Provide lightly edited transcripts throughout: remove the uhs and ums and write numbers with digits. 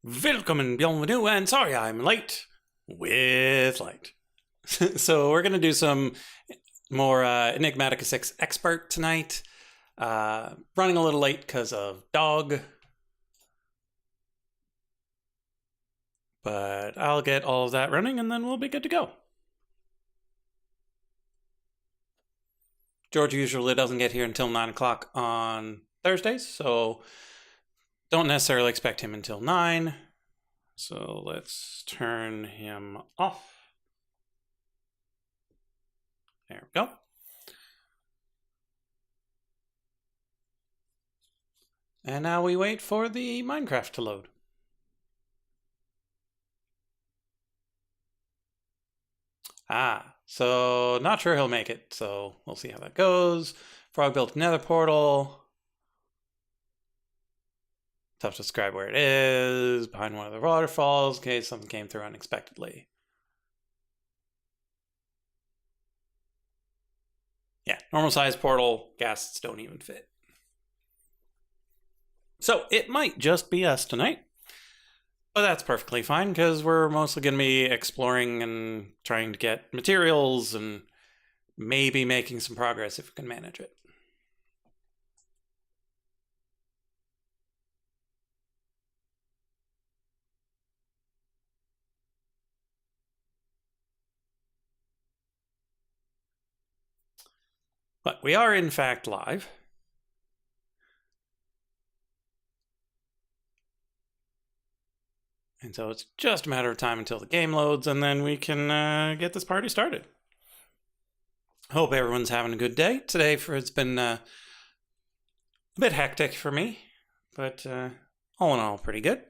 Welcome and bienvenue, and sorry I'm late with light. So we're gonna do some more Enigmatic E6 Expert tonight. Running a little late because of dog, but I'll get all of that running and then we'll be good to go. George usually doesn't get here until 9 o'clock on Thursdays, so don't necessarily expect him until 9. So let's turn him off. There we go. And now we wait for the Minecraft to load. So not sure he'll make it, so we'll see how that goes. Frog built another portal. Tough to describe where it is. Behind one of the waterfalls in case something came through unexpectedly. Yeah, normal size portal, ghasts don't even fit. So it might just be us tonight. But that's perfectly fine because we're mostly going to be exploring and trying to get materials and maybe making some progress if we can manage it. But we are in fact live. And so it's just a matter of time until the game loads, and then we can get this party started. Hope everyone's having a good day. Today it's been a bit hectic for me, but all in all, pretty good.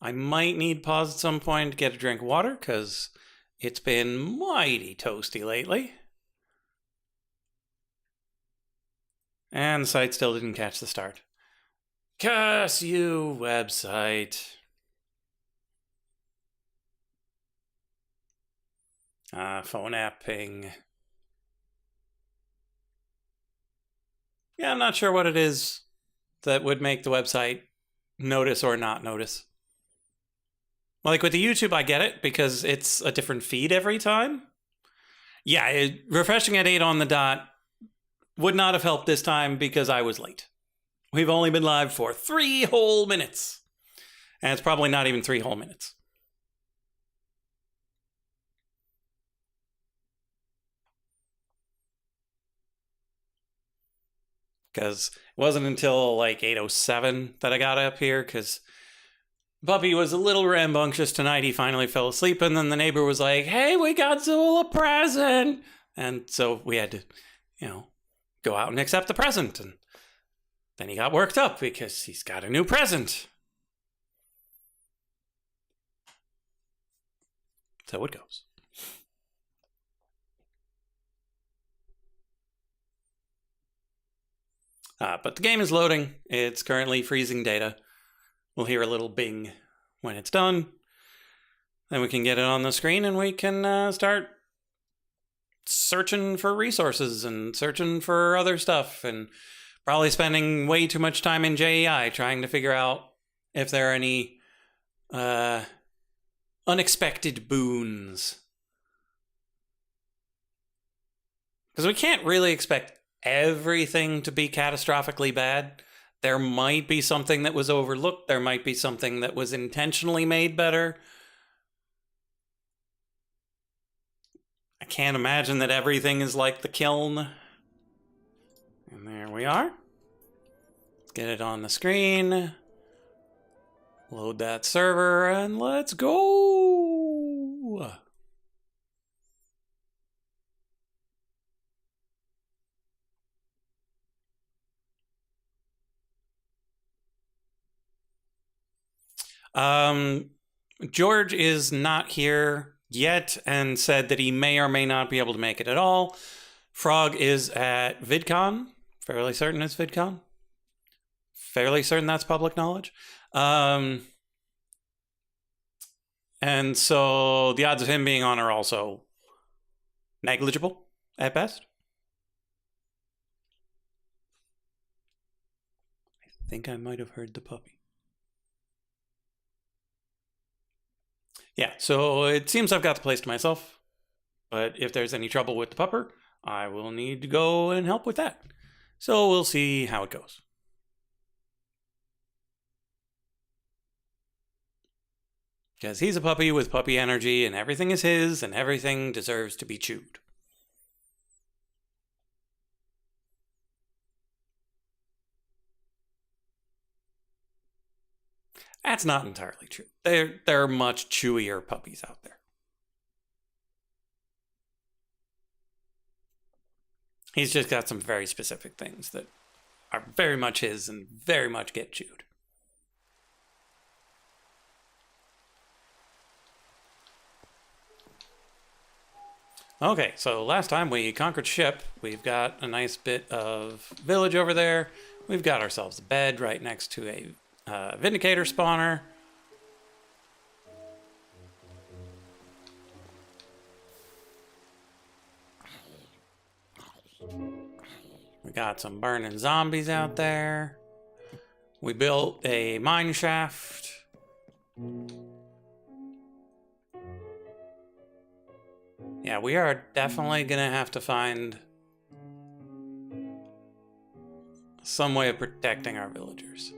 I might need pause at some point to get a drink of water, because it's been mighty toasty lately. And the site still didn't catch the start. Curse you, website. Phone app ping. Yeah, I'm not sure what it is that would make the website notice or not notice. Like with the YouTube, I get it because it's a different feed every time. Yeah, refreshing at 8 on the dot would not have helped this time because I was late. We've only been live for 3 whole minutes. And it's probably not even 3 whole minutes. Because it wasn't until like 8:07 that I got up here because Puppy was a little rambunctious tonight. He finally fell asleep, and then the neighbor was like, "Hey, we got Zool a present!" And so we had to, go out and accept the present. And then he got worked up because he's got a new present. So it goes. But the game is loading. It's currently freezing data. We'll hear a little bing when it's done. Then we can get it on the screen and we can start searching for resources and searching for other stuff and probably spending way too much time in JEI trying to figure out if there are any unexpected boons. Because we can't really expect everything to be catastrophically bad. There might be something that was overlooked. There might be something that was intentionally made better. I can't imagine that everything is like the kiln. And there we are. Let's get it on the screen. Load that server and let's go. George is not here yet and said that he may or may not be able to make it at all. Frog is at VidCon. Fairly certain it's VidCon. Fairly certain that's public knowledge. And so the odds of him being on are also negligible at best. I think I might have heard the puppy. Yeah, so it seems I've got the place to myself, but if there's any trouble with the pupper, I will need to go and help with that. So we'll see how it goes. Because he's a puppy with puppy energy, and everything is his, and everything deserves to be chewed. That's not entirely true. There are much chewier puppies out there. He's just got some very specific things that are very much his and very much get chewed. Okay, so last time we conquered ship, we've got a nice bit of village over there. We've got ourselves a bed right next to a Vindicator spawner. We got some burning zombies out there. We built a mine shaft. Yeah, we are definitely gonna have to find some way of protecting our villagers.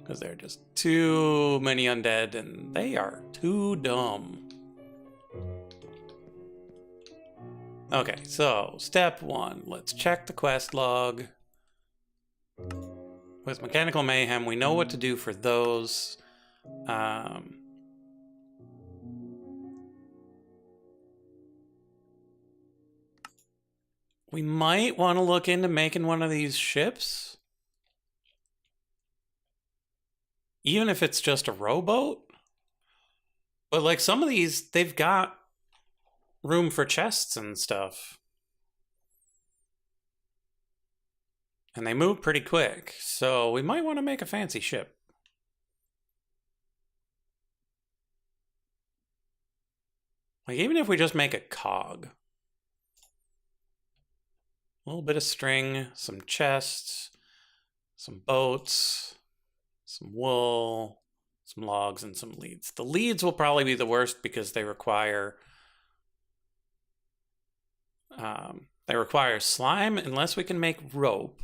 Because there are just too many undead and they are too dumb. Okay, so step 1, let's check the quest log. With Mechanical Mayhem, we know what to do for those. We might want to look into making one of these ships. Even if it's just a rowboat. But like some of these, they've got room for chests and stuff. And they move pretty quick, so we might want to make a fancy ship. Like even if we just make a cog. A little bit of string, some chests, some boats, some wool, some logs, and some leads. The leads will probably be the worst because they require slime unless we can make rope.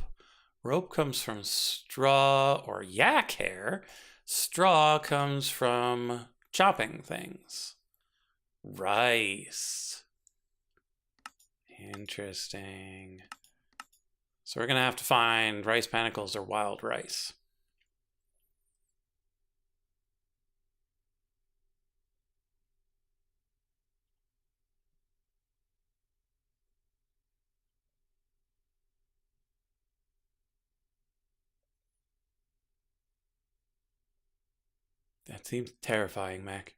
Rope comes from straw or yak hair. Straw comes from chopping things. Rice. Interesting. So we're going to have to find rice panicles or wild rice. That seems terrifying, Mac.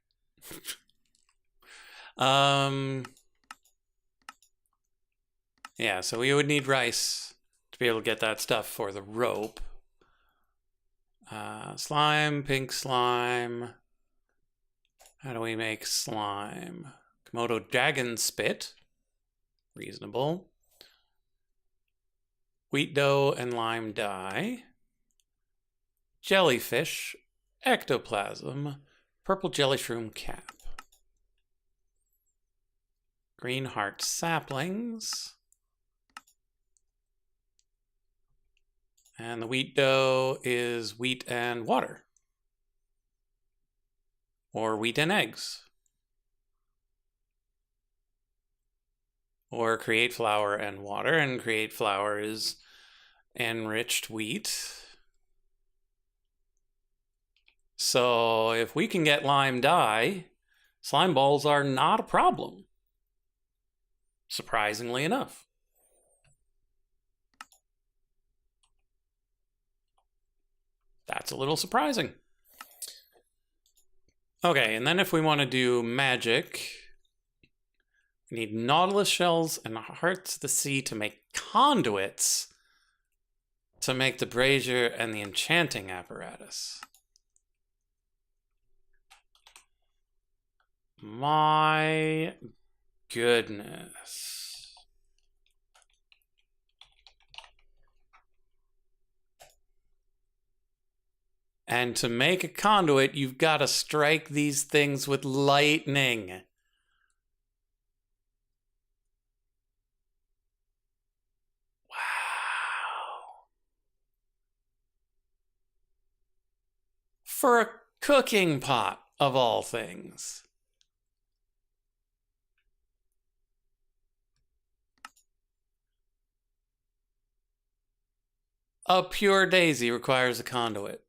Yeah, so we would need rice to be able to get that stuff for the rope. Slime, pink slime. How do we make slime? Komodo dragon spit. Reasonable. Wheat dough and lime dye. Jellyfish. Ectoplasm. Purple jelly shroom cap. Green heart saplings. And the wheat dough is wheat and water. Or wheat and eggs. Or create flour and water, and create flour is enriched wheat. So if we can get lime dye, slime balls are not a problem. Surprisingly enough. That's a little surprising. Okay, and then if we want to do magic, we need nautilus shells and hearts of the sea to make conduits to make the brazier and the enchanting apparatus. My goodness. And to make a conduit, you've got to strike these things with lightning. Wow. For a cooking pot, of all things. A pure daisy requires a conduit.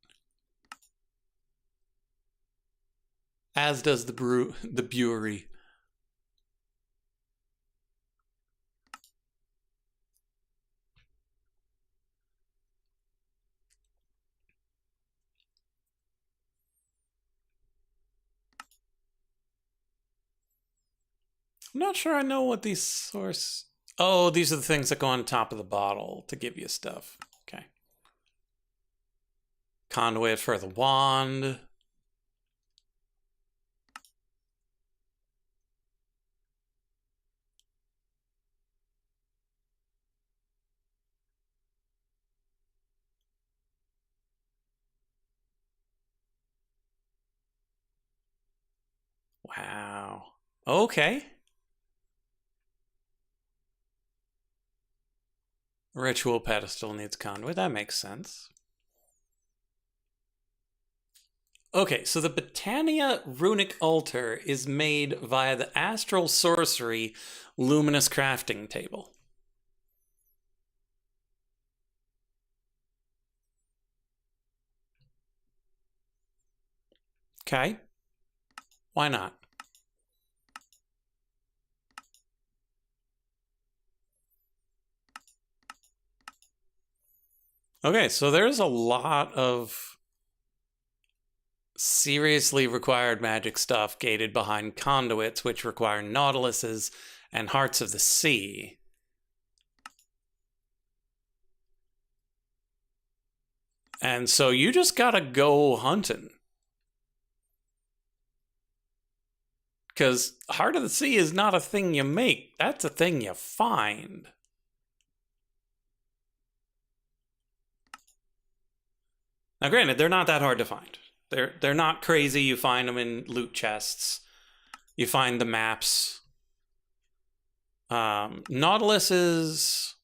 As does the brewery. I'm not sure I know what these source... Oh, these are the things that go on top of the bottle to give you stuff. Okay. Conduit for the wand. Wow. Okay. Ritual pedestal needs conduit. That makes sense. Okay, so the Britannia runic altar is made via the astral sorcery luminous crafting table. Okay. Why not? Okay, so there's a lot of seriously required magic stuff gated behind conduits, which require nautiluses and hearts of the sea. And so you just gotta go hunting. Because Heart of the Sea is not a thing you make, that's a thing you find. Now, granted, they're not that hard to find. They're not crazy. You find them in loot chests. You find the maps. Nautilus is...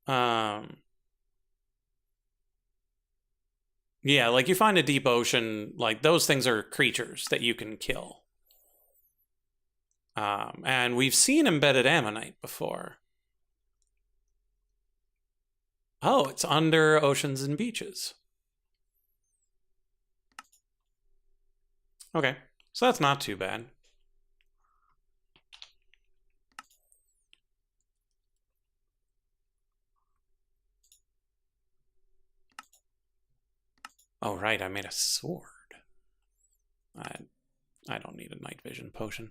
yeah, like you find a deep ocean, like those things are creatures that you can kill. And we've seen embedded ammonite before. Oh, it's under oceans and beaches. Okay, so that's not too bad. Oh, right, I made a sword. I don't need a night vision potion.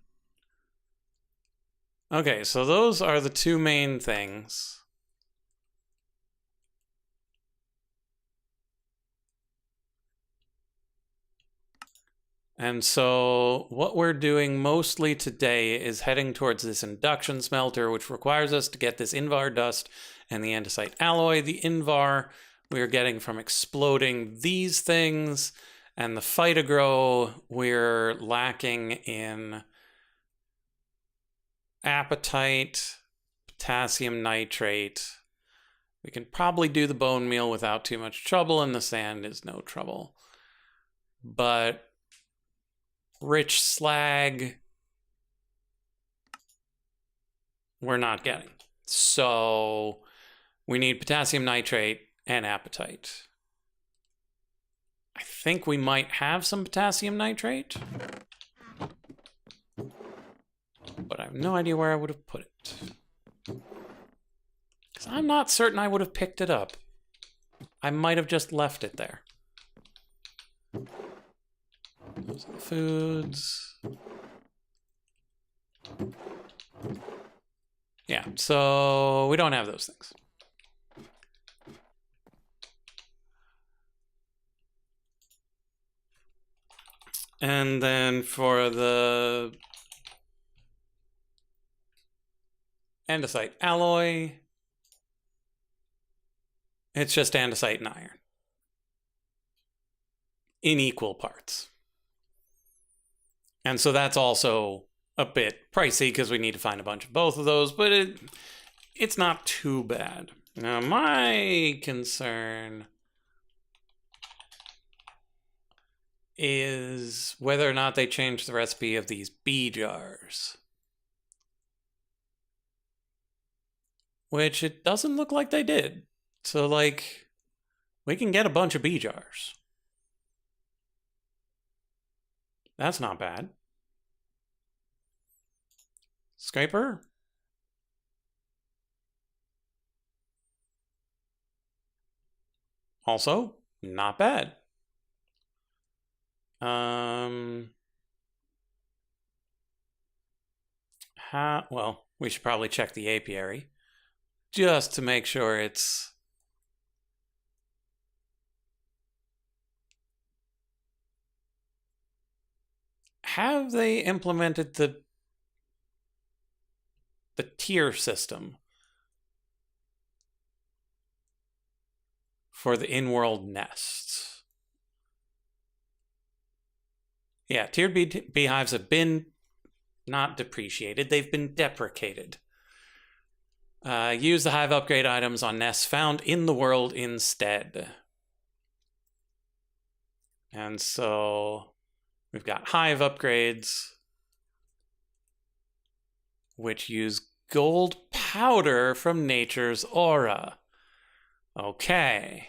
Okay, so those are the two main things. And so what we're doing mostly today is heading towards this induction smelter, which requires us to get this Invar dust and the andesite alloy. The Invar we are getting from exploding these things, and the Phytogro we're lacking in apatite, potassium nitrate. We can probably do the bone meal without too much trouble, and the sand is no trouble. But rich slag, we're not getting. So we need potassium nitrate and apatite. I think we might have some potassium nitrate, but I have no idea where I would have put it. Because I'm not certain I would have picked it up. I might have just left it there. Those are the foods. Yeah, so we don't have those things. And then for the andesite alloy, it's just andesite and iron. in equal parts. And so that's also a bit pricey because we need to find a bunch of both of those, but it's not too bad. Now, my concern is whether or not they change the recipe of these bee jars. Which it doesn't look like they did. So, like, we can get a bunch of bee jars. That's not bad. Scraper. Also, not bad. Well, we should probably check the apiary just to make sure it's... Have they implemented the tier system for the in-world nests? Yeah, tiered beehives have been not depreciated, they've been deprecated. Use the hive upgrade items on nests found in the world instead. And so we've got hive upgrades, which use gold powder from nature's aura. Okay.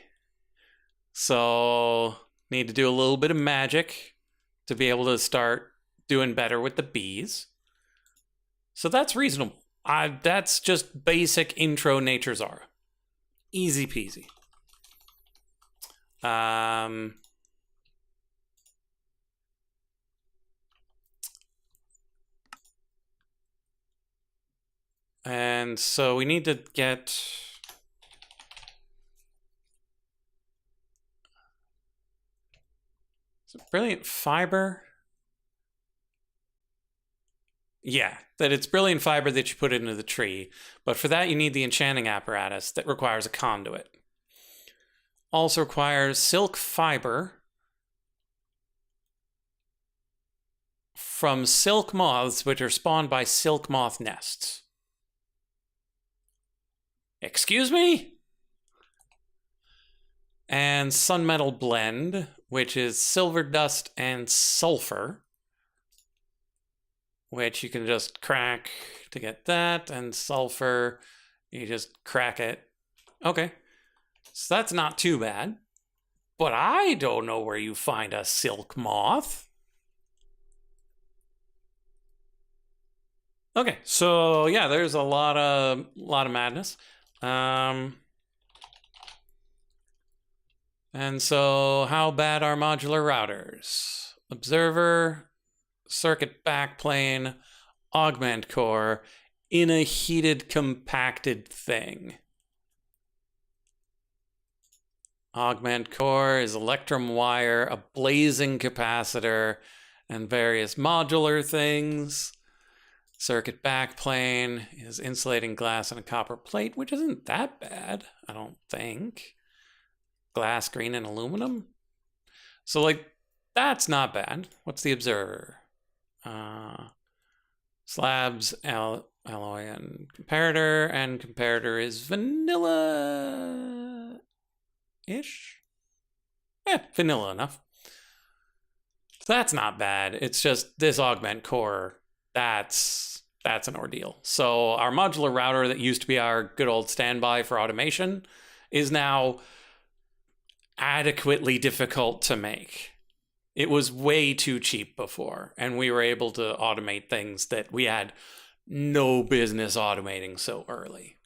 So need to do a little bit of magic to be able to start doing better with the bees. So that's reasonable. That's just basic intro nature's aura. Easy peasy. And so we need to get... Is it brilliant fiber? Yeah, that it's brilliant fiber that you put into the tree. But for that, you need the enchanting apparatus that requires a conduit. Also requires silk fiber from silk moths, which are spawned by silk moth nests. Excuse me? And sunmetal blend, which is silver dust and sulfur, which you can just crack to get that, and sulfur, you just crack it. Okay, so that's not too bad. But I don't know where you find a silk moth. Okay, so yeah, there's a lot of madness. And so how bad are modular routers? Observer, circuit backplane, augment core in a heated compacted thing. Augment core is electrum wire, a blazing capacitor, and various modular things. Circuit backplane is insulating glass and a copper plate, which isn't that bad, I don't think. Glass, green, and aluminum. So, like, that's not bad. What's the observer? Slabs, alloy, and comparator is vanilla-ish? Yeah, vanilla enough. So that's not bad. It's just this augment core, that's an ordeal. So our modular router that used to be our good old standby for automation is now adequately difficult to make. It was way too cheap before, and we were able to automate things that we had no business automating so early.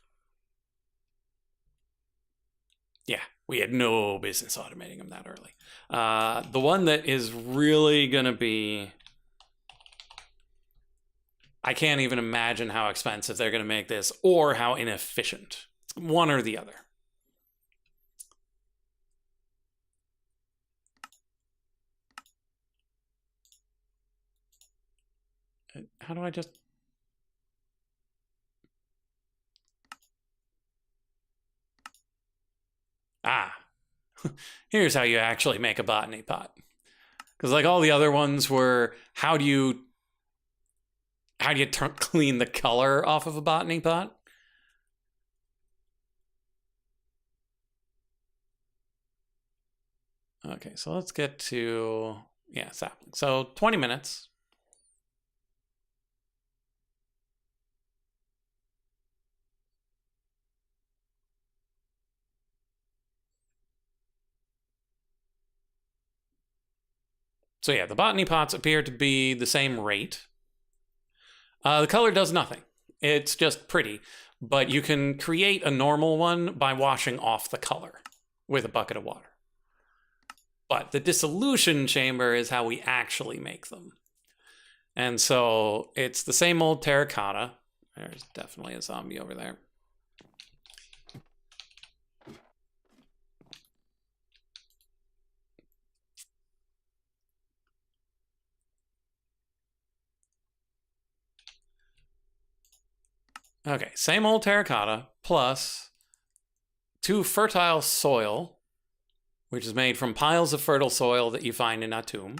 Yeah, we had no business automating them that early. The one that is really going to be... I can't even imagine how expensive they're going to make this or how inefficient. It's one or the other. How do I just... Ah, here's how you actually make a botany pot. Because like all the other ones were, how do you clean the color off of a botany pot? Okay, so let's get to, yeah, sapling. So 20 minutes. So yeah, the botany pots appear to be the same rate. The color does nothing. It's just pretty. But you can create a normal one by washing off the color with a bucket of water. But the dissolution chamber is how we actually make them. And so it's the same old terracotta. There's definitely a zombie over there. Okay, same old terracotta plus 2 fertile soil, which is made from piles of fertile soil that you find in a tomb,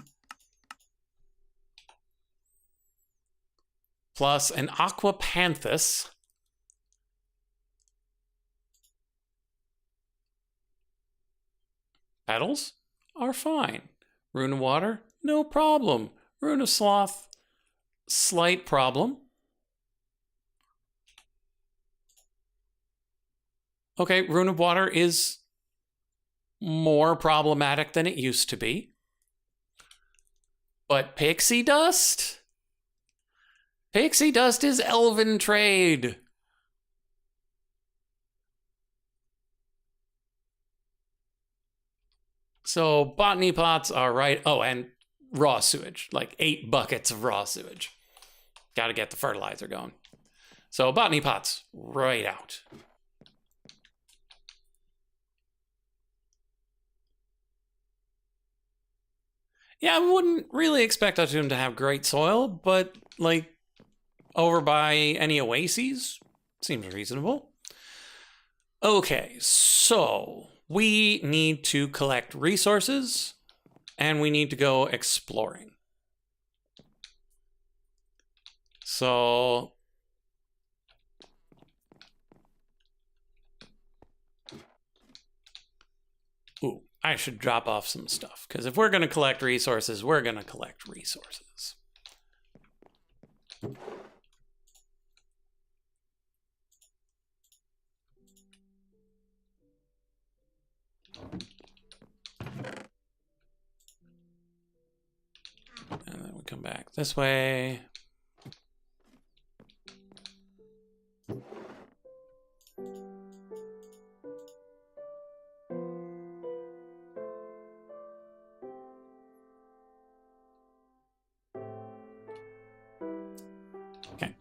plus an aquapanthus. Petals are fine. Rune of water, no problem. Rune of sloth, slight problem. Okay, Rune of Water is more problematic than it used to be. But Pixie Dust? Pixie Dust is elven trade. So botany pots are right. Oh, and raw sewage, like 8 buckets of raw sewage. Got to get the fertilizer going. So botany pots, right out. Yeah, I wouldn't really expect a tomb to have great soil, but like over by any oases seems reasonable. Okay, so we need to collect resources and we need to go exploring. So ooh, I should drop off some stuff because if we're going to collect resources, we're going to collect resources. And then we come back this way. Okay.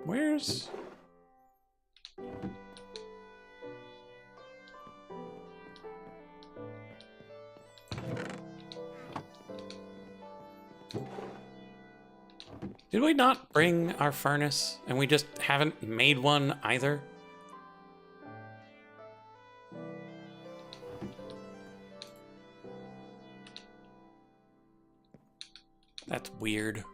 Where's... Did we not bring our furnace and we just haven't made one either? That's weird.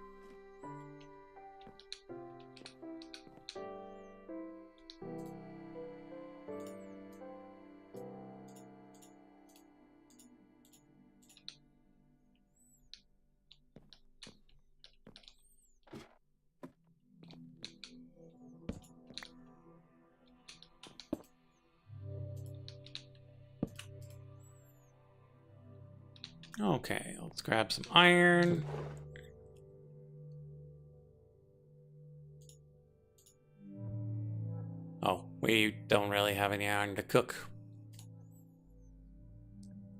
Okay, let's grab some iron. Oh, we don't really have any iron to cook.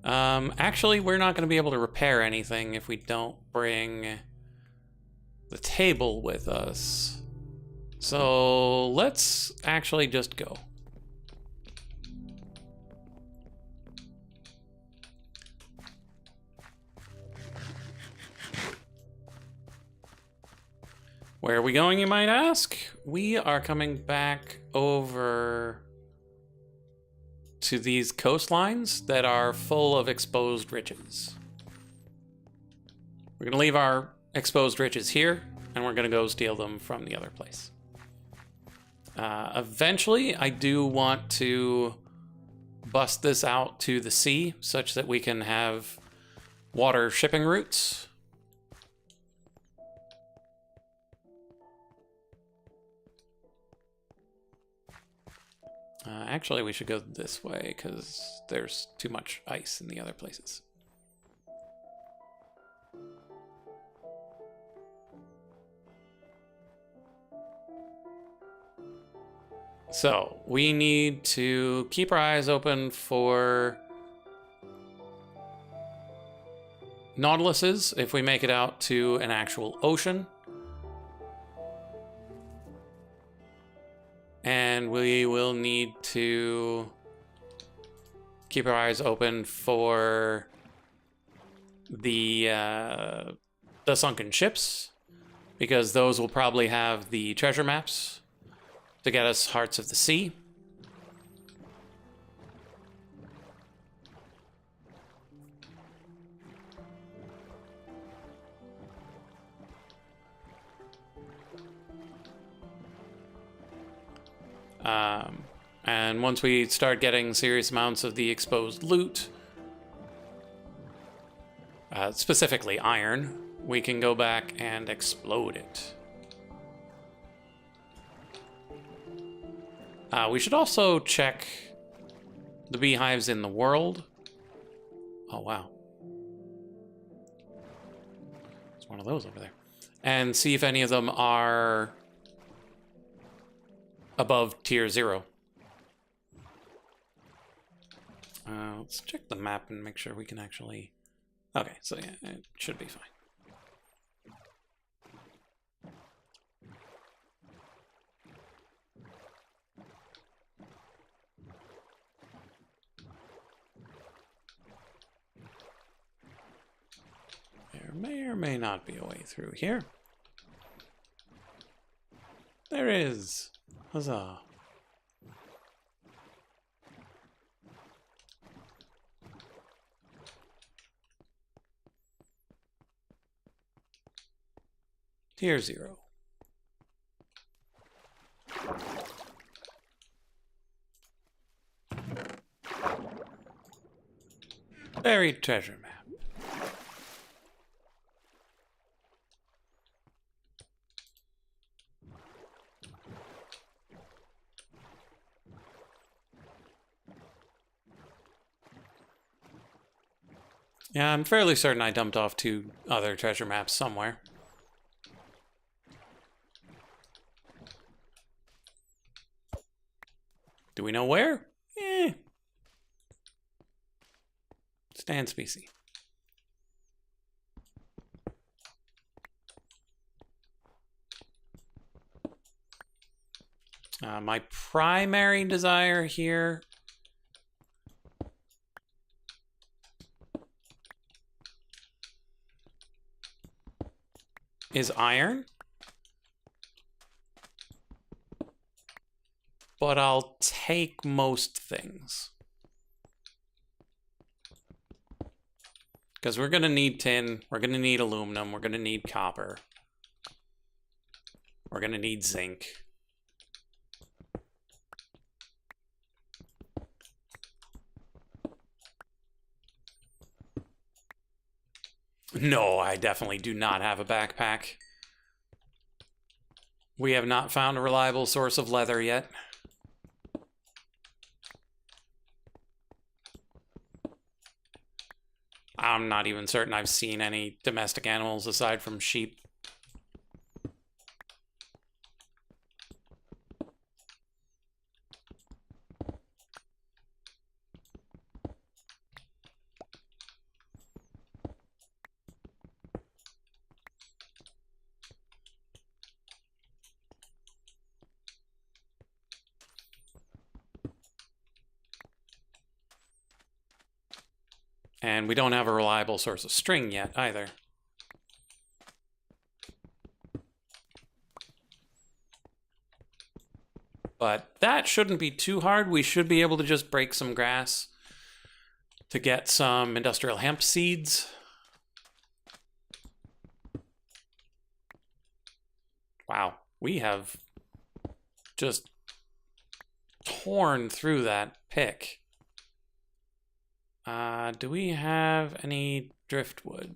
Actually, we're not going to be able to repair anything if we don't bring the table with us. So let's actually just go. Where are we going, you might ask? We are coming back over to these coastlines that are full of exposed ridges. We're going to leave our exposed ridges here, and we're going to go steal them from the other place. Eventually, I do want to bust this out to the sea such that we can have water shipping routes. Actually, we should go this way because there's too much ice in the other places. So, we need to keep our eyes open for nautiluses if we make it out to an actual ocean. And we will need to keep our eyes open for the sunken ships, because those will probably have the treasure maps to get us Hearts of the Sea. And once we start getting serious amounts of the exposed loot, specifically iron, we can go back and explode it. We should also check the beehives in the world. Oh, wow. There's one of those over there. And see if any of them are above tier 0. Let's check the map and make sure we can actually... Okay, so yeah, it should be fine. There may or may not be a way through here. There is. Huzzah. Tier 0. Buried treasure map. Yeah, I'm fairly certain I dumped off 2 other treasure maps somewhere. Do we know where? Stand species. My primary desire here is iron. But I'll take most things. Because we're going to need tin, we're going to need aluminum, we're going to need copper. We're going to need zinc. No, I definitely do not have a backpack. We have not found a reliable source of leather yet. I'm not even certain I've seen any domestic animals aside from sheep. And we don't have a reliable source of string yet, either. But that shouldn't be too hard. We should be able to just break some grass to get some industrial hemp seeds. Wow, we have just torn through that pick. Do we have any driftwood?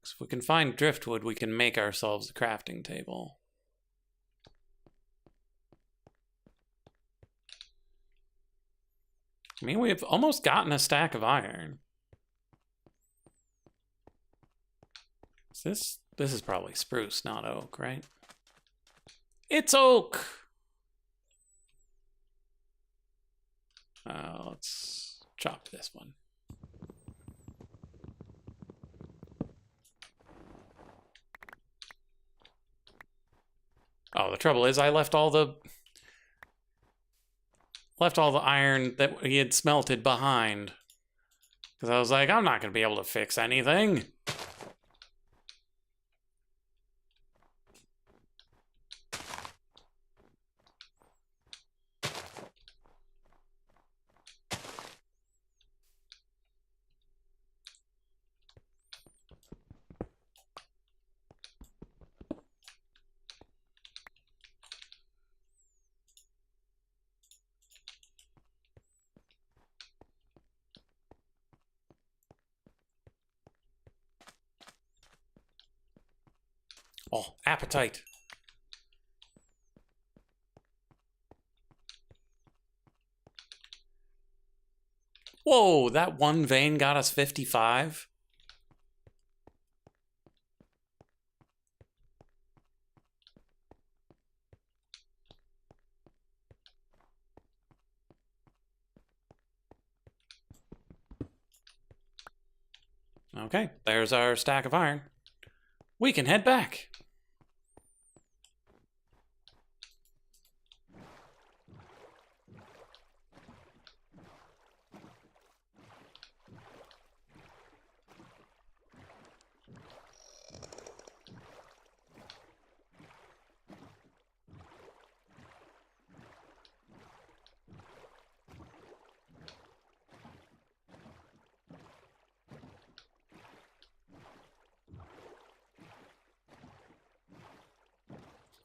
If we can find driftwood, we can make ourselves a crafting table. I mean, we've almost gotten a stack of iron. This is probably spruce, not oak, right? It's oak! Let's chop this one. Oh, the trouble is I left all the iron that he had smelted behind. Because I was like, I'm not going to be able to fix anything. Oh, appetite. Whoa, that one vein got us 55? Okay, there's our stack of iron. We can head back.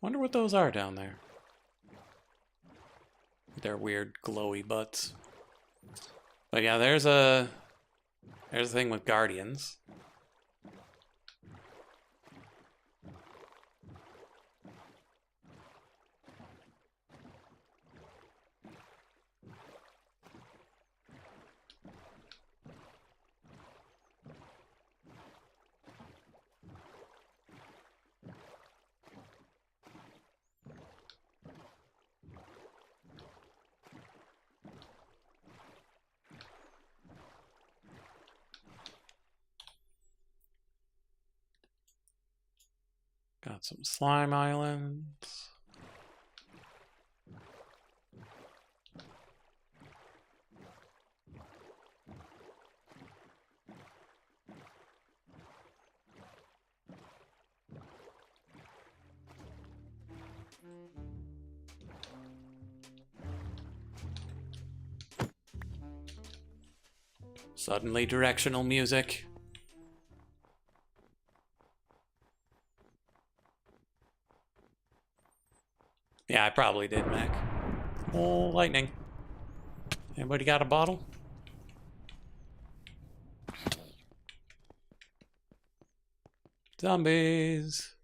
Wonder what those are down there. They're weird glowy butts. But yeah, there's a thing with guardians. Got some slime islands. Suddenly directional music. Yeah, I probably did, Mac. Oh, lightning. Anybody got a bottle? Zombies.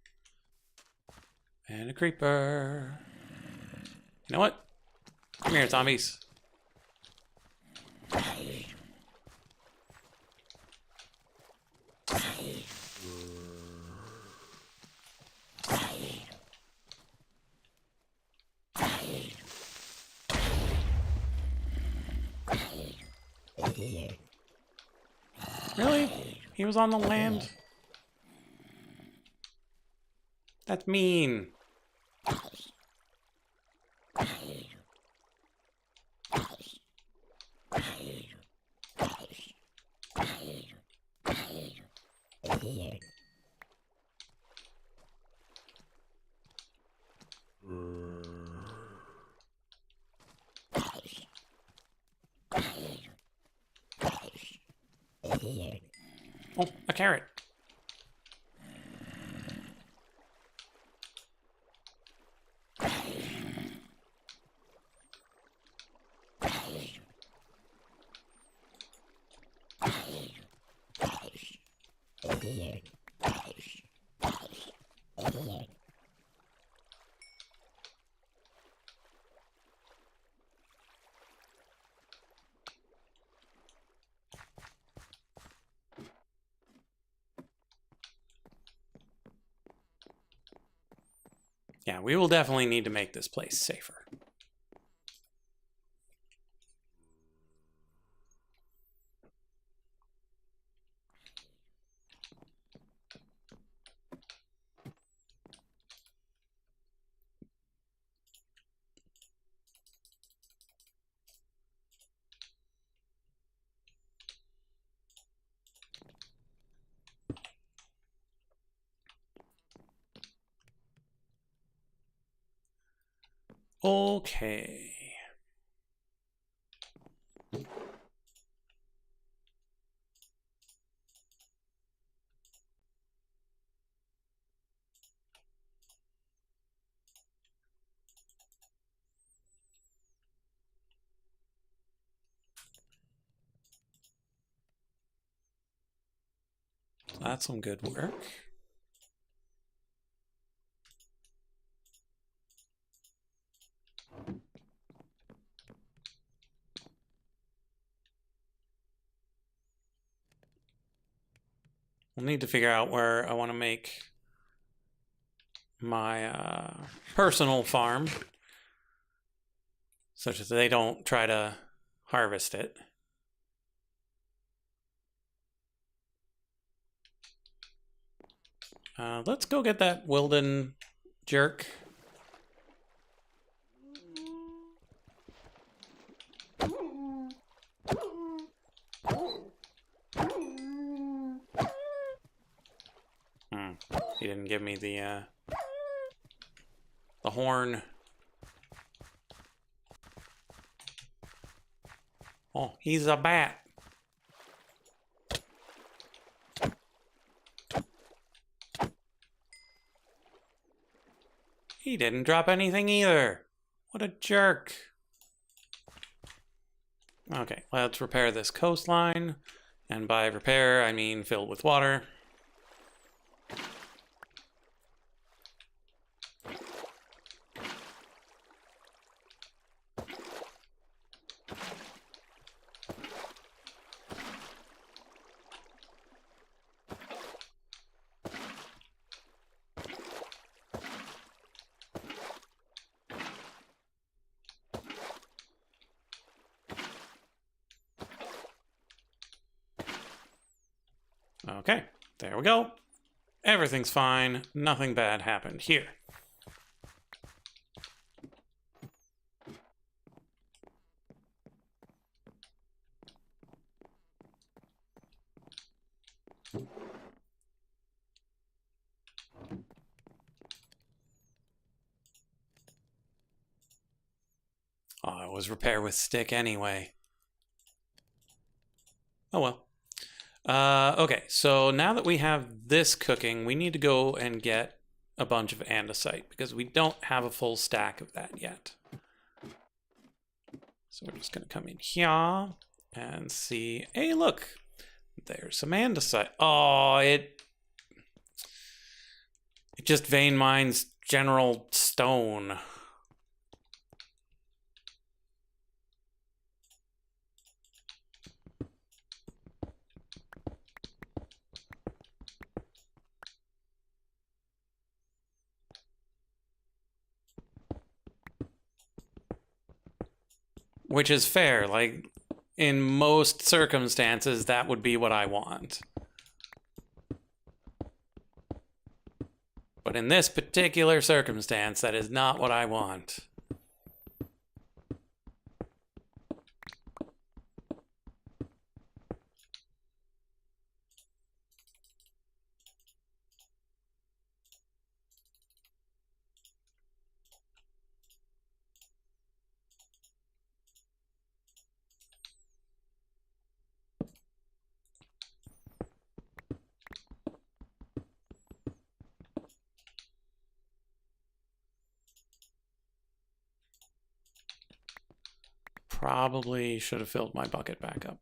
And a creeper. You know what? Come here, zombies. Really? He was on the land? That's mean. Oh, a carrot. Yeah, we will definitely need to make this place safer. Okay. That's some good work. We'll need to figure out where I want to make my personal farm, such that they don't try to harvest it. Let's go get that Wilden jerk. He didn't give me the horn. Oh, he's a bat. He didn't drop anything either. What a jerk. Okay, let's repair this coastline. And by repair, I mean filled with water. Okay, there we go. Everything's fine. Nothing bad happened here. Oh, it was repair with stick anyway. Oh well. Okay, so now that we have this cooking, we need to go and get a bunch of andesite because we don't have a full stack of that yet. So we're just going to come in here and see. Hey, look, there's some andesite. Oh, it just vein mines general stone. Which is fair. Like, in most circumstances, that would be what I want. But in this particular circumstance, that is not what I want. probably should have filled my bucket back up.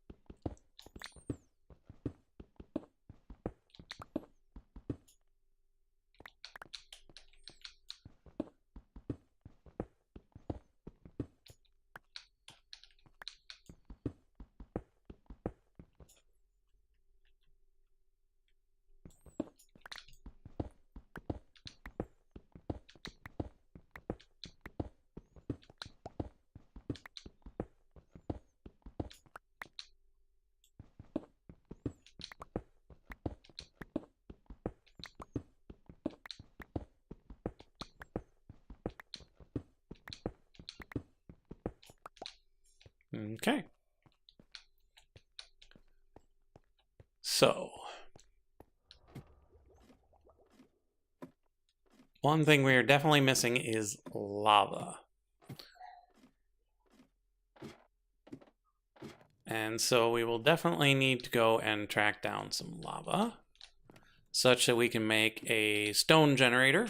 Okay. So, one thing we are definitely missing is lava. And so we will definitely need to go and track down some lava, such that we can make a stone generator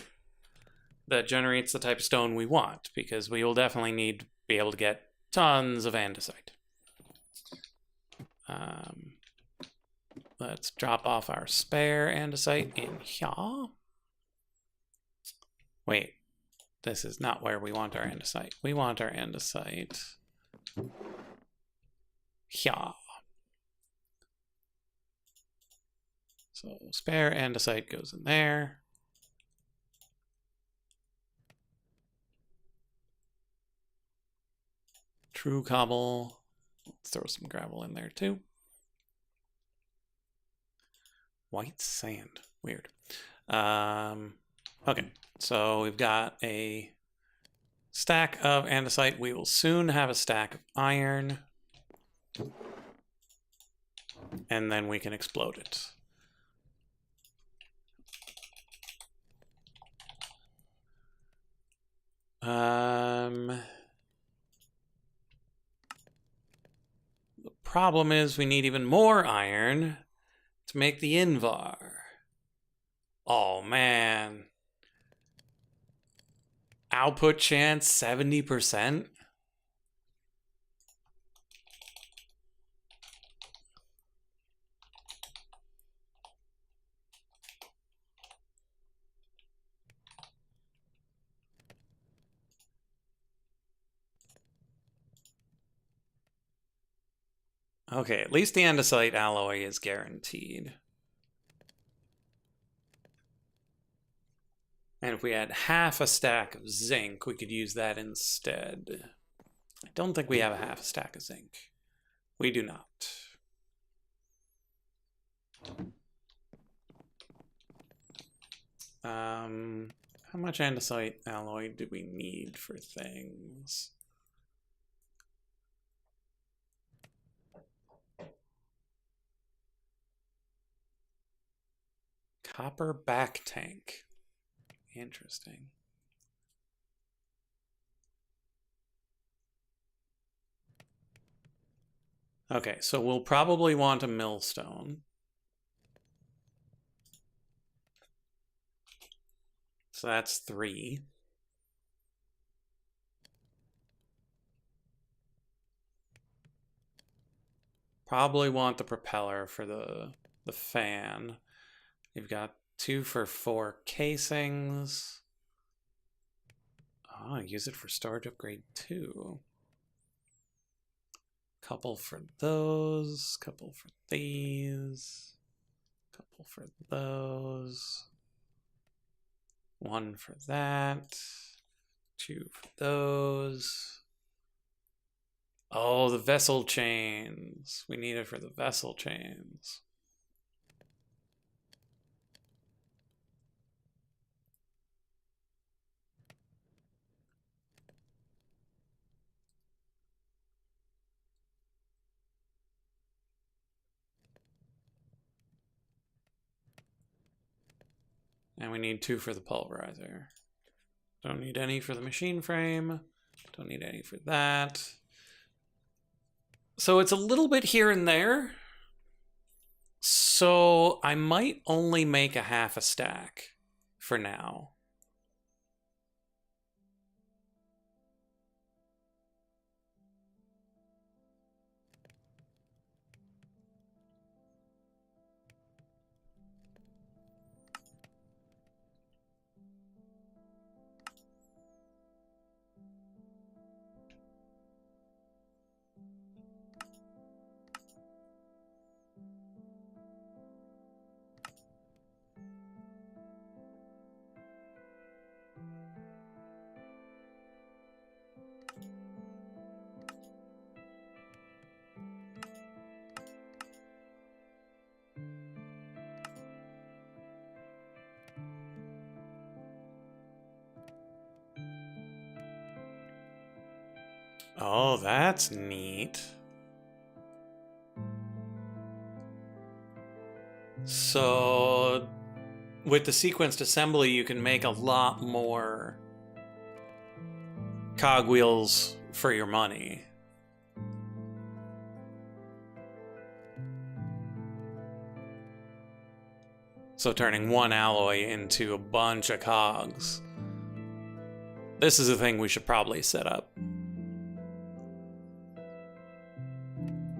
that generates the type of stone we want, because we will definitely need to be able to get tons of andesite. Let's drop off our spare andesite in here. Wait, this is not where we want our andesite. We want our andesite here. So spare andesite goes in there. True cobble. Let's throw some gravel in there too. White sand. Weird. Okay, so we've got a stack of andesite. We will soon have a stack of iron. And then we can explode it. The problem is we need even more iron to make the Invar. Oh, man. Output chance 70%? Okay, at least the andesite alloy is guaranteed. And if we had half a stack of zinc, we could use that instead. I don't think we have a half a stack of zinc. We do not. How much andesite alloy do we need for things? Copper back tank. Interesting. Okay, so we'll probably want a millstone. So that's 3. Probably want the propeller for the fan. You've got 2 for 4 casings. Oh, use it for storage upgrade 2. Couple for those, couple for these, couple for those. 1 for that, 2 for those. Oh, the vessel chains. We need it for the vessel chains. And we need 2 for the pulverizer. Don't need any for the machine frame. Don't need any for that. So it's a little bit here and there. So I might only make a half a stack for now. Oh, that's neat. So, with the sequenced assembly, you can make a lot more cogwheels for your money. So turning one alloy into a bunch of cogs. This is a thing we should probably set up.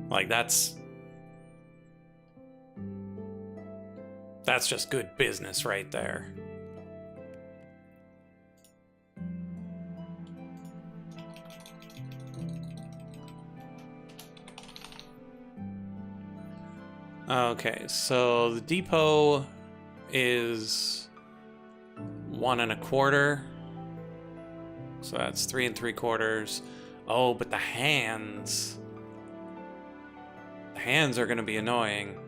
Like, that's just good business right there. Okay, so the depot is 1 1/4. So that's 3 3/4. Oh, but the hands. The hands are going to be annoying.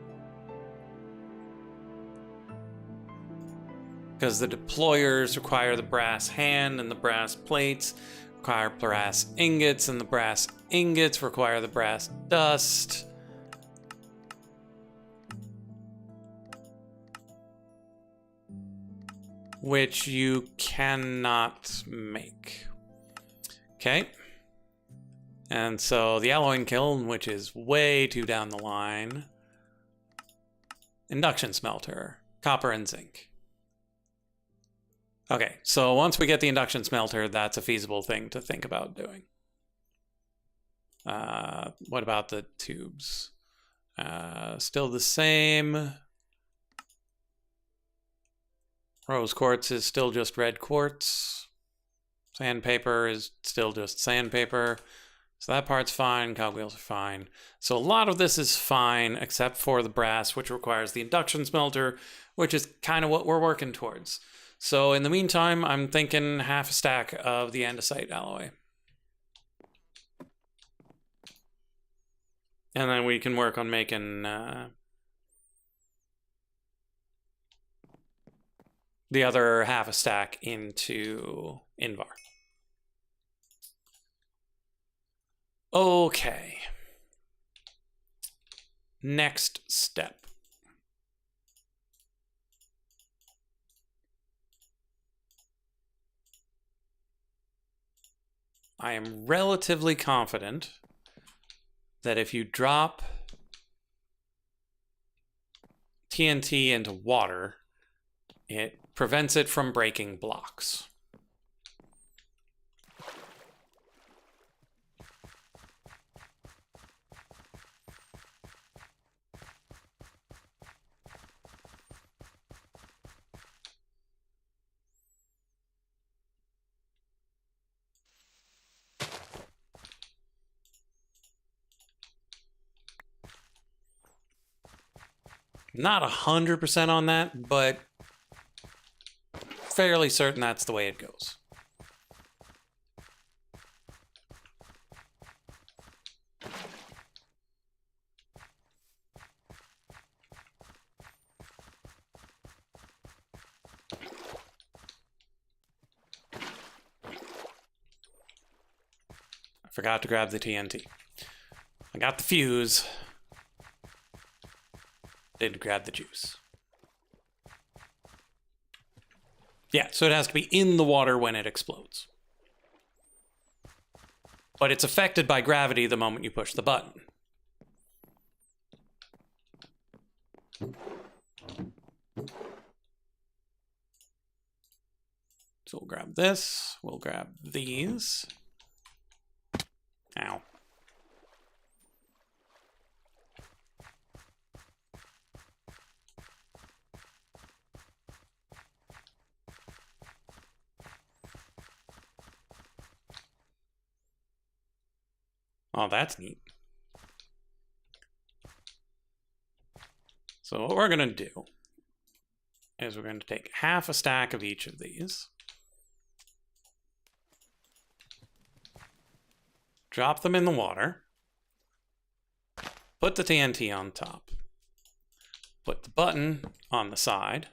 Because the deployers require the brass hand, and the brass plates require brass ingots, and the brass ingots require the brass dust. Which you cannot make. Okay. And so the alloying kiln, which is way too down the line. Induction smelter, copper and zinc. Okay, so once we get the induction smelter, that's a feasible thing to think about doing. What about the tubes? Still the same. Rose quartz is still just red quartz. Sandpaper is still just sandpaper. So that part's fine. Cogwheels are fine. So a lot of this is fine, except for the brass, which requires the induction smelter, which is kind of what we're working towards. So in the meantime, I'm thinking half a stack of the andesite alloy. And then we can work on making the other half a stack into Invar. Okay. Next step. I am relatively confident that if you drop TNT into water, it prevents it from breaking blocks. Not 100% on that, but fairly certain that's the way it goes. I forgot to grab the TNT. I got the fuse. Didn't grab the juice. Yeah, so it has to be in the water when it explodes. But it's affected by gravity the moment you push the button. So we'll grab this. We'll grab these. Ow. Oh, that's neat. So what we're going to do is we're going to take half a stack of each of these. Drop them in the water. Put the TNT on top. Put the button on the side.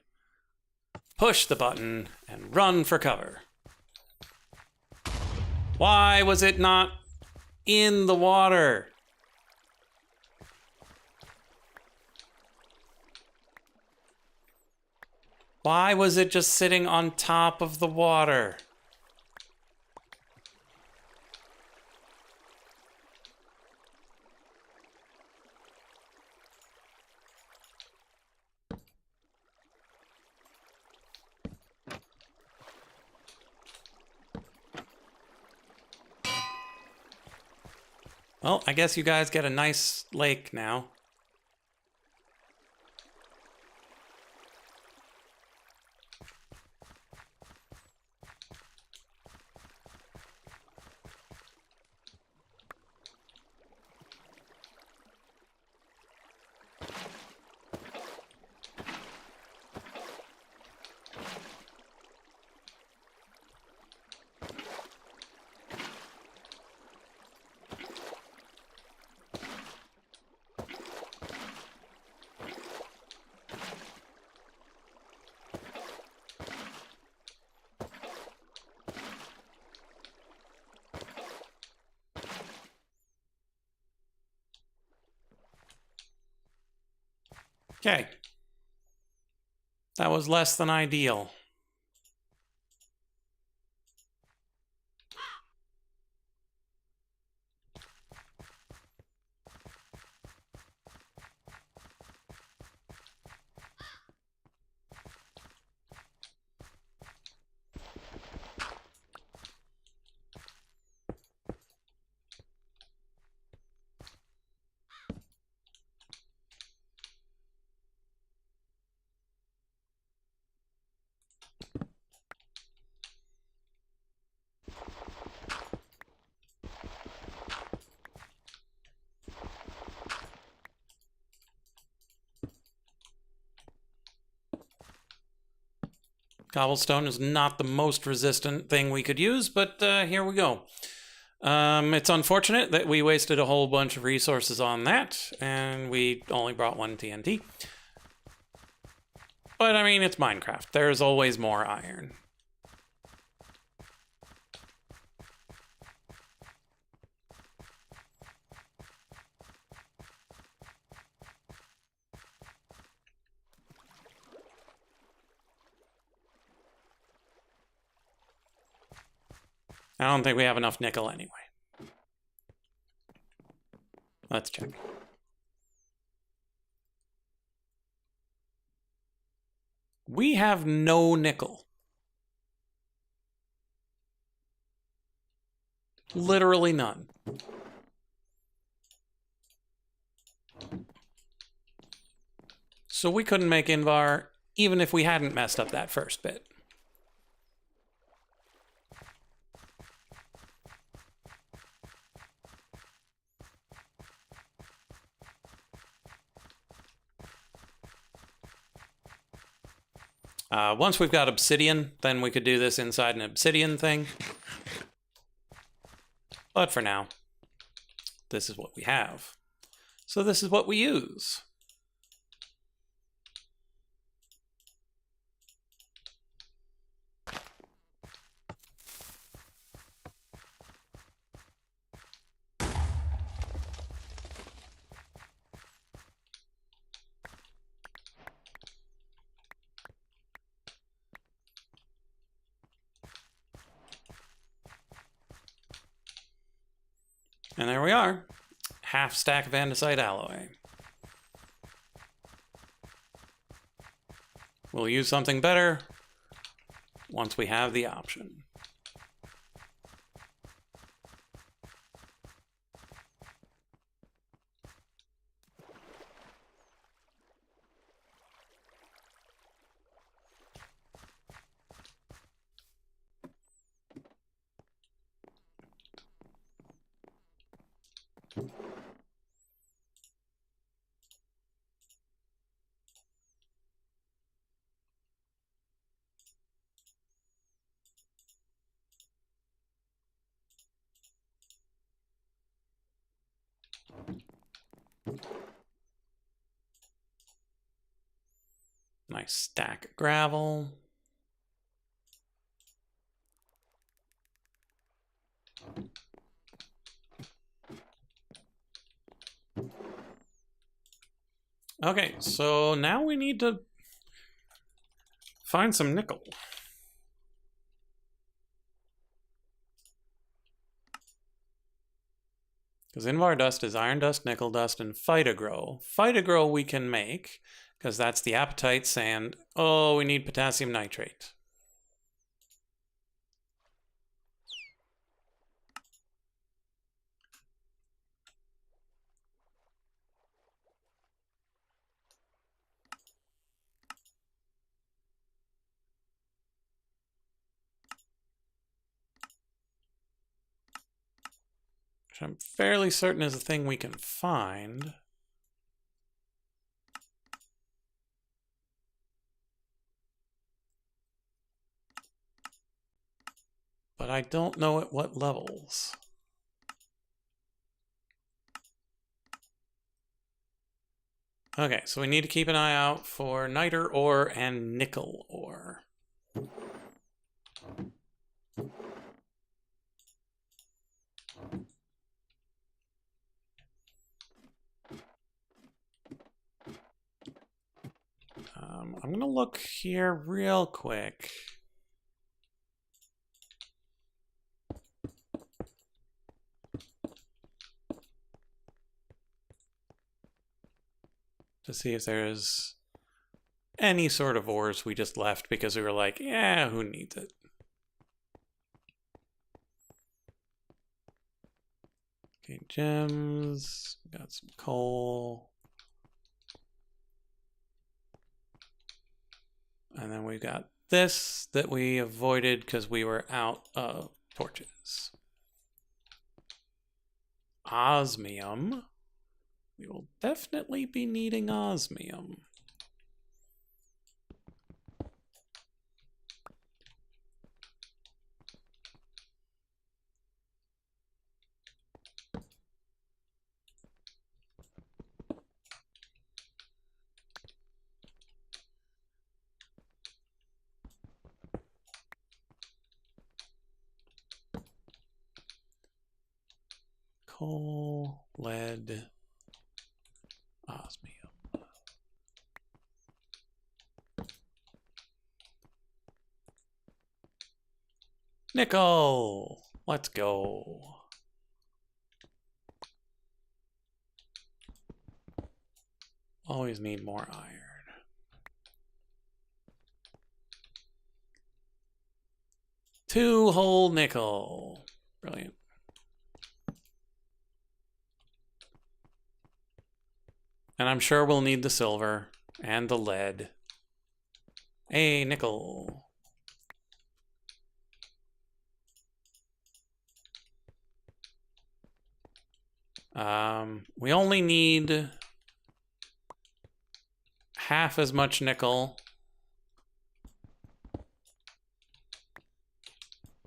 Push the button and run for cover. Why was it not in the water. Why was it just sitting on top of the water? Well, I guess you guys get a nice lake now. Okay. That was less than ideal. Cobblestone is not the most resistant thing we could use, but here we go. It's unfortunate that we wasted a whole bunch of resources on that, and we only brought one TNT. But, I mean, it's Minecraft. There's always more iron. I don't think we have enough nickel anyway. Let's check. We have no nickel. Literally none. So we couldn't make Invar even if we hadn't messed up that first bit. Once we've got obsidian, then we could do this inside an obsidian thing. But for now, this is what we have. So this is what we use. And there we are, half stack of andesite alloy. We'll use something better once we have the option. Nice stack of gravel. Okay, so now we need to find some nickel. Because Invar dust is iron dust, nickel dust, and phytogro. Phytogro we can make, because that's the apatite sand. Oh, we need potassium nitrate. Which I'm fairly certain is a thing we can find. But I don't know at what levels. Okay, so we need to keep an eye out for niter ore and nickel ore. I'm going to look here real quick. To see if there's any sort of ores we just left because we were like, yeah, who needs it? Okay, gems, got some coal. And then we've got this that we avoided because we were out of torches. Osmium. We will definitely be needing osmium. Coal, lead, osmium. Nickel! Let's go. Always need more iron. Two whole nickel. Brilliant. And I'm sure we'll need the silver and the lead. Hey, nickel. We only need half as much nickel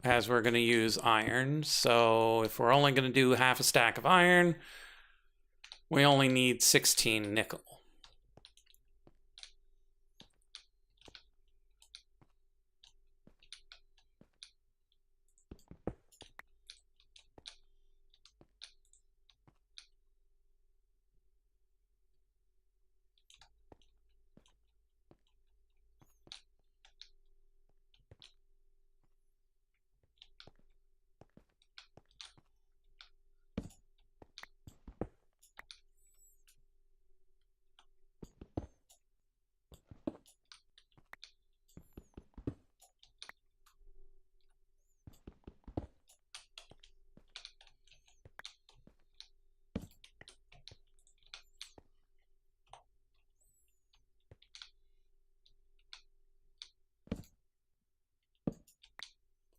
as we're going to use iron. So if we're only going to do half a stack of iron, we only need 16 nickel.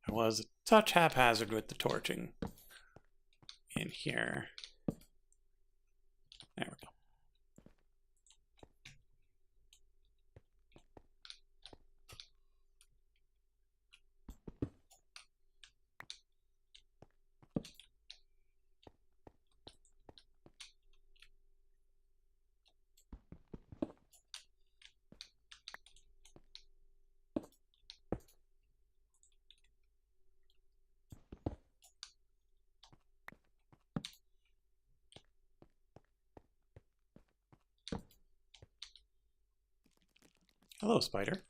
I was a touch haphazard with the torching in here. There we go. Hello, spider.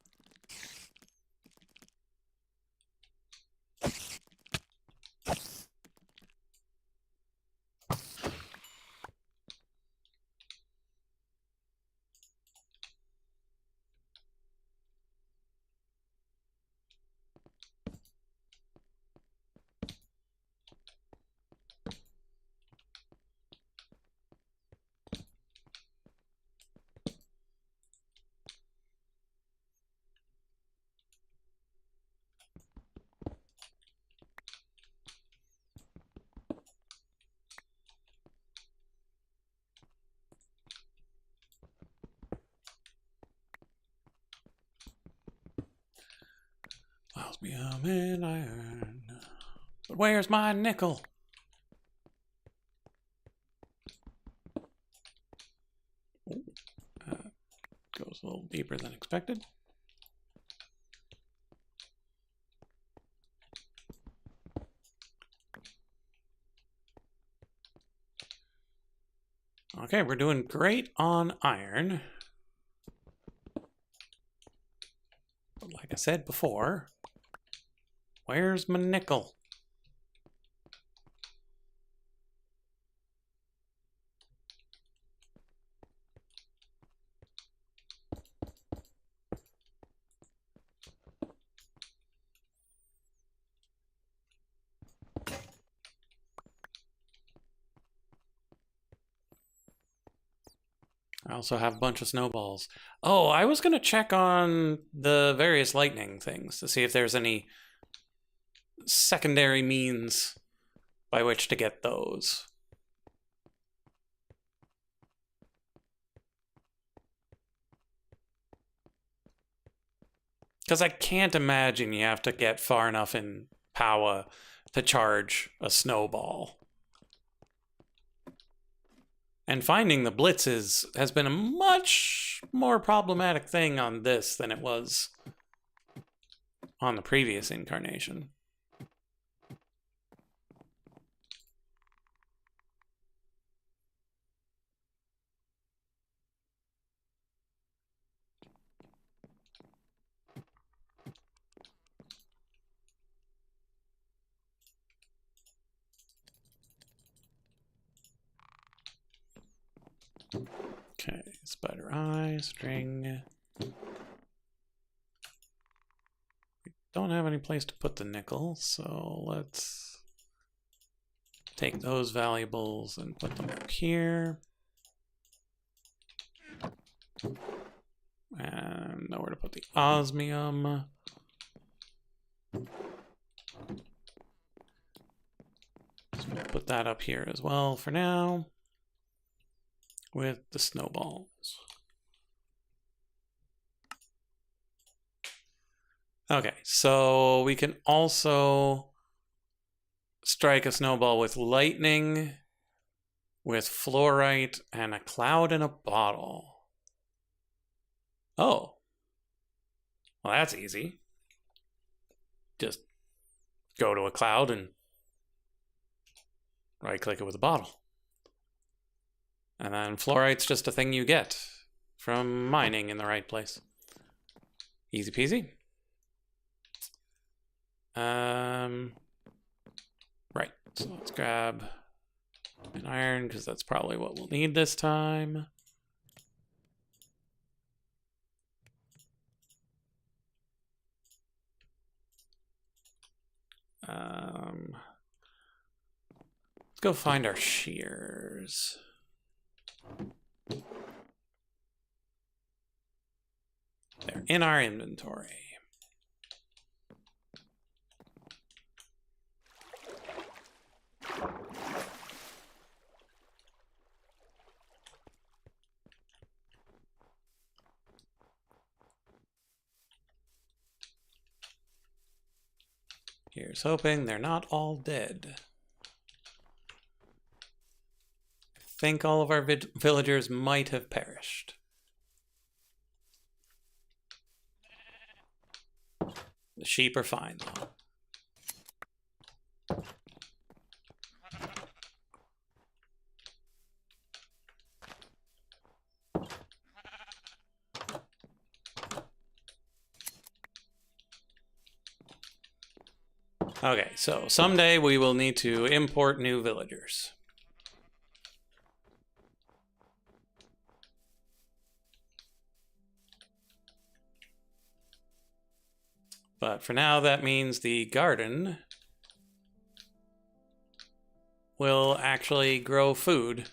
Osmium and iron. But where's my nickel? Goes a little deeper than expected. Okay, we're doing great on iron. But like I said before, where's my nickel? I also have a bunch of snowballs. Oh, I was going to check on the various lightning things to see if there's any secondary means by which to get those. Because I can't imagine you have to get far enough in power to charge a snowball. And finding the blitzes has been a much more problematic thing on this than it was on the previous incarnation. Okay, spider eye, string. We don't have any place to put the nickel, so let's take those valuables and put them up here. And nowhere to put the osmium. So we'll put that up here as well for now, with the snowballs. Okay, so we can also strike a snowball with lightning, with fluorite, and a cloud in a bottle. Oh. Well, that's easy. Just go to a cloud and right-click it with a bottle. And then fluorite's just a thing you get from mining in the right place. Easy peasy. Right, so let's grab an iron, because that's probably what we'll need this time. Let's go find our shears. They're in our inventory. Here's hoping they're not all dead. I think all of our villagers might have perished. The sheep are fine, though. Okay, so someday we will need to import new villagers. But for now, that means the garden will actually grow food.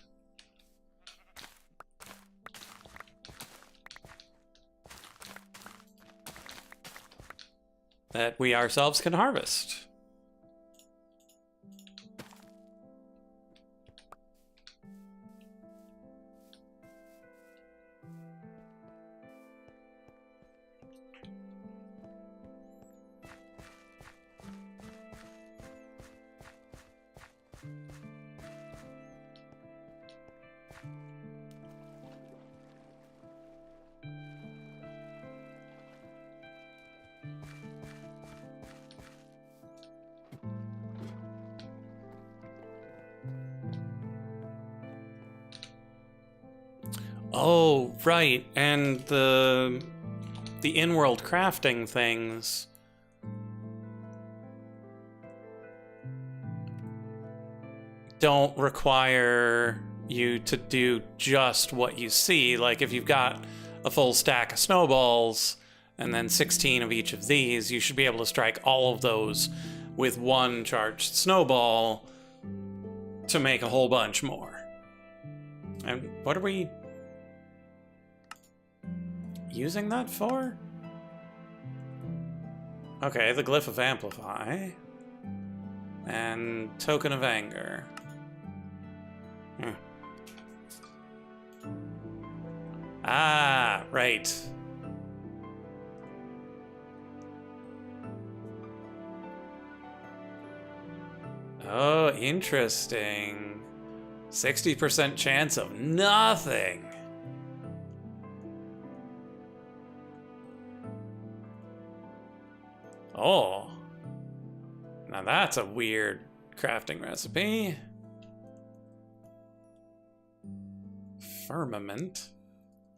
That we ourselves can harvest. Oh, right, and the in-world crafting things don't require you to do just what you see. Like if you've got a full stack of snowballs and then 16 of each of these, you should be able to strike all of those with one charged snowball to make a whole bunch more. And what are we using that for? Okay, the Glyph of Amplify. And Token of Anger. Ah, right. Oh, interesting. 60% chance of nothing. Oh. Now that's a weird crafting recipe. Firmament.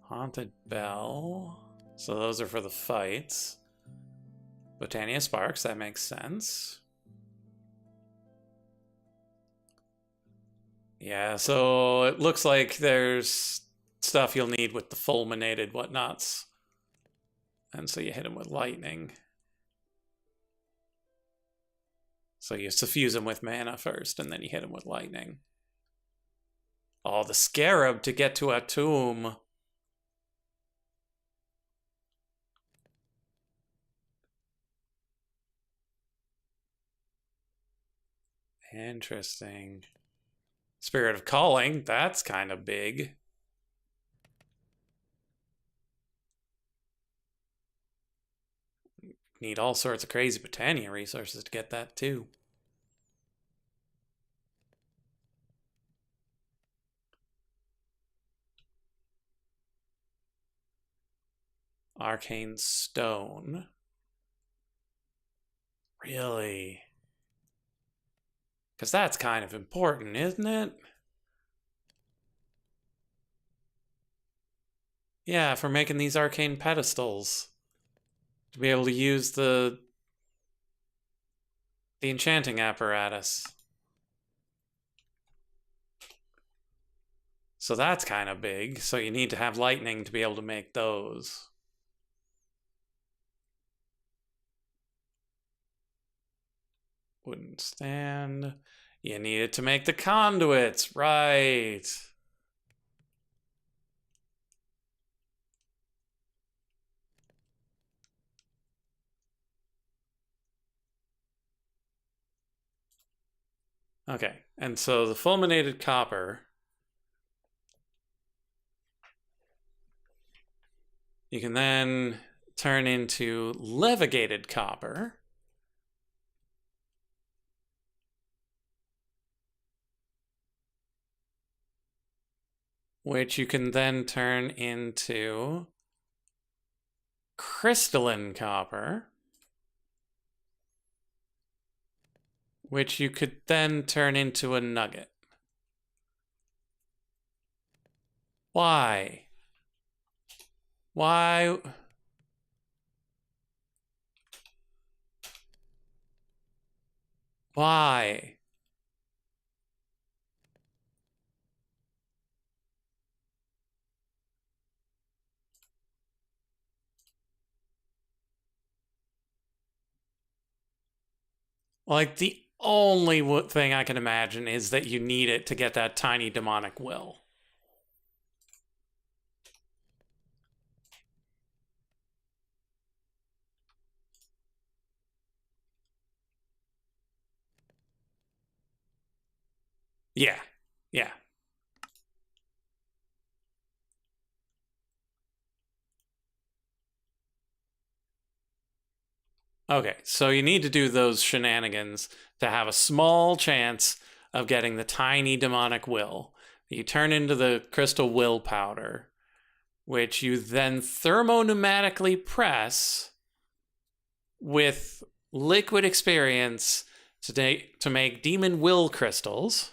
Haunted Bell. So those are for the fights. Botania Sparks, that makes sense. Yeah, so it looks like there's stuff you'll need with the fulminated whatnots. And so you hit them with lightning. So you suffuse them with mana first, and then you hit them with lightning. Oh, the scarab to get to a tomb. Interesting. Spirit of Calling, that's kind of big. Need all sorts of crazy Botania resources to get that too. Arcane Stone. Really? Because that's kind of important, isn't it? Yeah, for making these arcane pedestals. To be able to use the enchanting apparatus. So that's kind of big. So you need to have lightning to be able to make those. Wouldn't stand. You need it to make the conduits, right? Okay, and so the fulminated copper, you can then turn into levigated copper, which you can then turn into crystalline copper, which you could then turn into a nugget. Why? Why? Why? Like, the only thing I can imagine is that you need it to get that tiny demonic will. Yeah. Yeah. Okay, so you need to do those shenanigans to have a small chance of getting the tiny demonic will. You turn into the crystal will powder, which you then thermoneumatically press with liquid experience to make demon will crystals.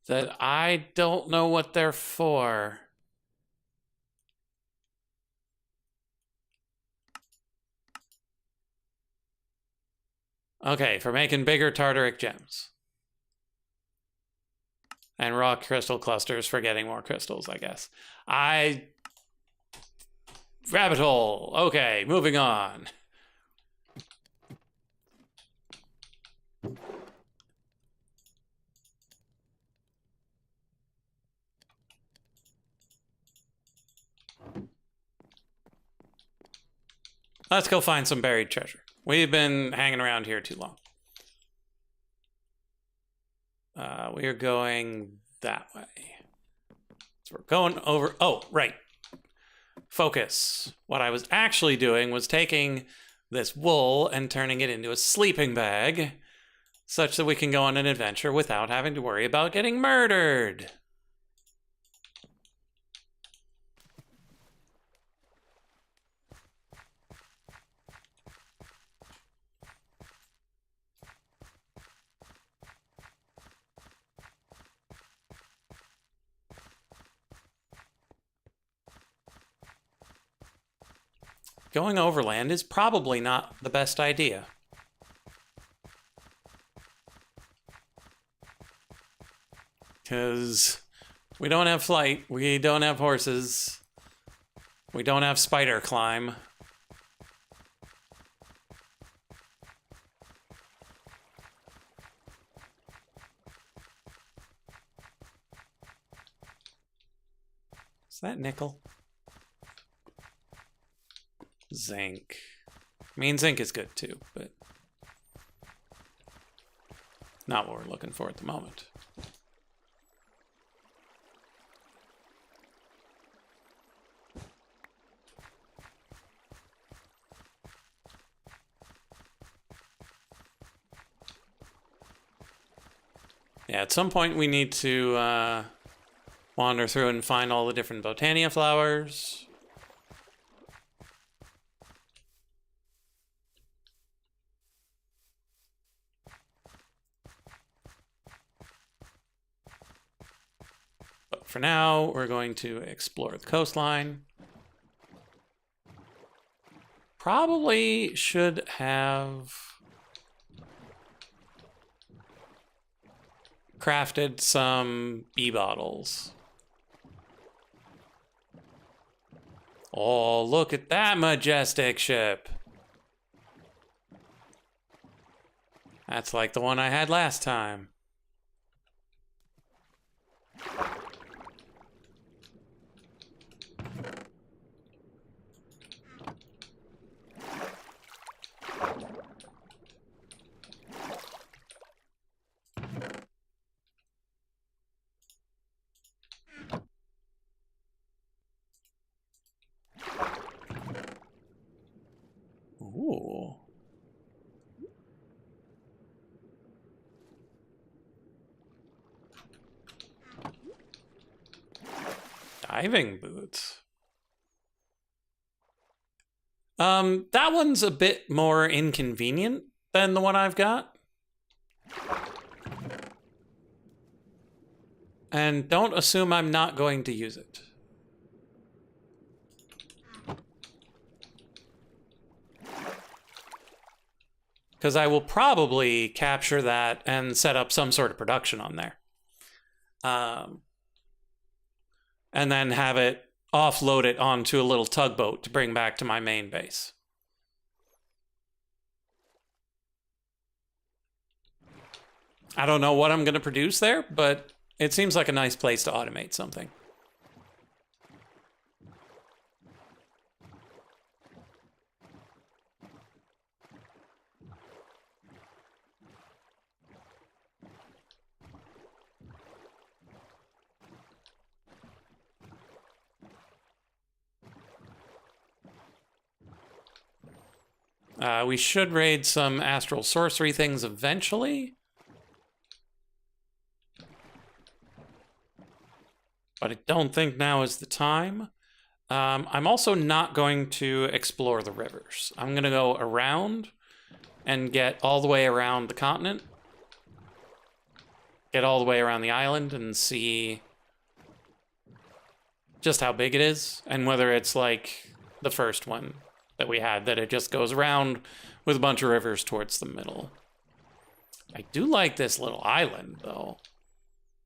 That I don't know what they're for. Okay, for making bigger Tartaric gems. And raw crystal clusters for getting more crystals, I guess. Rabbit hole. Okay, moving on. Let's go find some buried treasure. We've been hanging around here too long. We are going that way. So we're going over. Oh, right. Focus. What I was actually doing was taking this wool and turning it into a sleeping bag such that we can go on an adventure without having to worry about getting murdered. Going overland is probably not the best idea. Because we don't have flight, we don't have horses, we don't have spider climb. Is that nickel? Zinc. I mean, zinc is good too, but not what we're looking for at the moment. Yeah, at some point we need to wander through and find all the different Botania flowers. But for now, we're going to explore the coastline. Probably should have crafted some bee bottles. Oh, look at that majestic ship. That's like the one I had last time. Ooh. Diving boots. That one's a bit more inconvenient than the one I've got. and don't assume I'm not going to use it. Because I will probably capture that and set up some sort of production on there. And then have it offload it onto a little tugboat to bring back to my main base. I don't know what I'm going to produce there, but it seems like a nice place to automate something. We should raid some astral sorcery things eventually. But I don't think now is the time. I'm also not going to explore the rivers. I'm going to go around and get all the way around the continent. Get all the way around the island and see just how big it is and whether it's like the first one that we had, that it just goes around with a bunch of rivers towards the middle. I do like this little island, though.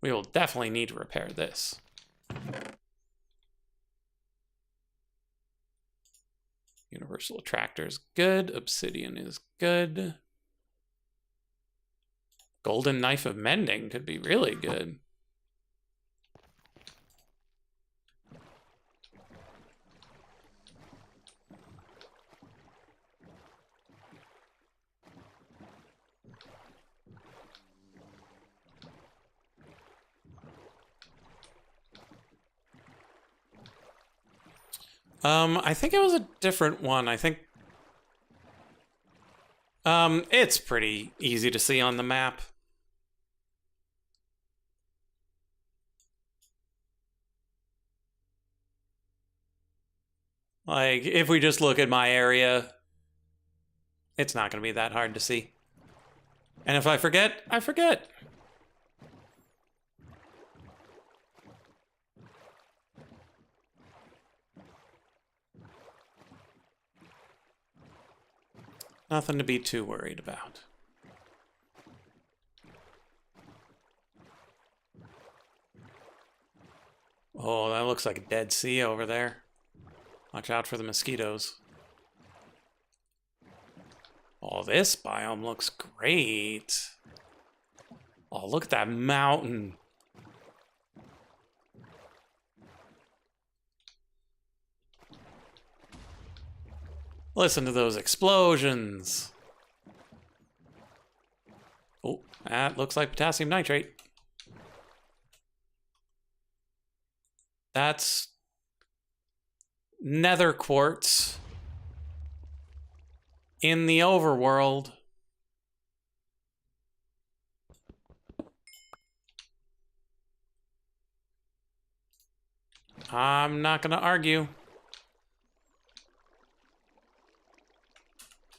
We will definitely need to repair this. Universal Attractor is good. Obsidian is good. Golden Knife of Mending could be really good. I think it was a different one. I think it's pretty easy to see on the map. Like, if we just look at my area, it's not going to be that hard to see. And if I forget, I forget. Nothing to be too worried about. Oh, that looks like a dead sea over there. Watch out for the mosquitoes. Oh, this biome looks great. Oh, look at that mountain. Listen to those explosions. Oh, that looks like potassium nitrate. That's nether quartz in the overworld. I'm not gonna argue.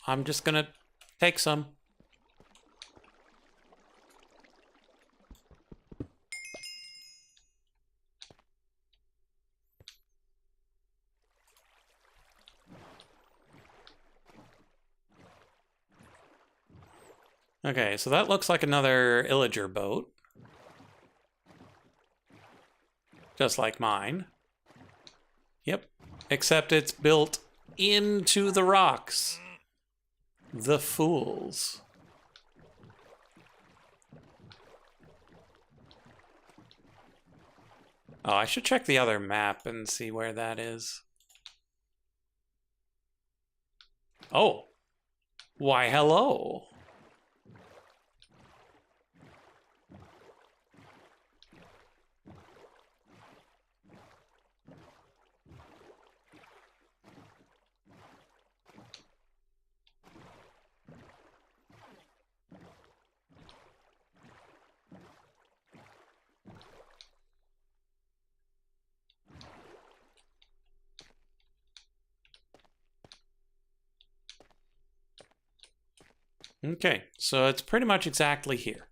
I'm just gonna take some. Okay, so that looks like another illager boat. Just like mine. Yep. Except it's built into the rocks. The fools. Oh, I should check the other map and see where that is. Oh. Why, hello. Okay, so it's pretty much exactly here.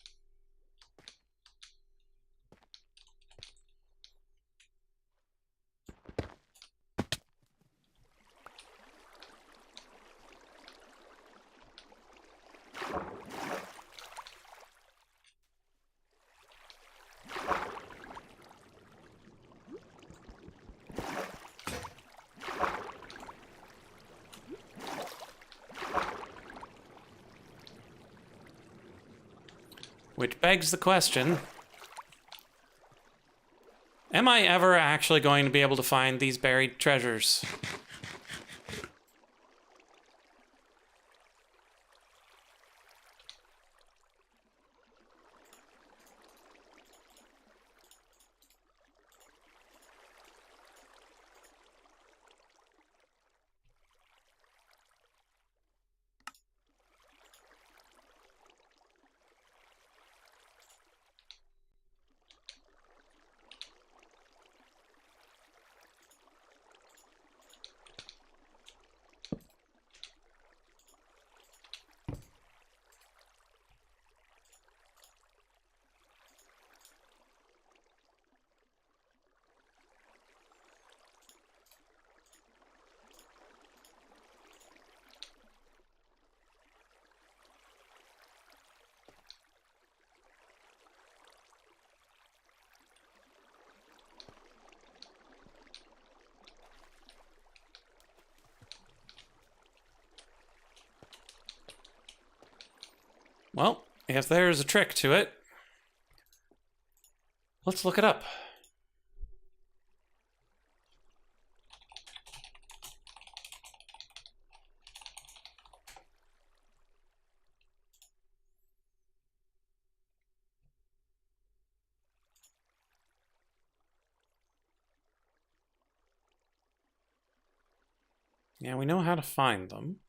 Which begs the question, am I ever actually going to be able to find these buried treasures? Well, if there's a trick to it, let's look it up. Yeah, we know how to find them.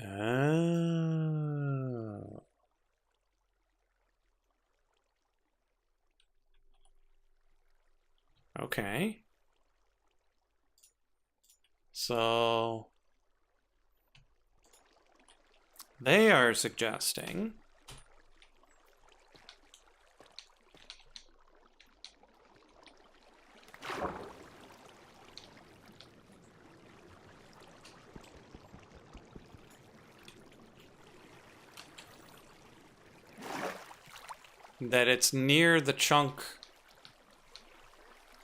Oh. Okay. So they are suggesting that it's near the chunk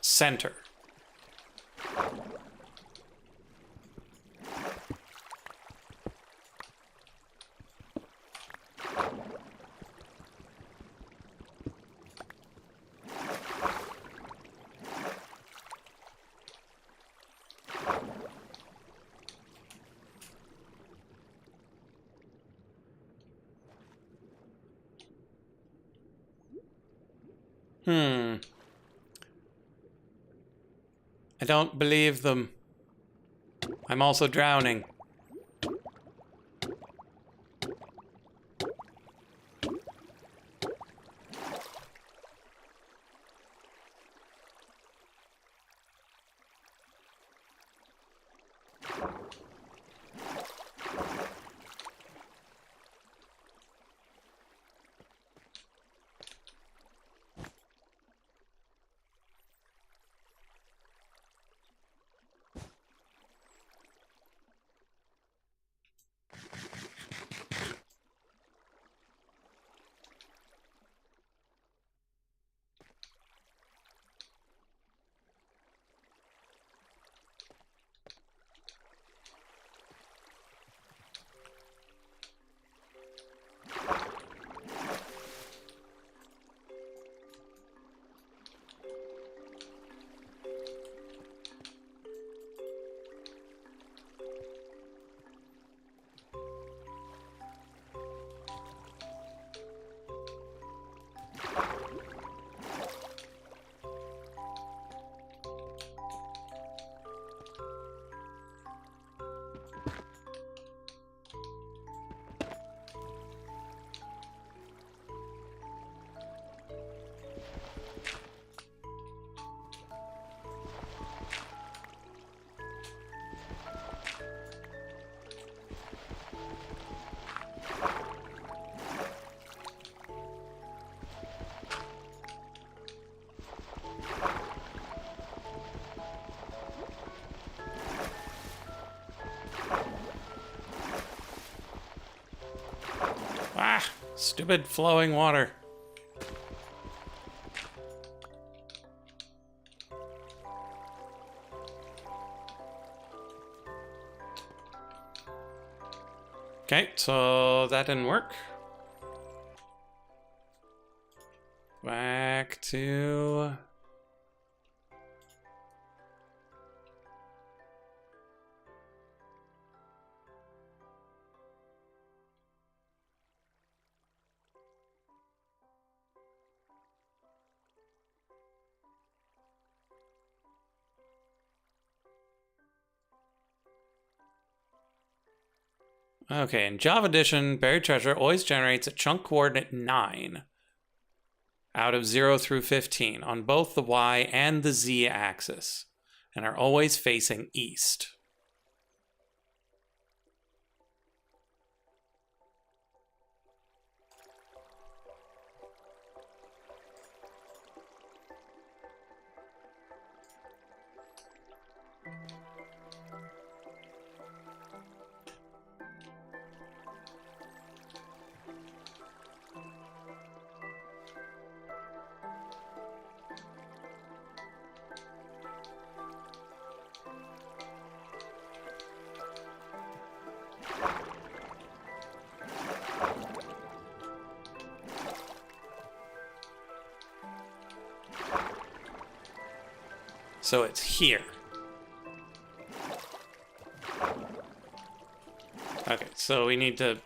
center. I don't believe them. I'm also drowning. Ah, stupid flowing water. Okay, so that didn't work. Back to... Okay, in Java Edition, buried treasure always generates a chunk coordinate 9 out of 0 through 15 on both the Y and the Z axis, and are always facing east. So it's here. Okay, so we need to...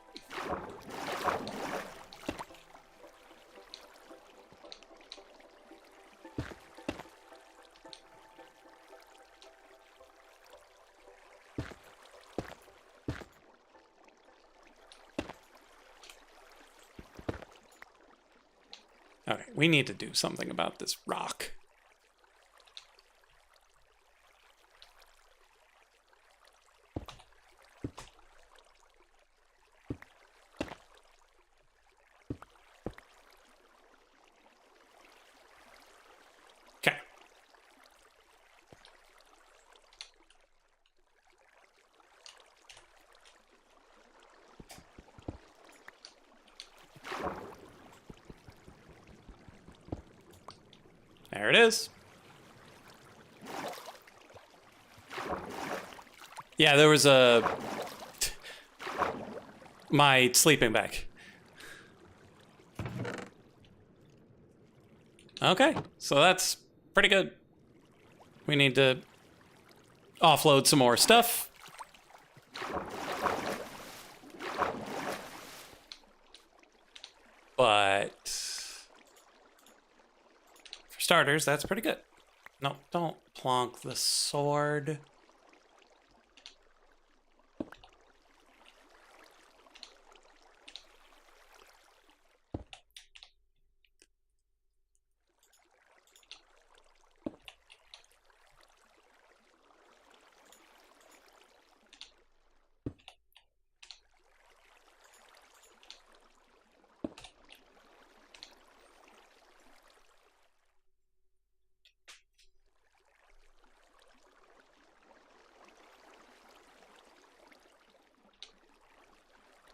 Okay, we need to do something about this rock. Okay. There it is. Yeah, there was my sleeping bag. Okay, so that's pretty good. We need to offload some more stuff. But for starters, that's pretty good. No, don't plonk the sword.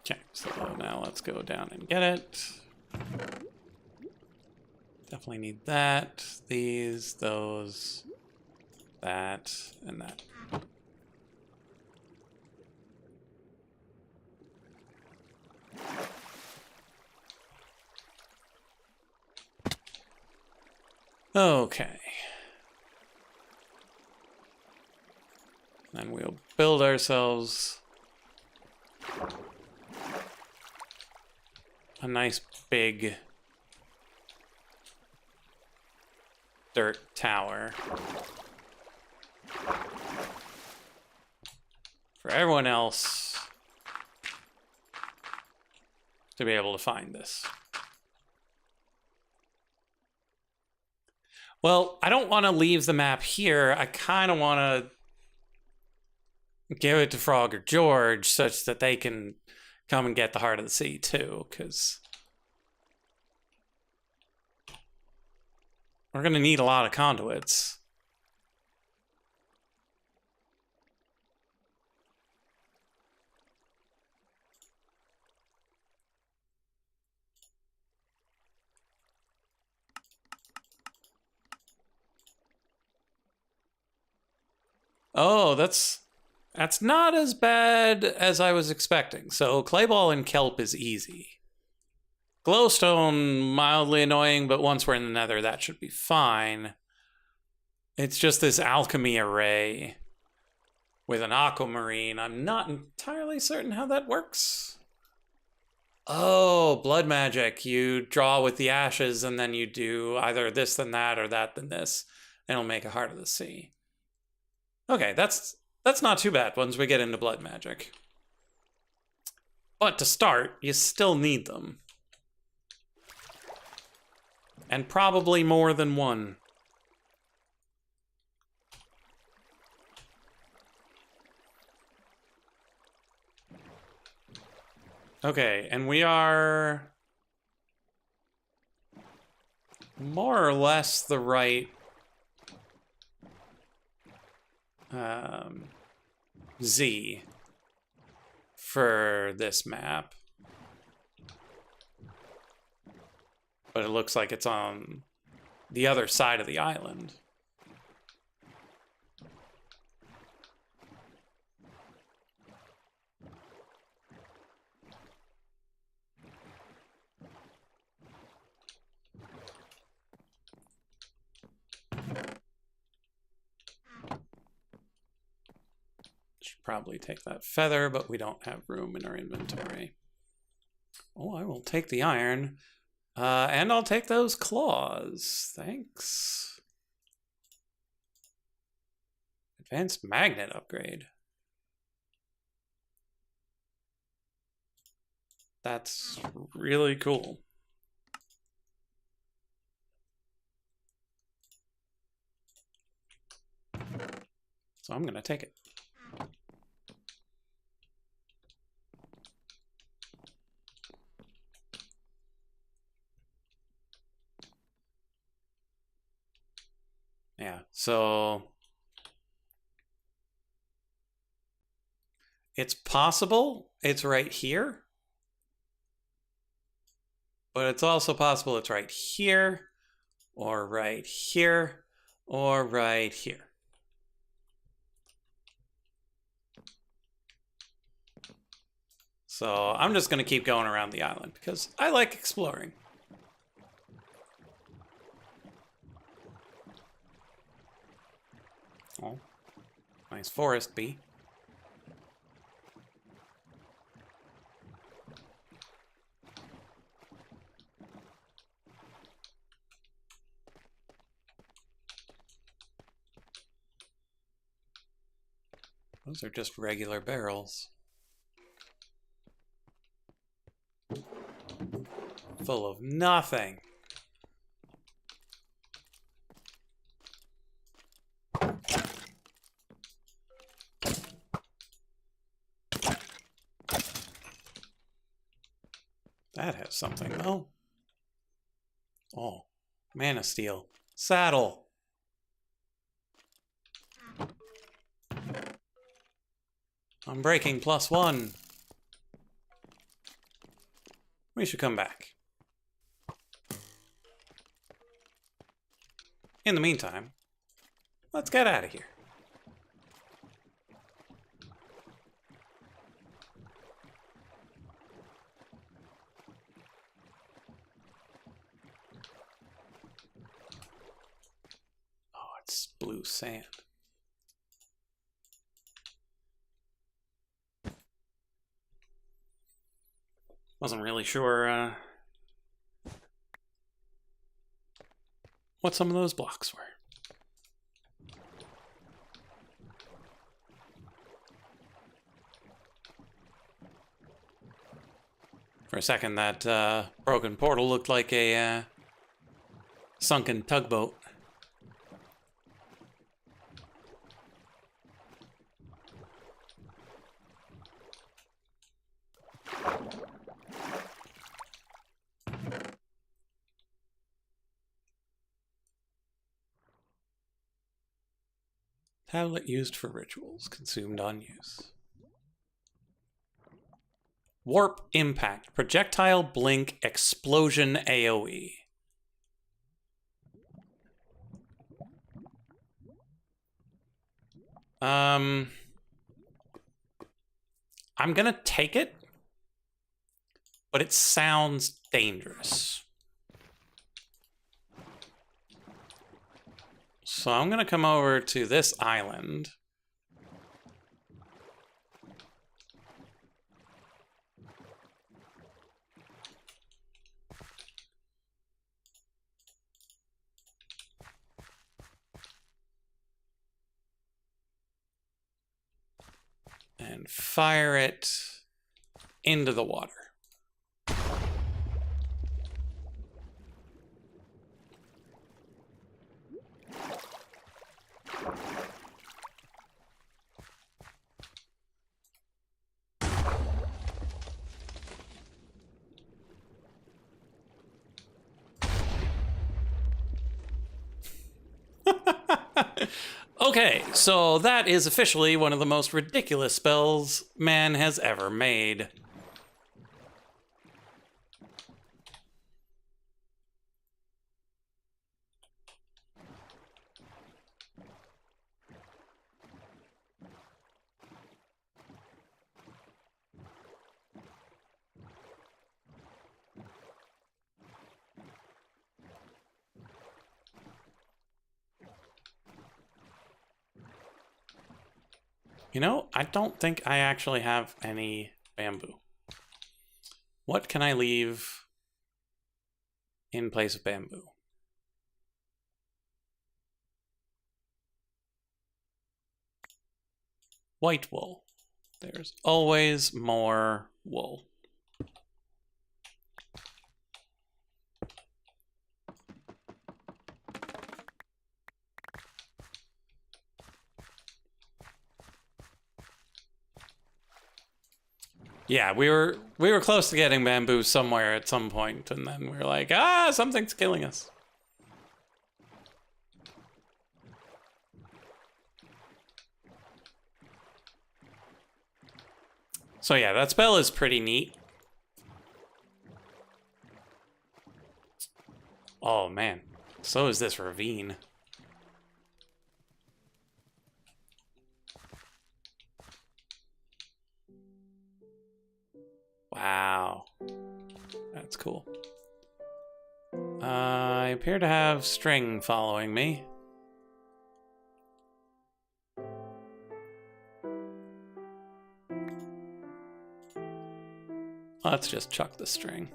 Okay, so now let's go down and get it. Definitely need that, these, those, that, and that. Okay. Then we'll build ourselves a nice big dirt tower for everyone else to be able to find this. Well, I don't want to leave the map here. I kind of want to give it to Frog or George such that they can come and get the Heart of the Sea too, because we're going to need a lot of conduits. Oh, that's That's not as bad as I was expecting. So clayball and kelp is easy. Glowstone, mildly annoying, but once we're in the nether, that should be fine. It's just this alchemy array with an aquamarine. I'm not entirely certain how that works. Oh, blood magic. You draw with the ashes and then you do either this than that or that than this. And it'll make a Heart of the Sea. Okay, that's not too bad once we get into blood magic. But to start, you still need them. And probably more than one. Okay, and we are more or less the right Z for this map. But it looks like it's on the other side of the island. Should probably take that feather, but we don't have room in our inventory. Oh, I will take the iron. And I'll take those claws. Thanks. Advanced magnet upgrade. That's really cool. So I'm gonna take it. Yeah, so it's possible it's right here, but it's also possible it's right here, or right here, or right here. So I'm just gonna keep going around the island because I like exploring. Oh, nice forest bee. Those are just regular barrels. Full of nothing. That has something, though. Oh, mana steel. Saddle. I'm breaking +1. We should come back. In the meantime, let's get out of here. Oh, it's blue sand. Wasn't really sure what some of those blocks were. For a second, that broken portal looked like a sunken tugboat. Tablet used for rituals, consumed on use. Warp impact, projectile blink, explosion AoE. I'm gonna take it, but it sounds dangerous. So I'm gonna come over to this island. And fire it into the water. Okay, so that is officially one of the most ridiculous spells man has ever made. You know, I don't think I actually have any bamboo. What can I leave in place of bamboo? White wool. There's always more wool. Yeah, we were close to getting bamboo somewhere at some point, and then we were like, ah, something's killing us. So yeah, that spell is pretty neat. Oh man, so is this ravine. Wow, that's cool. I appear to have string following me. Let's just chuck the string.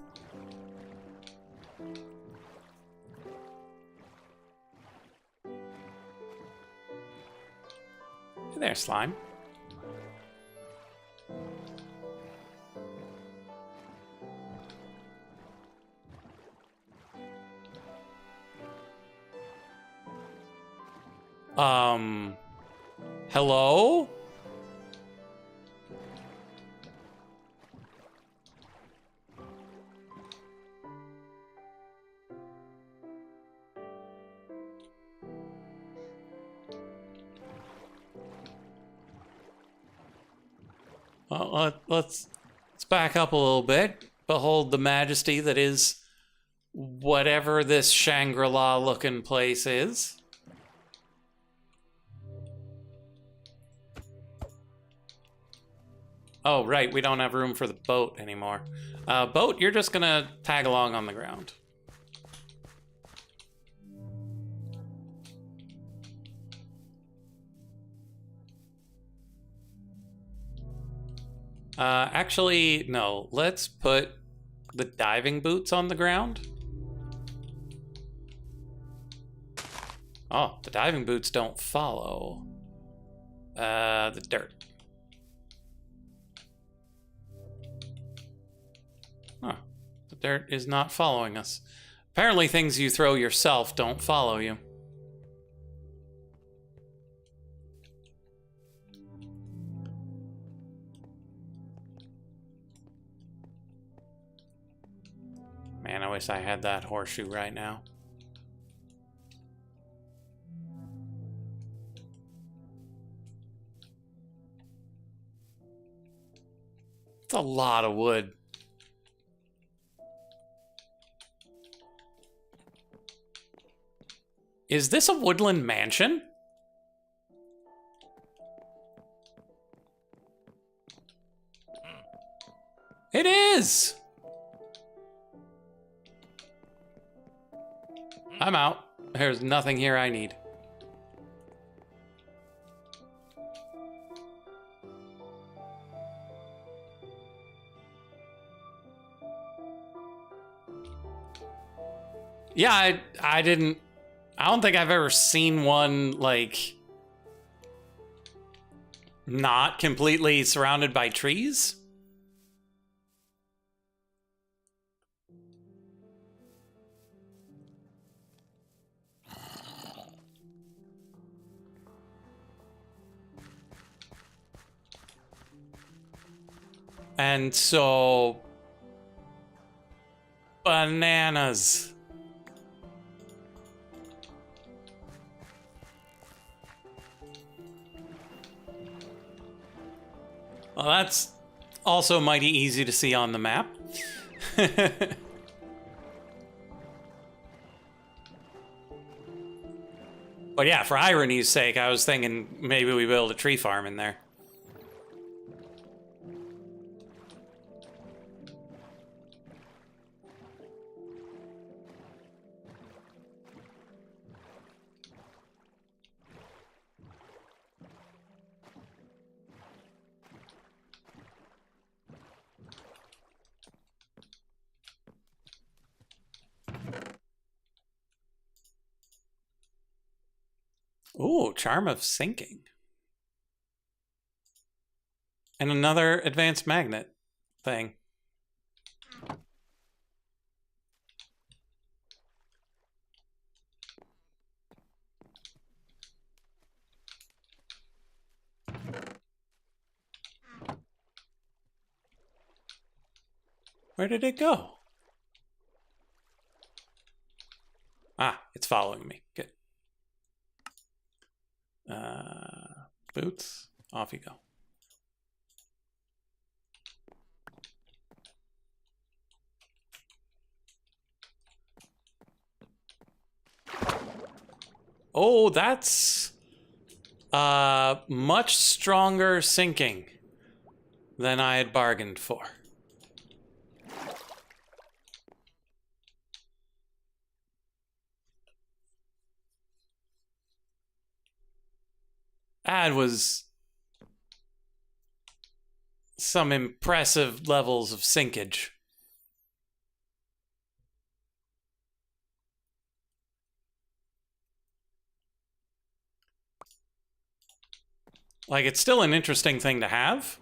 Hey there, slime. Hello? Well, let's back up a little bit. Behold the majesty that is whatever this Shangri-La looking place is. Oh, right, we don't have room for the boat anymore. Boat, you're just gonna tag along on the ground. Actually, no. Let's put the diving boots on the ground. Oh, the diving boots don't follow the dirt. Huh. The dirt is not following us. Apparently things you throw yourself don't follow you. Man, I wish I had that horseshoe right now. It's a lot of wood. Is this a woodland mansion? It is! I'm out. There's nothing here I need. Yeah, I don't think I've ever seen one, like, not completely surrounded by trees. And so... bananas. Well, that's also mighty easy to see on the map. But yeah, for irony's sake, I was thinking maybe we build a tree farm in there. Ooh, Charm of Sinking. And another advanced magnet thing. Where did it go? Ah, it's following me. Good. Boots. Off you go. Oh, that's much stronger sinking than I had bargained for. That was some impressive levels of sinkage. Like, it's still an interesting thing to have.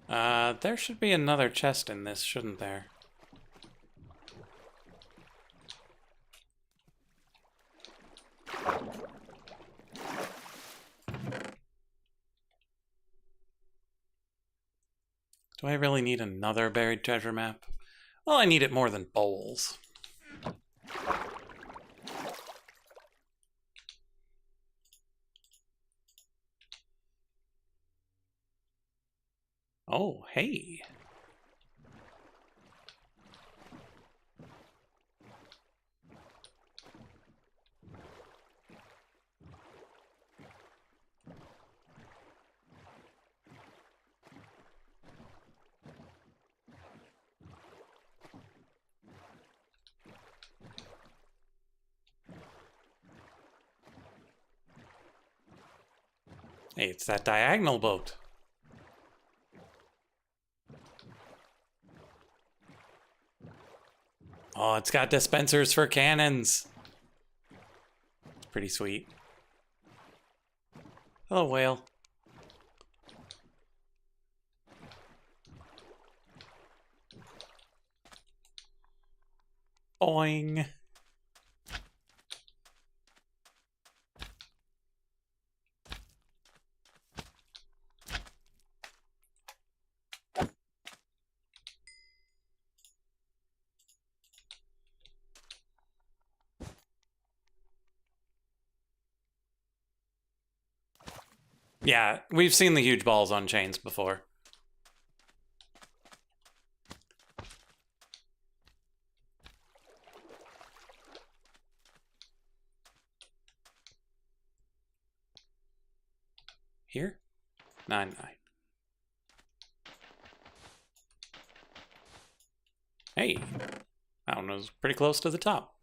There should be another chest in this, shouldn't there? Do I really need another buried treasure map? Well, I need it more than bowls. Oh, hey. Hey, it's that diagonal boat. Oh, it's got dispensers for cannons. It's pretty sweet. Hello, whale. Boing. Yeah, we've seen the huge balls on chains before. Here? 9, 9. Hey, that one was pretty close to the top.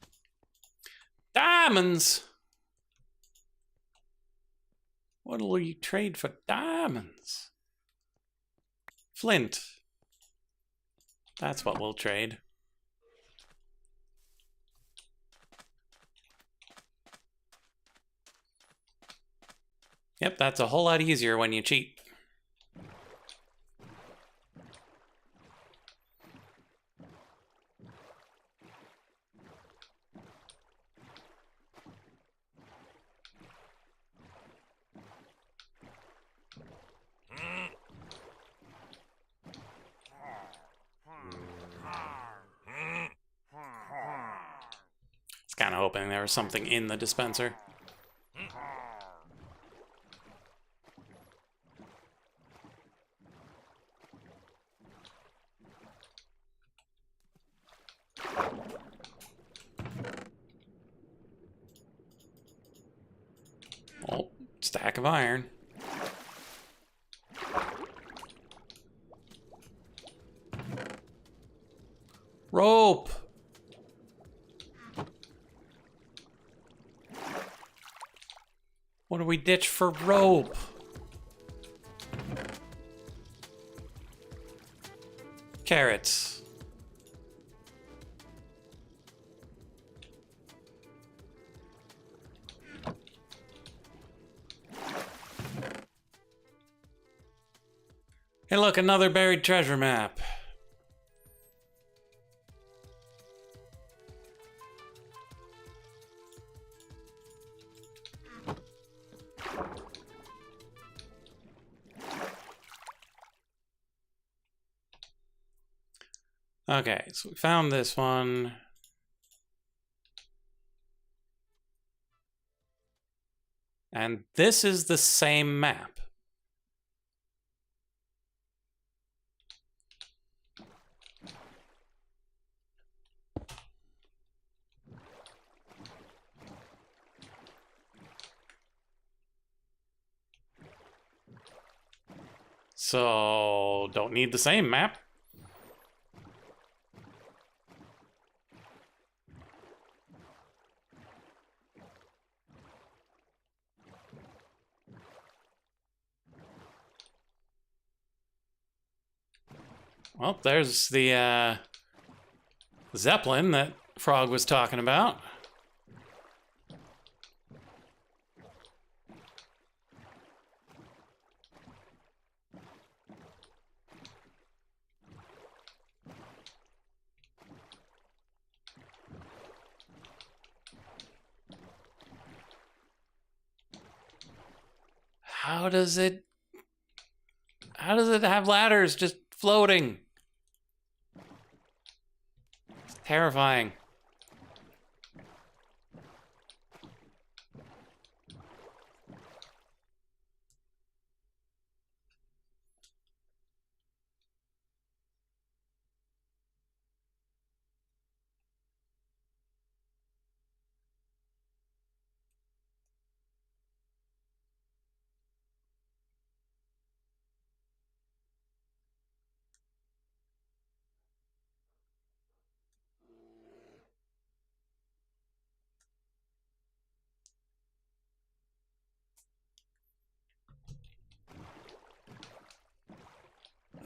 Diamonds! What'll we trade for diamonds? Flint. That's what we'll trade. Yep, that's a whole lot easier when you cheat. Kind of hoping there was something in the dispenser. Oh, stack of iron. Rope! What do we ditch for rope? Carrots. Hey look, another buried treasure map. Okay, so we found this one. And this is the same map. So, don't need the same map. Well, there's the Zeppelin that Frog was talking about. How does it have ladders just floating? It's terrifying.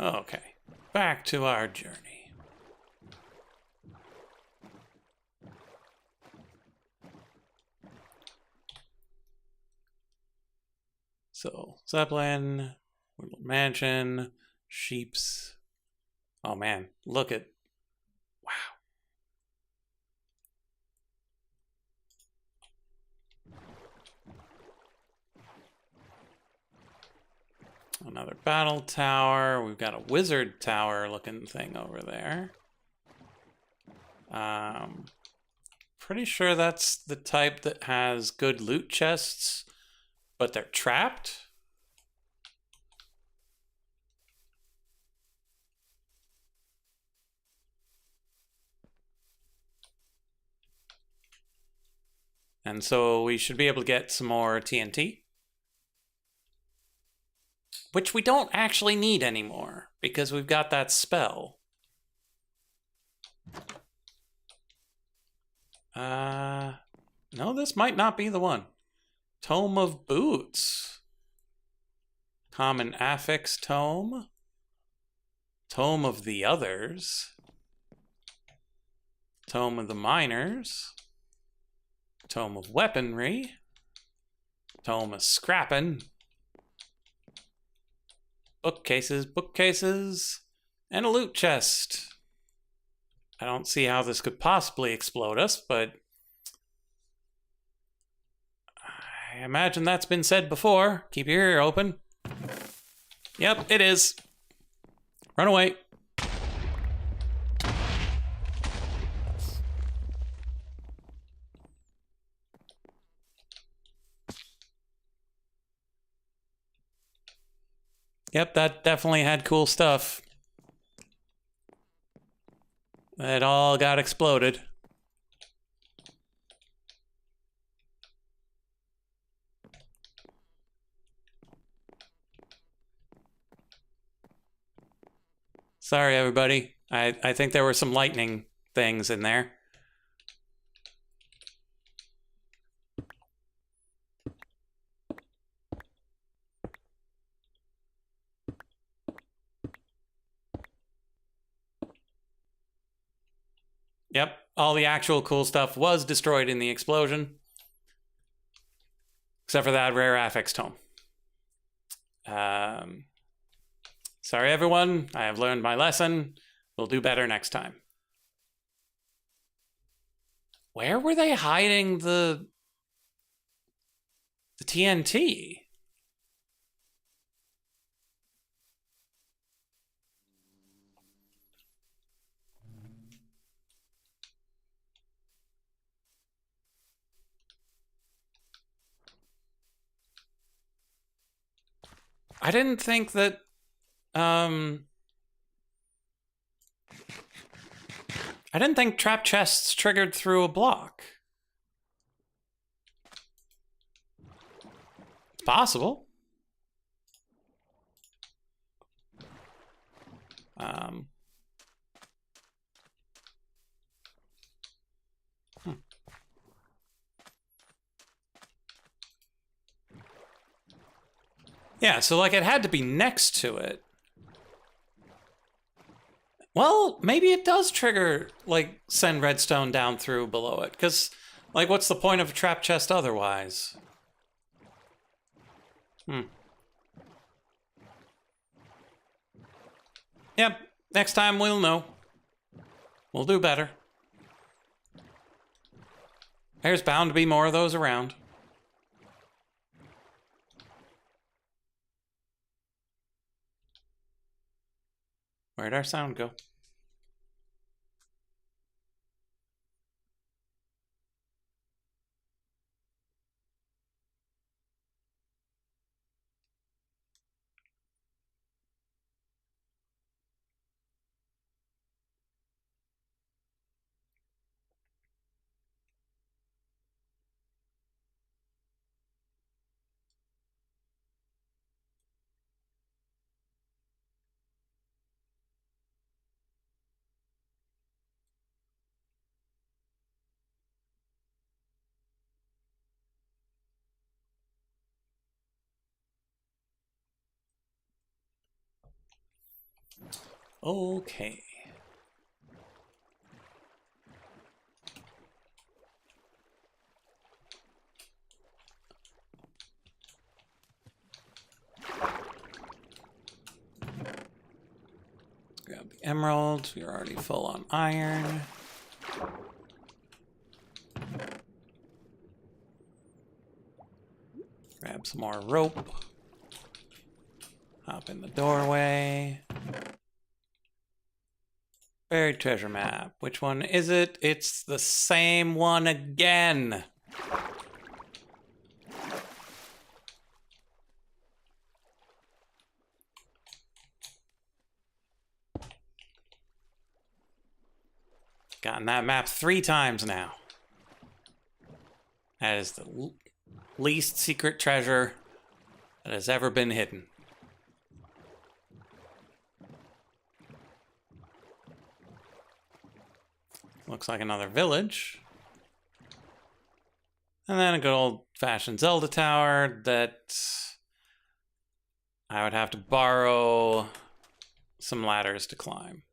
Okay, back to our journey. So, Zeppelin, little mansion, sheeps. Oh man, look at, wow. Another battle tower. We've got a wizard tower looking thing over there. Pretty sure that's the type that has good loot chests, but they're trapped. And so we should be able to get some more TNT. which we don't actually need anymore because we've got that spell. No, this might not be the one. Tome of Boots. Common affix tome. Tome of the Others. Tome of the Miners. Tome of Weaponry. Tome of Scrappin'. Bookcases, bookcases, and a loot chest. I don't see how this could possibly explode us, but I imagine that's been said before. Keep your ear open. Yep, it is. Run away. Yep, that definitely had cool stuff. It all got exploded. Sorry, everybody. I think there were some lightning things in there. Yep, all the actual cool stuff was destroyed in the explosion. Except for that rare affix tome. Sorry, everyone. I have learned my lesson. We'll do better next time. Where were they hiding the TNT? I didn't think that I didn't think trap chests triggered through a block. It's possible. Yeah, so like it had to be next to it. Well, maybe it does trigger, like, send redstone down through below it. Because, like, what's the point of a trap chest otherwise? Yep, next time we'll know. We'll do better. There's bound to be more of those around. Where'd our sound go? Okay. Grab the emerald. You're already full on iron. Grab some more rope. Hop in the doorway. Buried treasure map. Which one is it? It's the same one again. Gotten that map 3 times now. That is the least secret treasure that has ever been hidden. Looks like another village. And then a good old-fashioned Zelda tower that I would have to borrow some ladders to climb.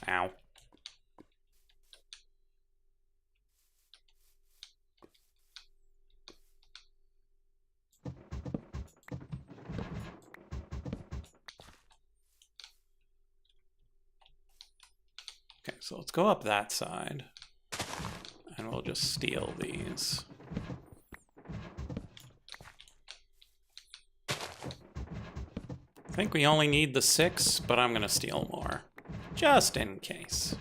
Ow. Okay, so let's go up that side. And we'll just steal these. I think we only need the 6, but I'm gonna steal more. Just in case.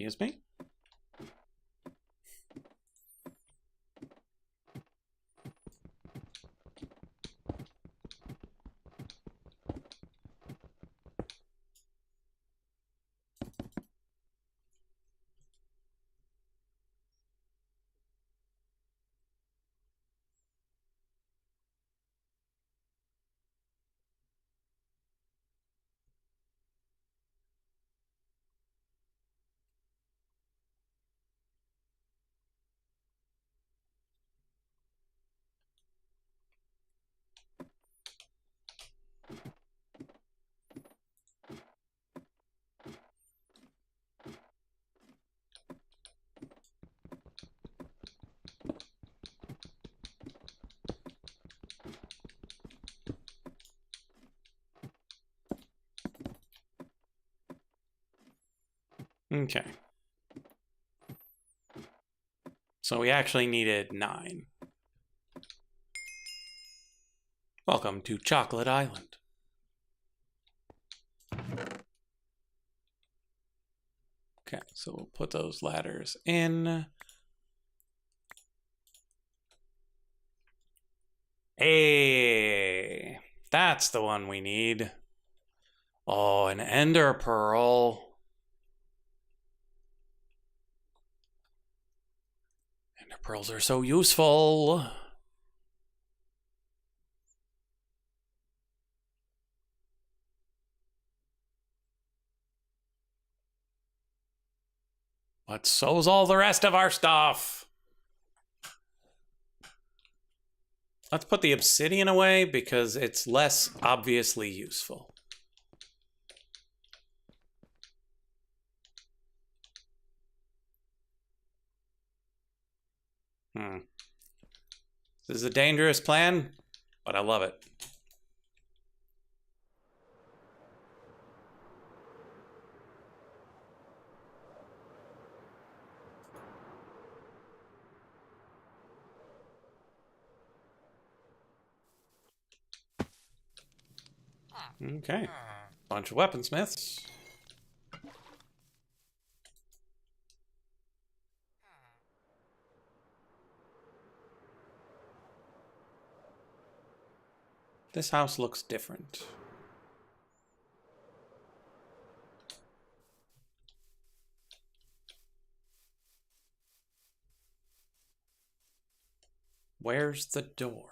Excuse me? Okay. So we actually needed 9. Welcome to Chocolate Island. Okay, so we'll put those ladders in. Hey, that's the one we need. Oh, an ender pearl. Ender pearls are so useful. But so's all the rest of our stuff. Let's put the obsidian away because it's less obviously useful. This is a dangerous plan, but I love it. Okay. Bunch of weaponsmiths. This house looks different. Where's the door?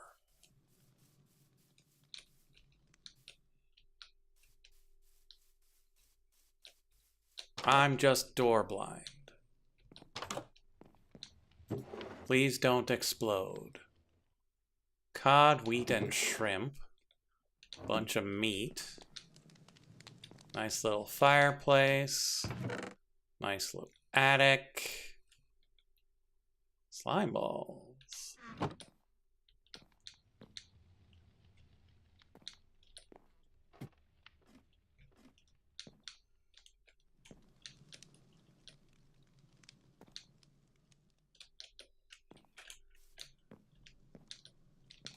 I'm just door blind. Please don't explode. Cod, wheat, and shrimp. Bunch of meat. Nice little fireplace. Nice little attic. Slime balls.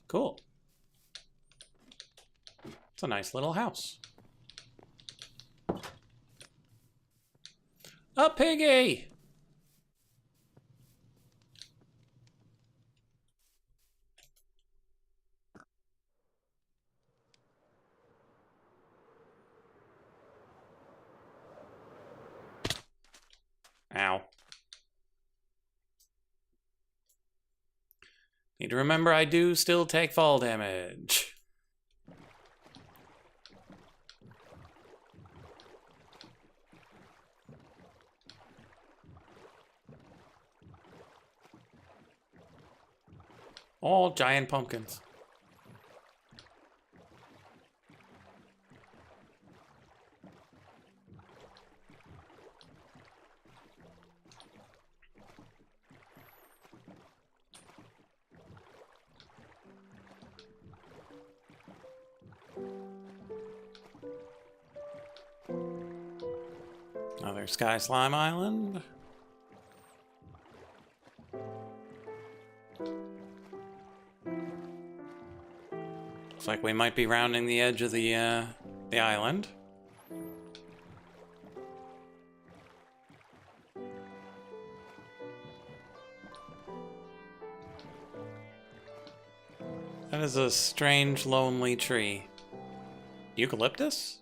Cool. It's a nice little house. A piggy! Ow. Need to remember I do still take fall damage. All giant pumpkins. Another Sky Slime Island. Looks like we might be rounding the edge of the island. That is a strange, lonely tree. Eucalyptus?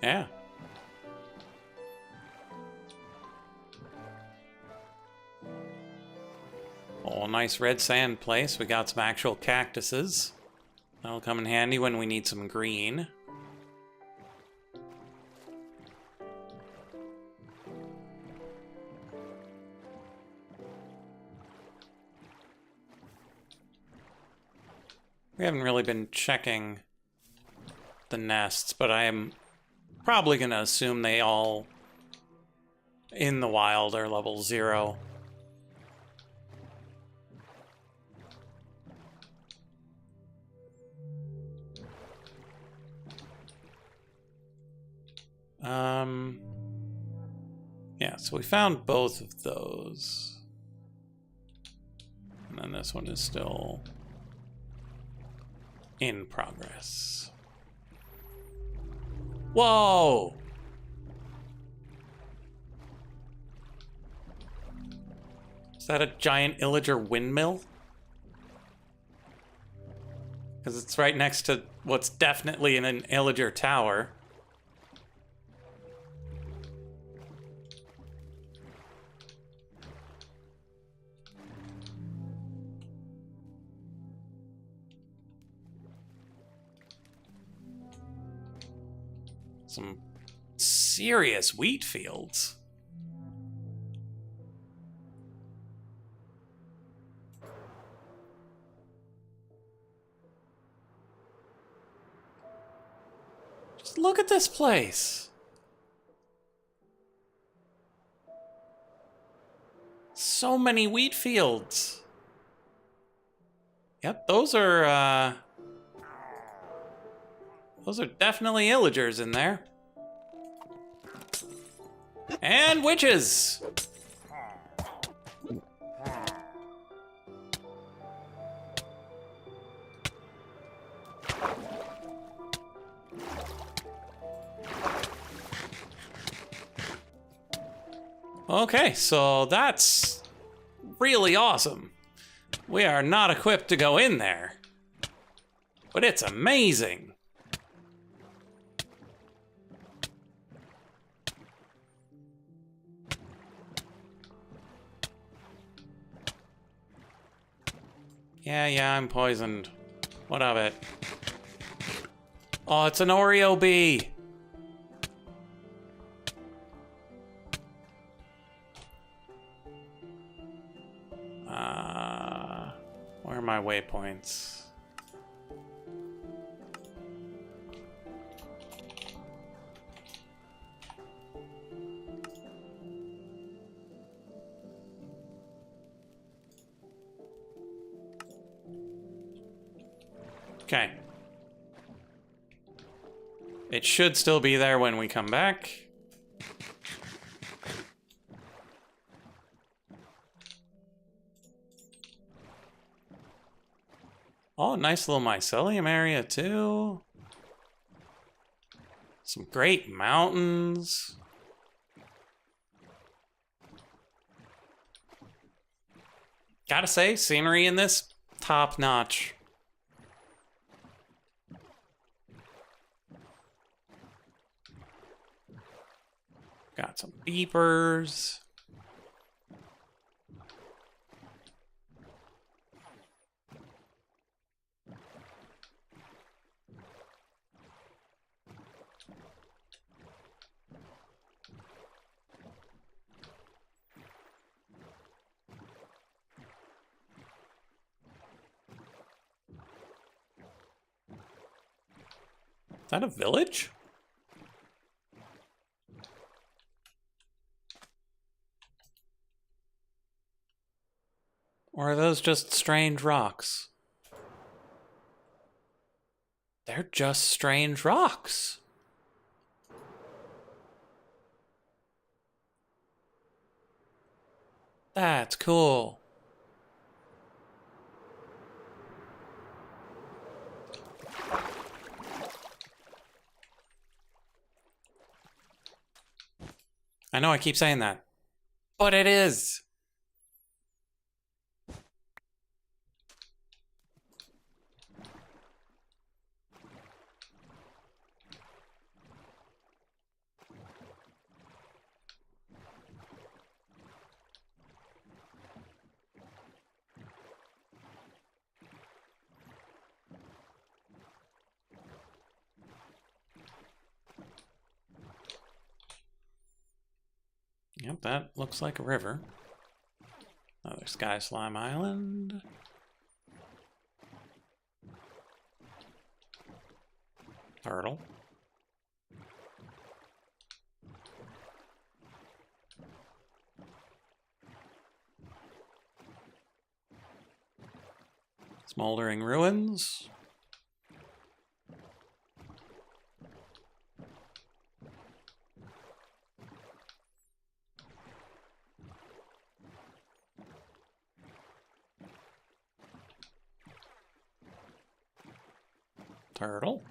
Yeah. Oh, nice red sand place. We got some actual cactuses. That'll come in handy when we need some green. We haven't really been checking the nests, but I am probably going to assume they all in the wild are level 0. Yeah, so we found both of those. And then this one is still in progress. Whoa! Is that a giant illager windmill? Because it's right next to what's definitely an illager tower. Some serious wheat fields. Just look at this place. So many wheat fields. Yep, those are definitely illagers in there. And witches! Okay, so that's really awesome. We are not equipped to go in there, but it's amazing. Yeah, I'm poisoned. What of it? Oh, it's an Oreo bee. Where are my waypoints? Okay. It should still be there when we come back. Oh, nice little mycelium area too. Some great mountains. Gotta say, scenery in this, top notch. Got some beepers. Is that a village? Or are those just strange rocks? They're just strange rocks. That's cool. I know I keep saying that, but it is. Yep, that looks like a river. Another Sky Slime Island. Turtle. Smoldering ruins. Turtle.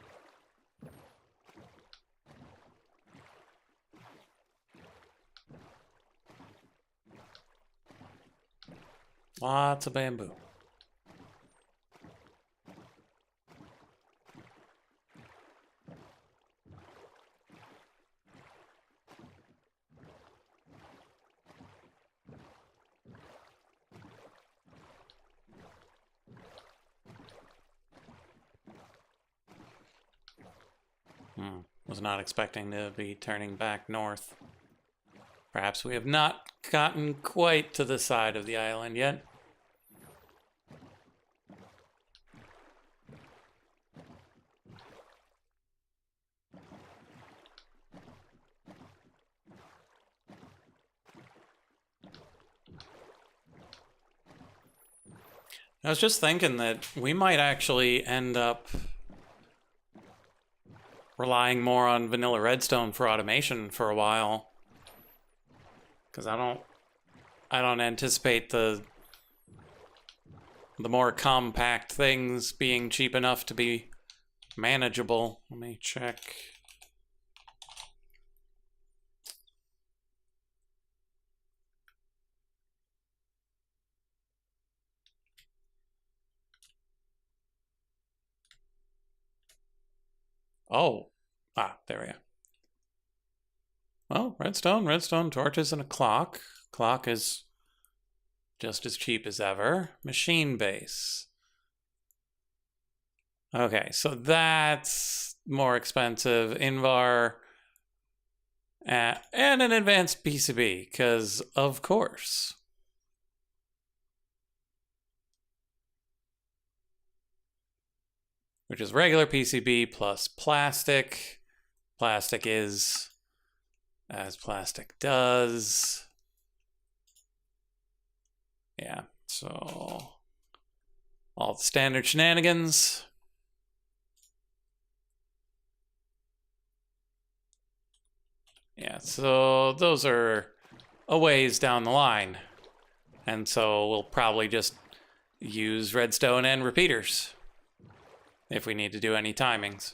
Lots of bamboo. Was not expecting to be turning back north. Perhaps we have not gotten quite to the side of the island yet. I was just thinking that we might actually end up relying more on vanilla redstone for automation for a while, because I don't anticipate the more compact things being cheap enough to be manageable. Let me check. Oh, there we go. Well, redstone torches, and a clock. Clock is just as cheap as ever. Machine base. Okay, so that's more expensive. Invar and an advanced PCB, because of course. Which is regular PCB plus plastic. Plastic is as plastic does. Yeah, so all the standard shenanigans. Yeah, so those are a ways down the line. And so we'll probably just use redstone and repeaters if we need to do any timings.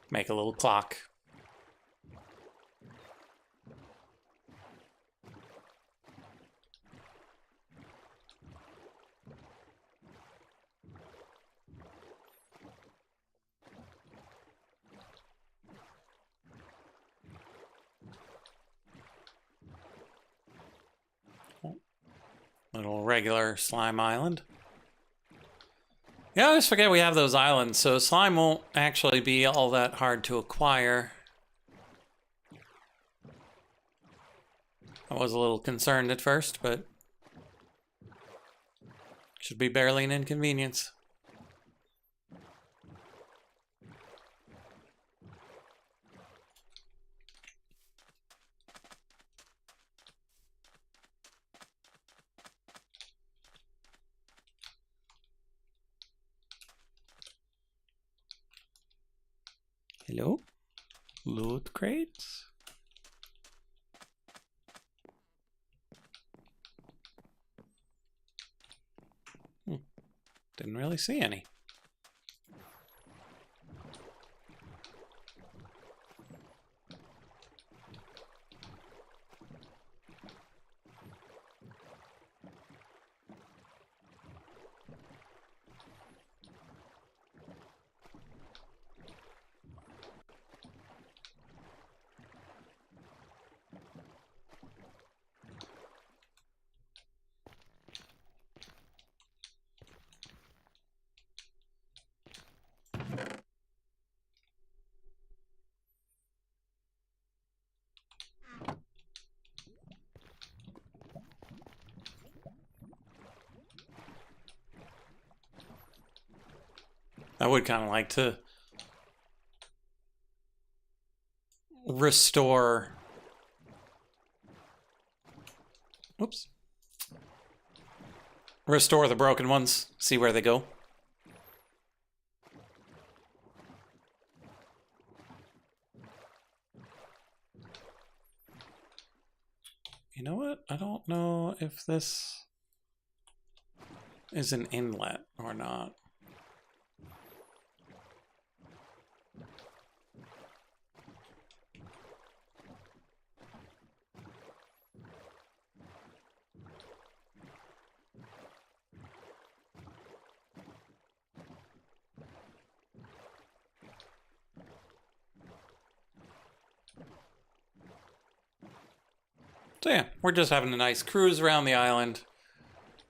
Make a little clock. Little regular slime island. Yeah, I always forget we have those islands, so slime won't actually be all that hard to acquire. I was a little concerned at first, but should be barely an inconvenience. Hello? Loot crates? Didn't really see any. I would kind of like to restore... Whoops. Restore the broken ones, see where they go. You know what? I don't know if this is an inlet or not. So yeah, we're just having a nice cruise around the island,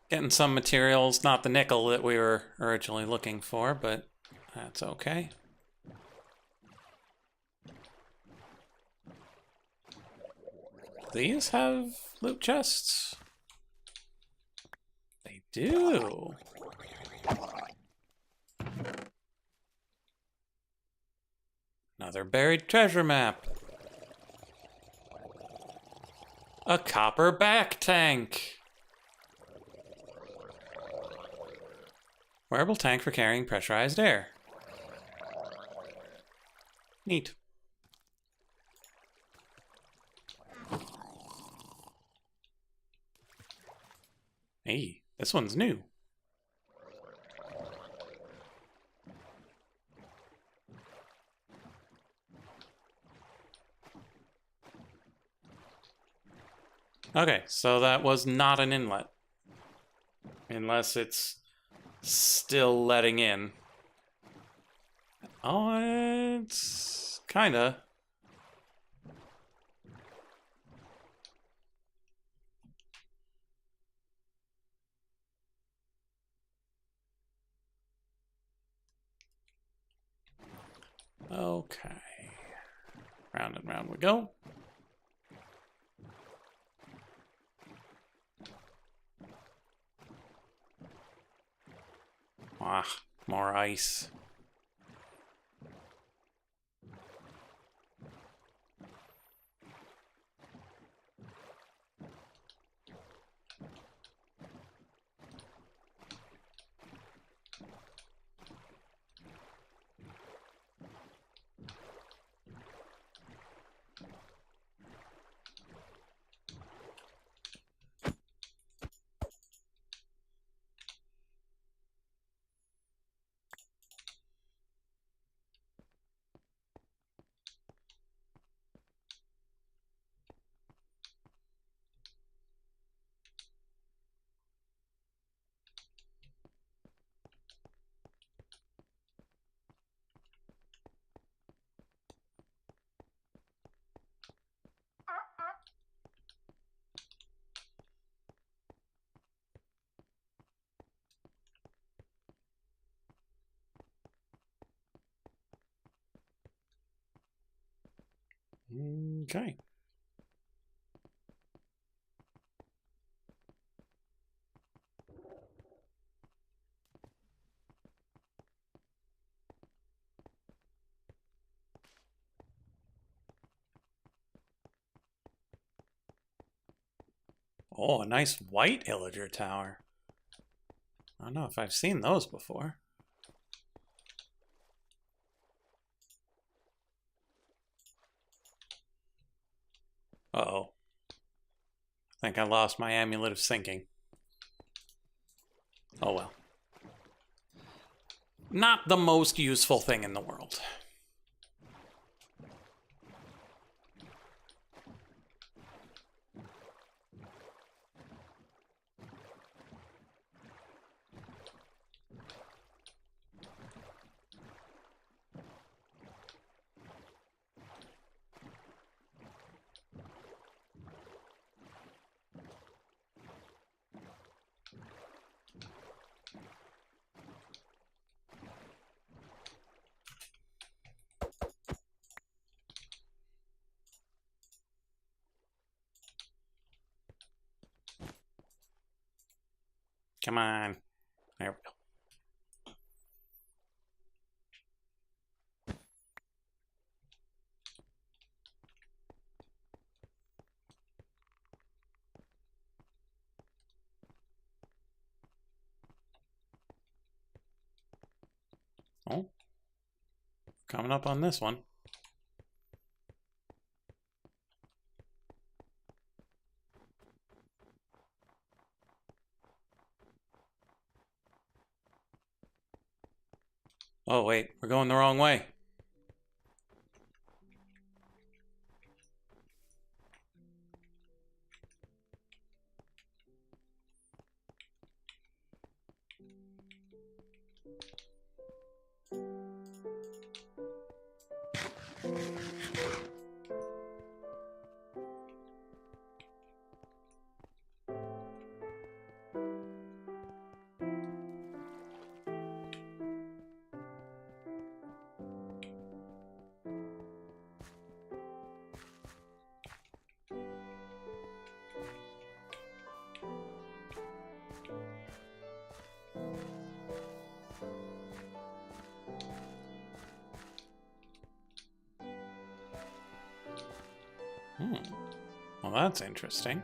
getting some materials, not the nickel that we were originally looking for, but that's okay. These have loot chests? They do. Another buried treasure map. A copper back tank. Wearable tank for carrying pressurized air. Neat. Hey, this one's new. Okay, so that was not an inlet. Unless it's still letting in. Oh, it's kinda. Okay. Round and round we go. Ah, more ice. Okay. Oh, a nice white illager tower. I don't know if I've seen those before. Uh-oh. I think I lost my amulet of sinking. Oh well. Not the most useful thing in the world. Come on. There we go. Oh. Coming up on this one. Oh, wait. We're going the wrong way. Well, that's interesting.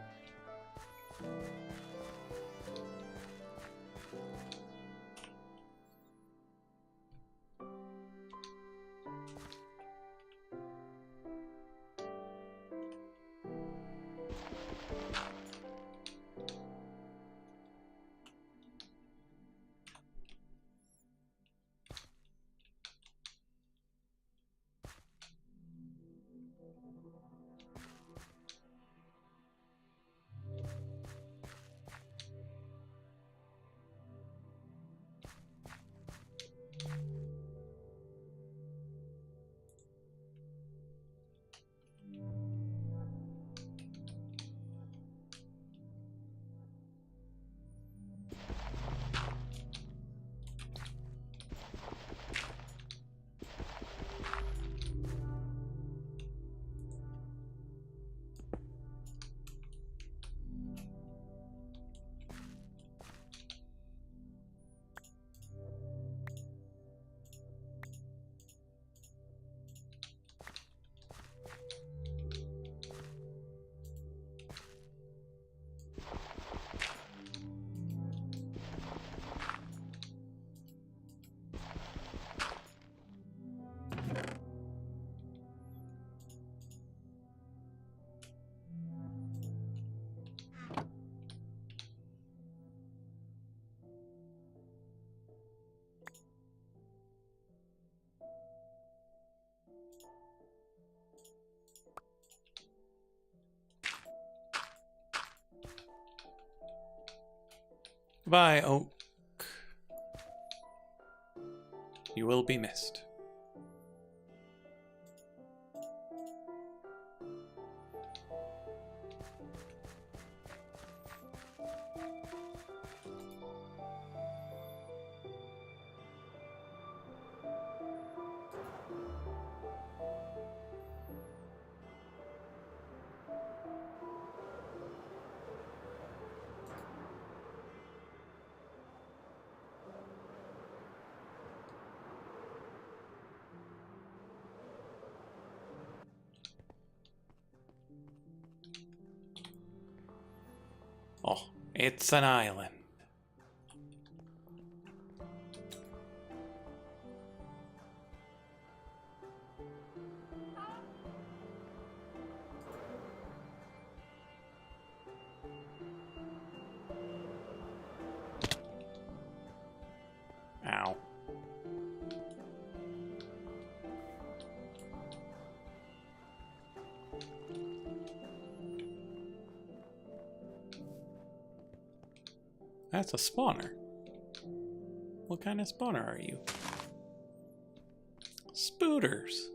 Goodbye, Oak. You will be missed. Oh, it's an island. Ow. That's a spawner. What kind of spawner are you? Spooters.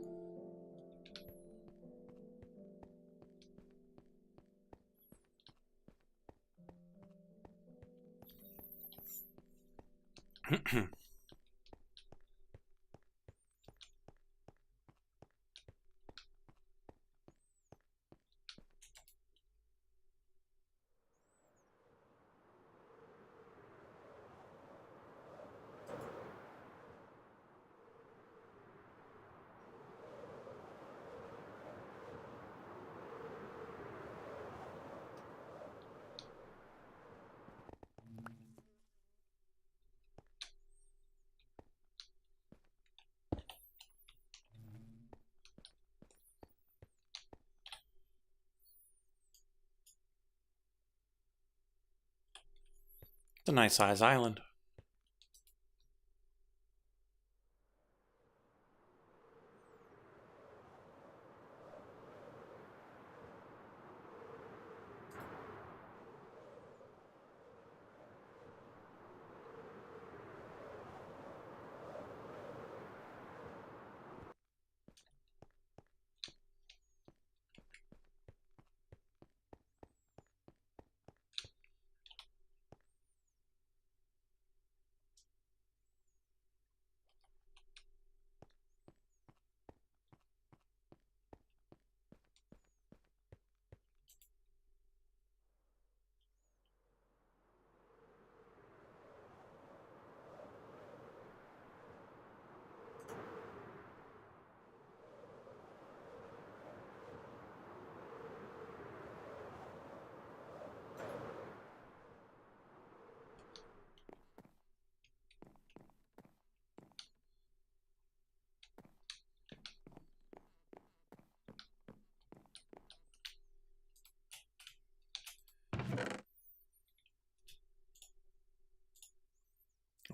It's a nice size island.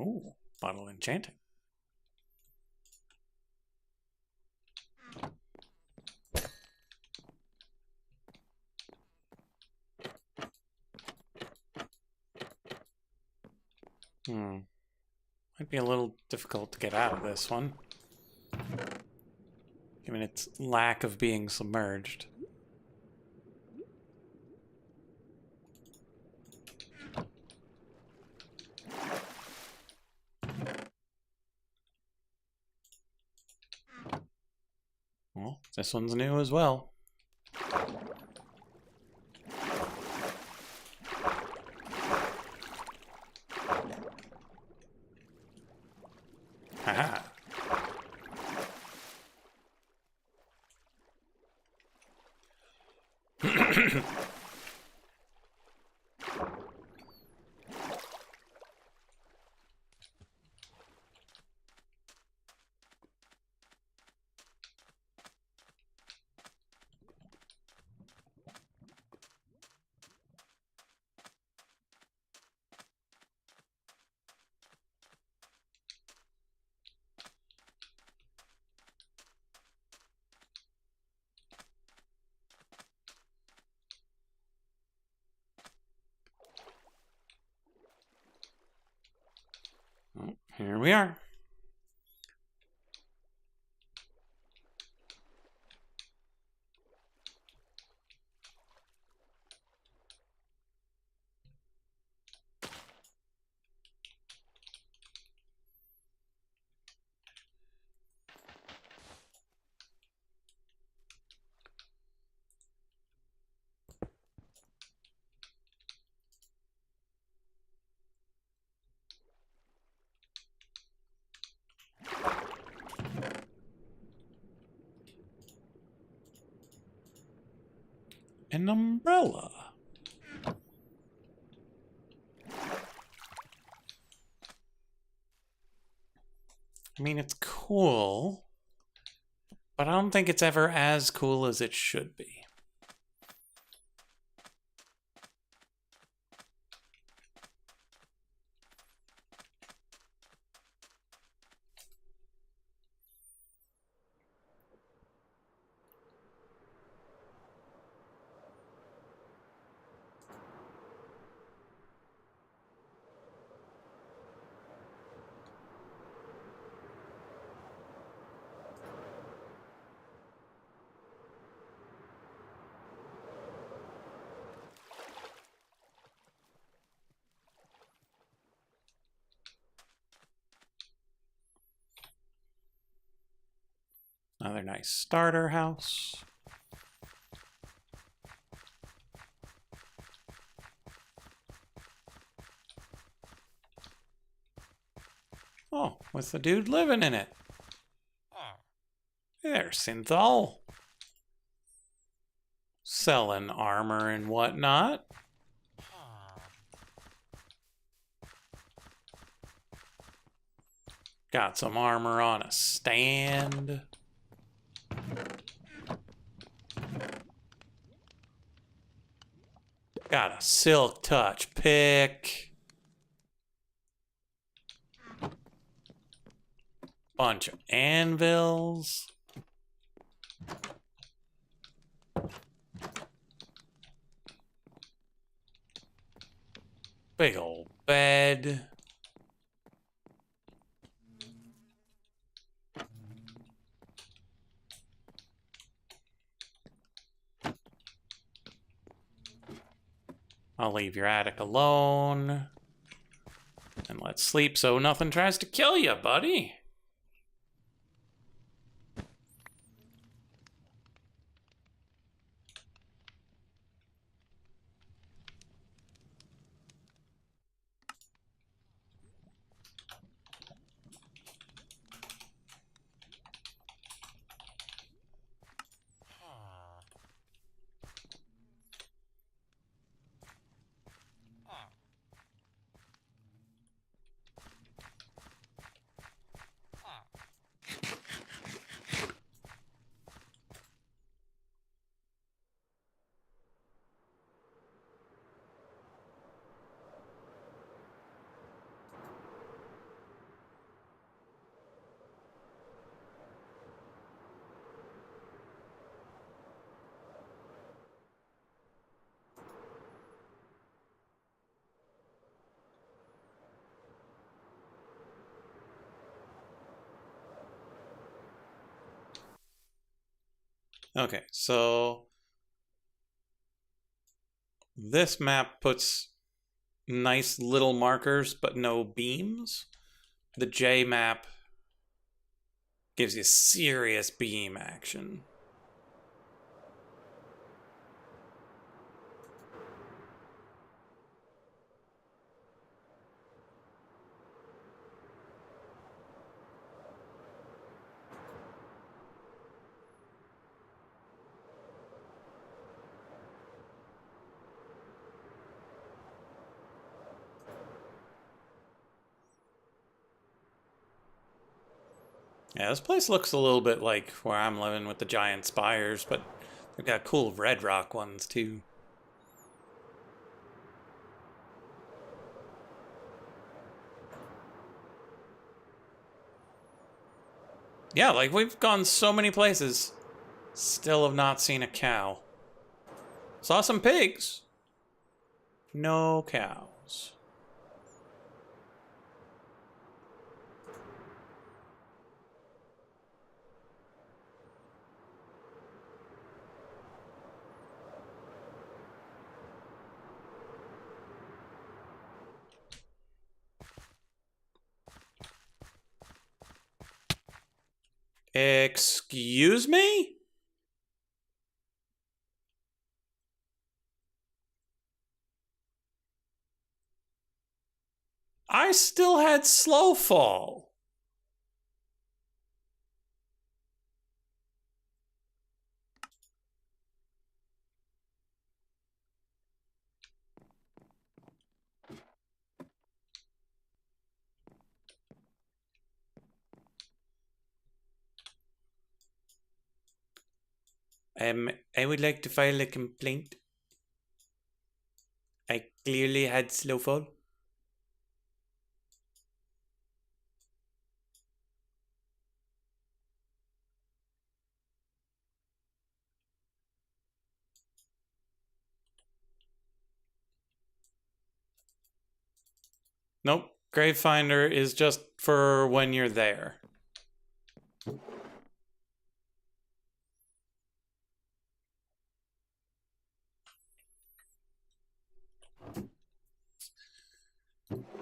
Ooh, bottle enchanting. Might be a little difficult to get out of this one, given its lack of being submerged. Well, this one's new as well. Haha. Well, here we are. An umbrella. I mean, it's cool, but I don't think it's ever as cool as it should be. Another nice starter house. Oh, what's the dude living in it? There's Synthol. Selling armor and whatnot. Got some armor on a stand. Got a silk touch pick. Bunch of anvils. Big old bed. I'll leave your attic alone. And let's sleep so nothing tries to kill you, buddy. Okay, so this map puts nice little markers but no beams. The J map gives you serious beam action. Yeah, this place looks a little bit like where I'm living with the giant spires, but they've got cool red rock ones too. Yeah, like we've gone so many places, still have not seen a cow. Saw some pigs. No cows. Excuse me? I still had slow fall. I would like to file a complaint. I clearly had slow fall. Nope. Gravefinder is just for when you're there.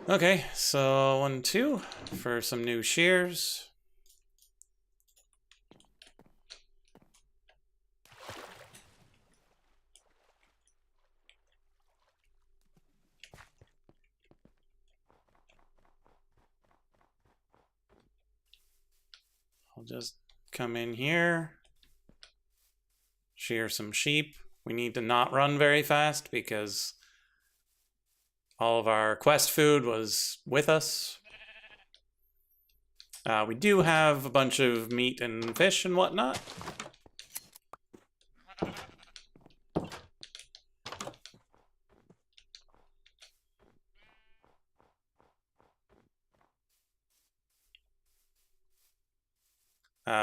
Okay, so 1, 2 for some new shears. I'll just come in here, shear some sheep. We need to not run very fast because all of our quest food was with us. We do have a bunch of meat and fish and whatnot.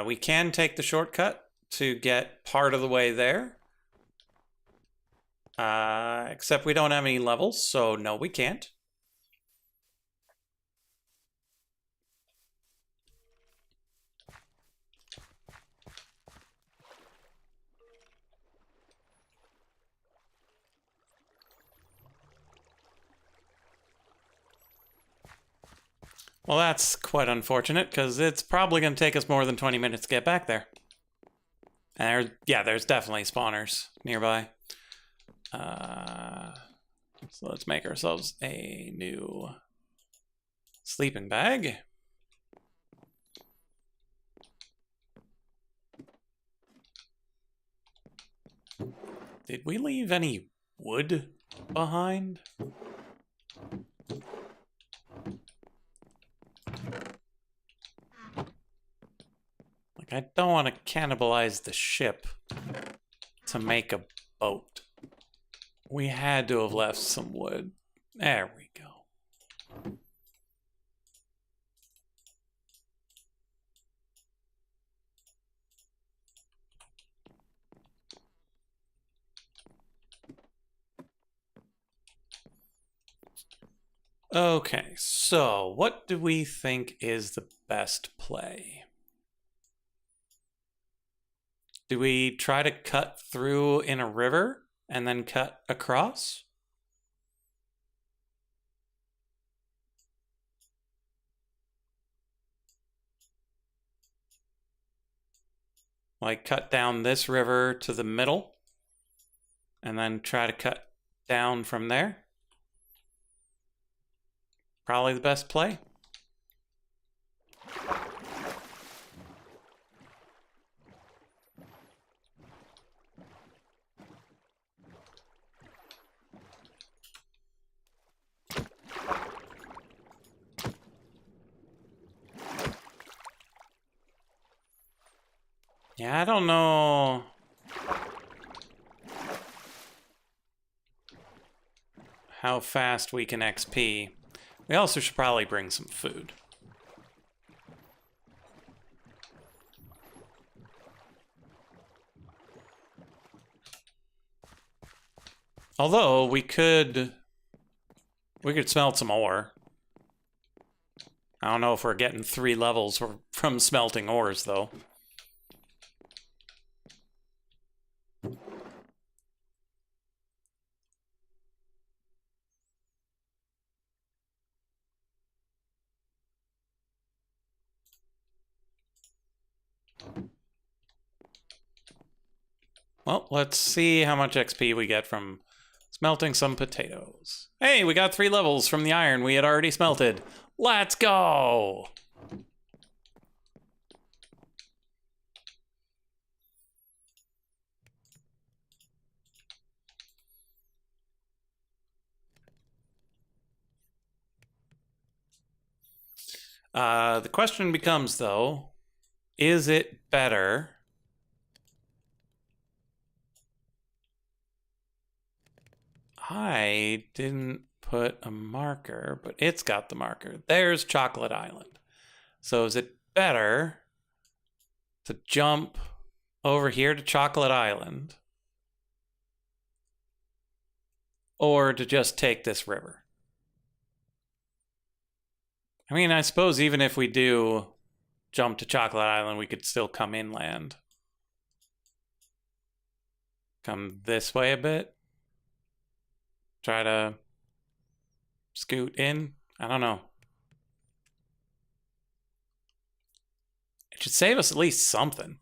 We can take the shortcut to get part of the way there. Except we don't have any levels, so no, we can't. Well, that's quite unfortunate, because it's probably going to take us more than 20 minutes to get back there. And there's definitely spawners nearby. So let's make ourselves a new sleeping bag. Did we leave any wood behind? Like, I don't want to cannibalize the ship to make a boat. We had to have left some wood. There we go. Okay, so what do we think is the best play? Do we try to cut through in a river and then cut across? Like cut down this river to the middle and then try to cut down from there? Probably the best play. Yeah, I don't know how fast we can XP. We also should probably bring some food. Although we could smelt some ore. I don't know if we're getting 3 levels from smelting ores though. Well, let's see how much XP we get from smelting some potatoes. Hey, we got 3 levels from the iron we had already smelted. Let's go! The question becomes, though, is it better I didn't put a marker, but it's got the marker. There's Chocolate Island. So is it better to jump over here to Chocolate Island or to just take this river? I mean, I suppose even if we do jump to Chocolate Island, we could still come inland. Come this way a bit. Try to scoot in. I don't know. It should save us at least something.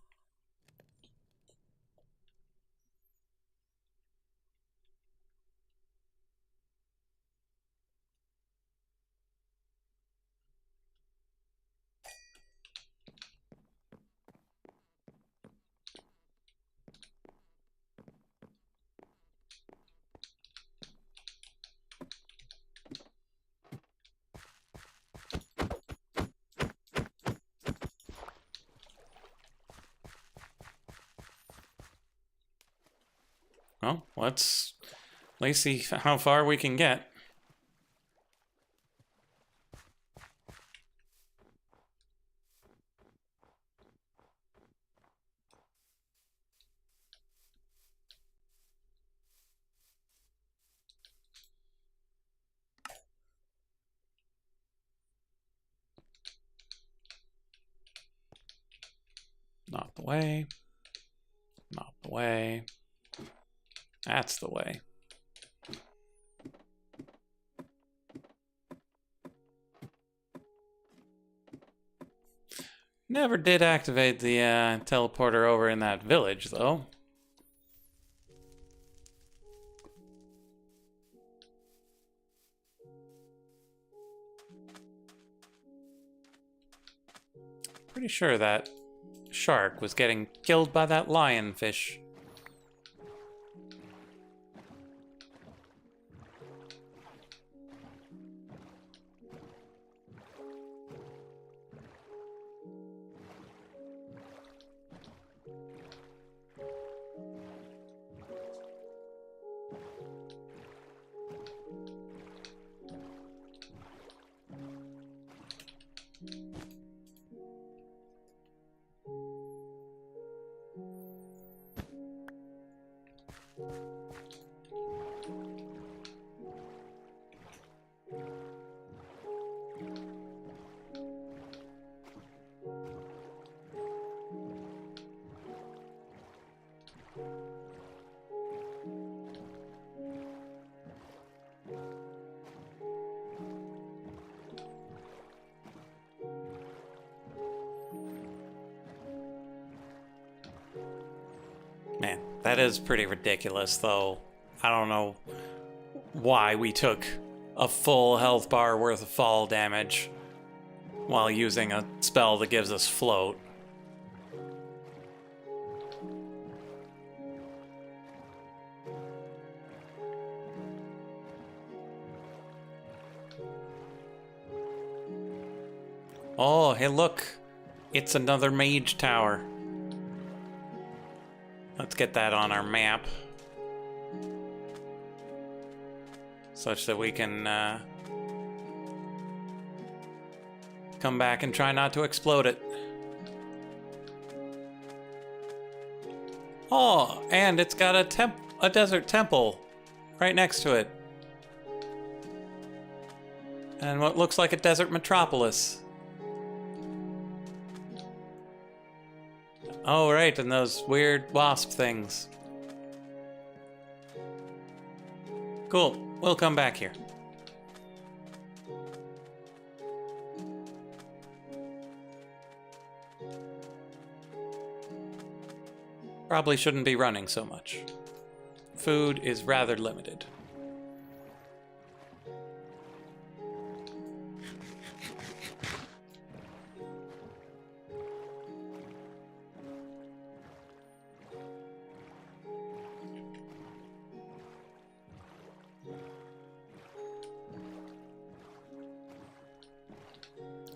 Well, let's at least see how far we can get. Not the way. Not the way. That's the way. Never did activate the teleporter over in that village, though. Pretty sure that shark was getting killed by that lionfish. Man, that is pretty ridiculous, though. I don't know why we took a full health bar worth of fall damage while using a spell that gives us float. Oh, hey, look. It's another mage tower. Let's get that on our map. Such that we can come back and try not to explode it. Oh, and it's got a desert temple right next to it. And what looks like a desert metropolis. Oh, right, and those weird wasp things. Cool, we'll come back here. Probably shouldn't be running so much. Food is rather limited.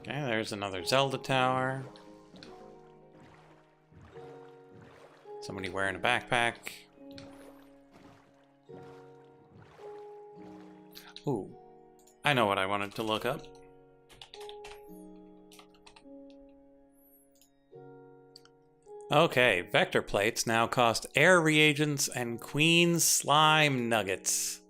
Okay, there's another Zelda tower. Somebody wearing a backpack. Ooh, I know what I wanted to look up. Okay, vector plates now cost air reagents and queen slime nuggets.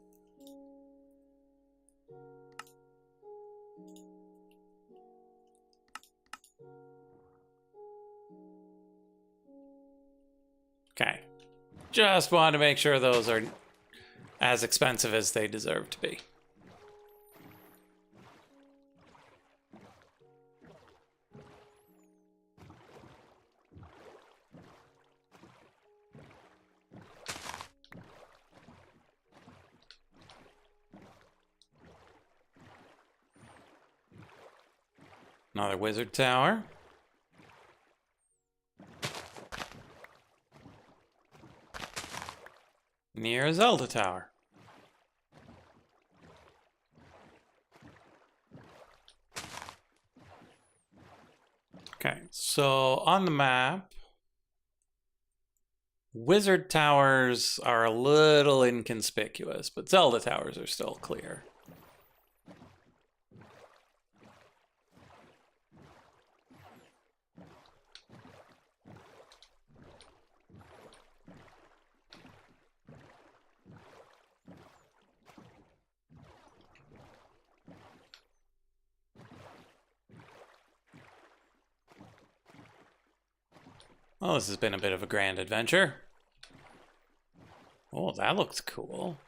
Okay. Just wanted to make sure those are as expensive as they deserve to be. Another wizard tower. Near a Zelda tower. Okay, so on the map, wizard towers are a little inconspicuous, but Zelda towers are still clear. Well, this has been a bit of a grand adventure. Oh, that looks cool.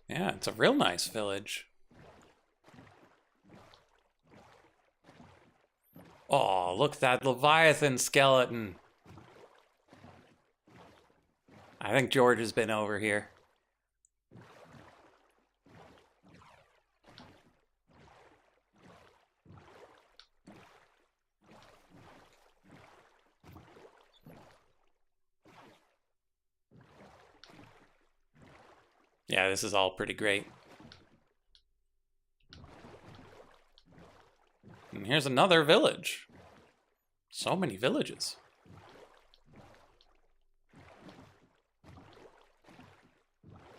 Yeah, it's a real nice village. Oh, look at that Leviathan skeleton. I think George has been over here. Yeah, this is all pretty great. And here's another village. So many villages.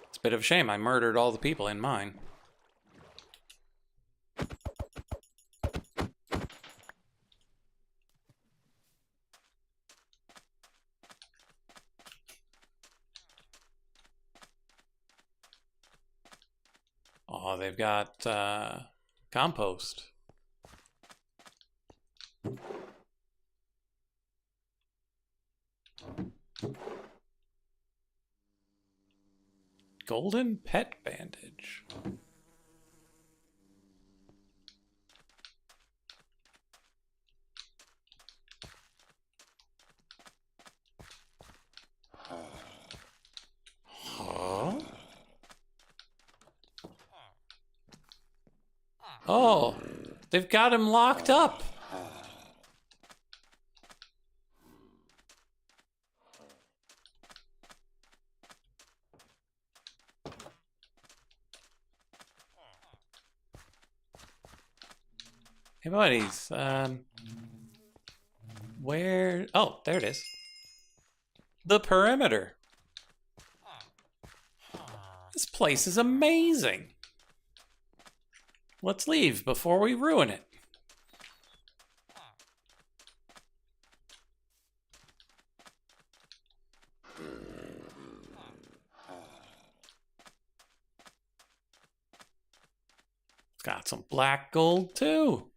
It's a bit of a shame I murdered all the people in mine. Oh, they've got compost. Golden pet bandage. Huh? Oh, they've got him locked up. Hey, buddies. Where? Oh, there it is. The perimeter. This place is amazing. Let's leave before we ruin it. It's got some black gold too.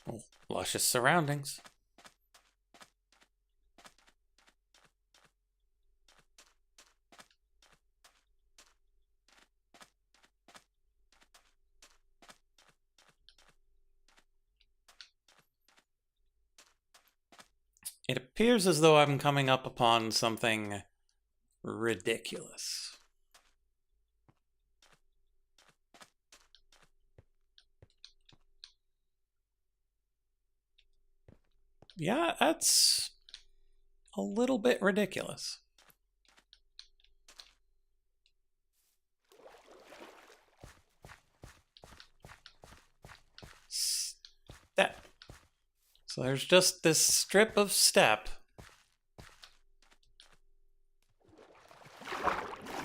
Oh, luscious surroundings. It appears as though I'm coming up upon something ridiculous. Yeah, that's a little bit ridiculous. Step. So there's just this strip of step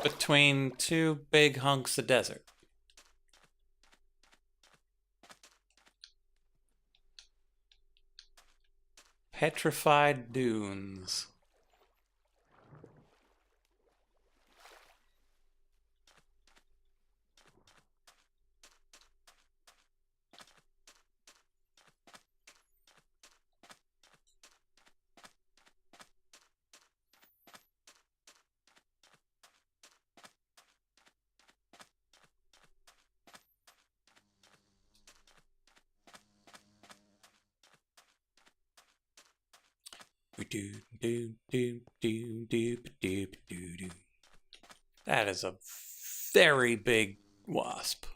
between two big hunks of desert. Petrified dunes. That is a very big wasp.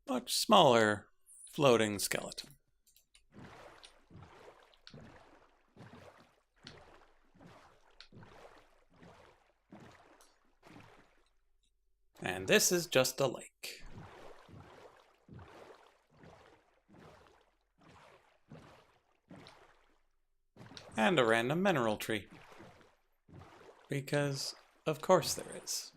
Much smaller floating skeleton. And this is just a lake. And a random mineral tree. Because, of course there is.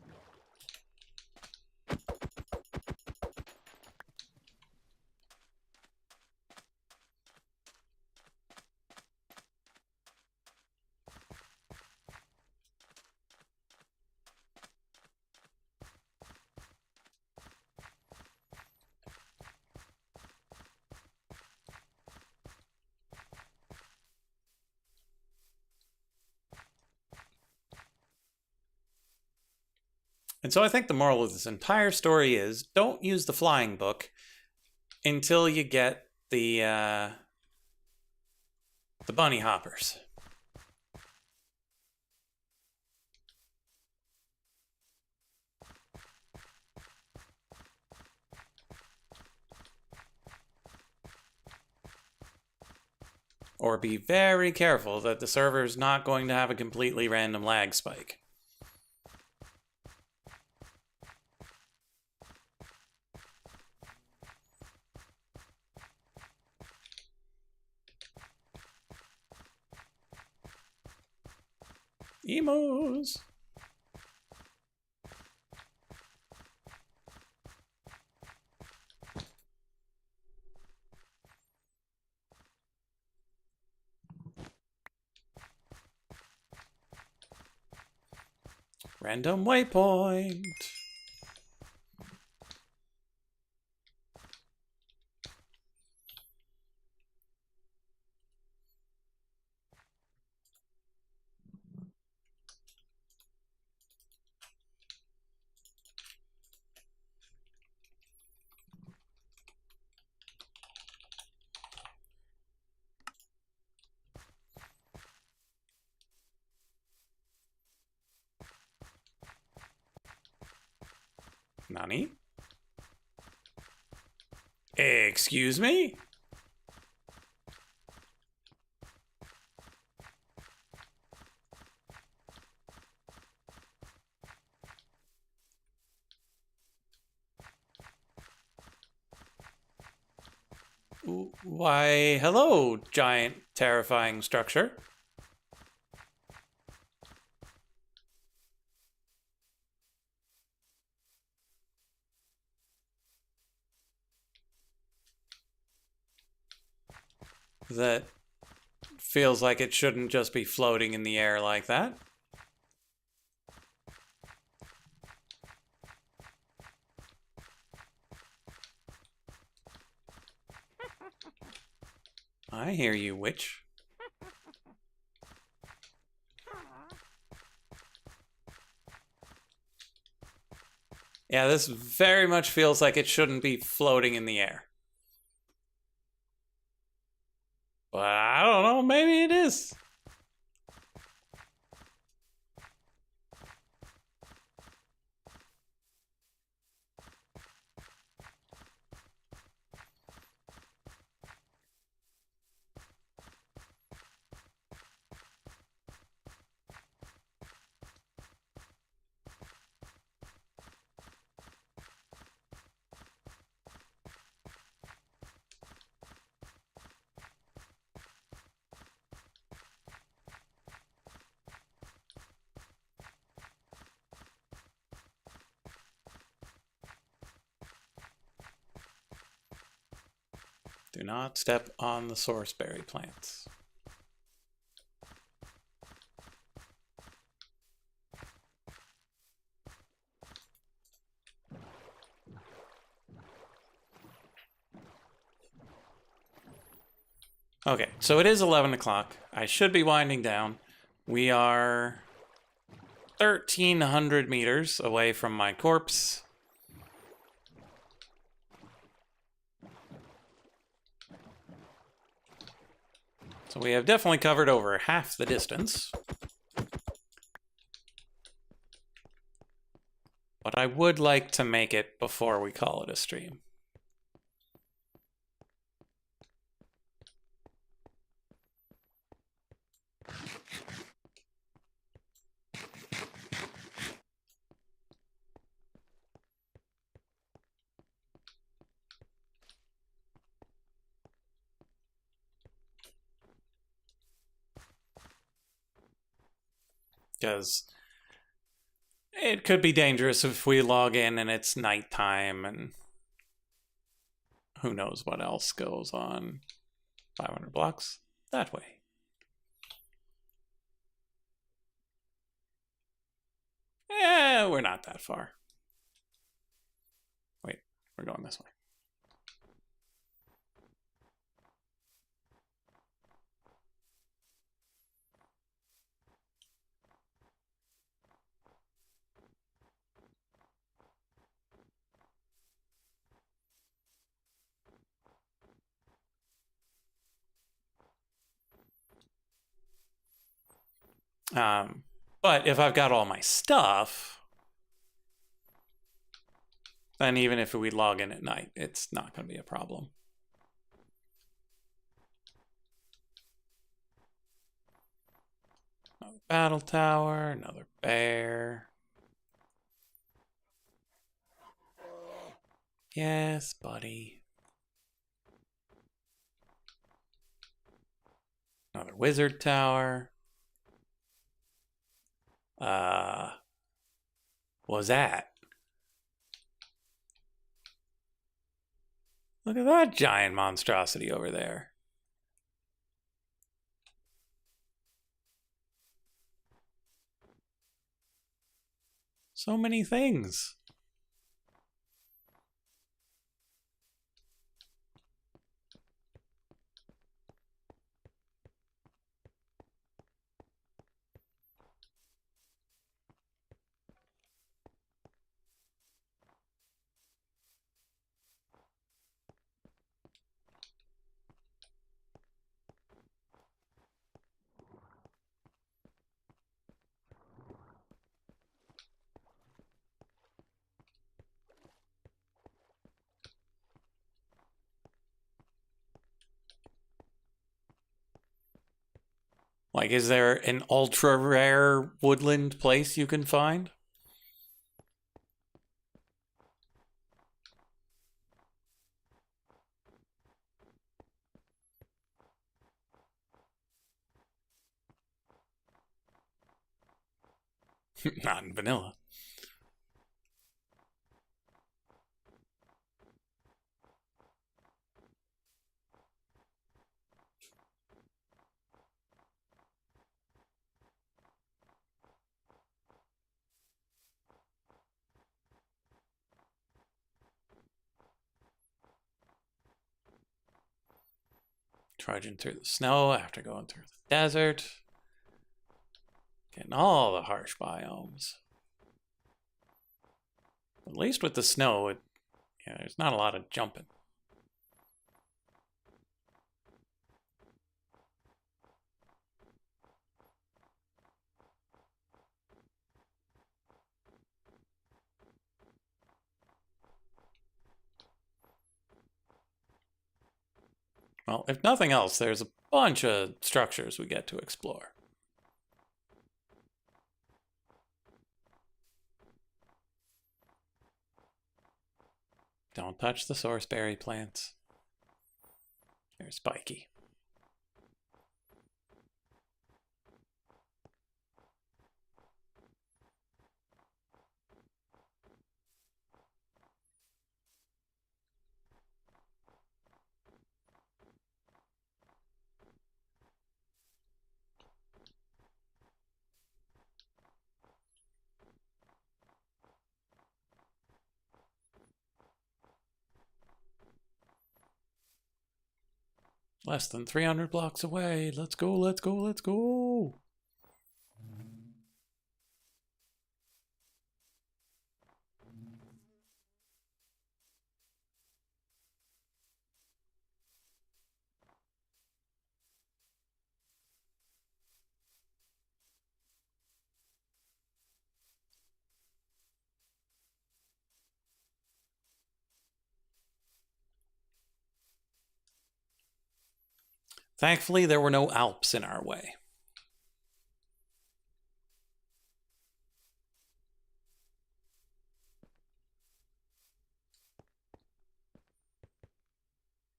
And so I think the moral of this entire story is don't use the flying book until you get the bunny hoppers. Or be very careful that the server is not going to have a completely random lag spike. Emos! Random waypoint. Nani? Excuse me? Why, hello, giant, terrifying structure. That feels like it shouldn't just be floating in the air like that. I hear you, witch. Yeah, this very much feels like it shouldn't be floating in the air. But I don't know, this? Do not step on the sourceberry plants. Okay, so it is 11 o'clock. I should be winding down. We are 1,300 meters away from my corpse. So we have definitely covered over half the distance. But I would like to make it before we call it a stream. Because it could be dangerous if we log in and it's nighttime and who knows what else goes on. 500 blocks that way. We're not that far. Wait, we're going this way. But if I've got all my stuff, then even if we log in at night, it's not going to be a problem. Another battle tower, another bear. Yes, buddy. Another wizard tower. What was that? Look at that giant monstrosity over there. So many things. Like, is there an ultra rare woodland place you can find? Not in vanilla. Trudging through the snow after going through the desert. Getting all the harsh biomes. At least with the snow, there's not a lot of jumping. Well, if nothing else, there's a bunch of structures we get to explore. Don't touch the sourceberry plants. They're spiky. Less than 300 blocks away. Let's go, let's go, let's go. Thankfully, there were no Alps in our way.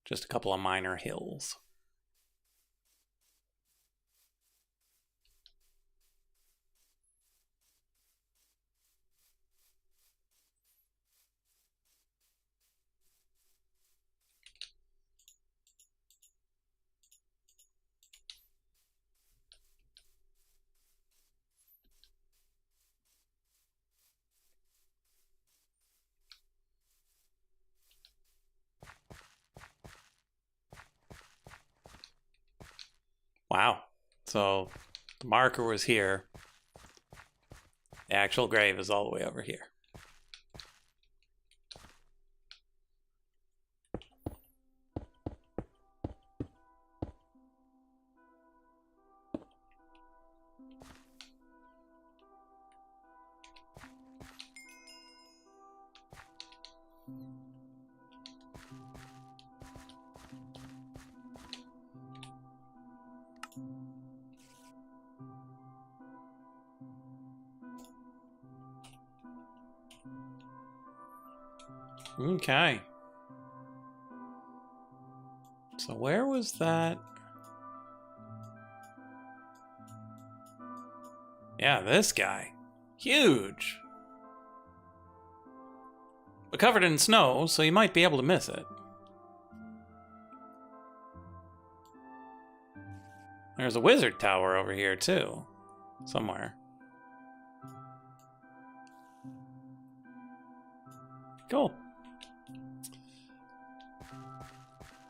Just a couple of minor hills. Wow. So the marker was here. The actual grave is all the way over here. Okay. So where was that? Yeah, this guy. Huge. But covered in snow, so you might be able to miss it. There's a wizard tower over here, too. Somewhere. Cool.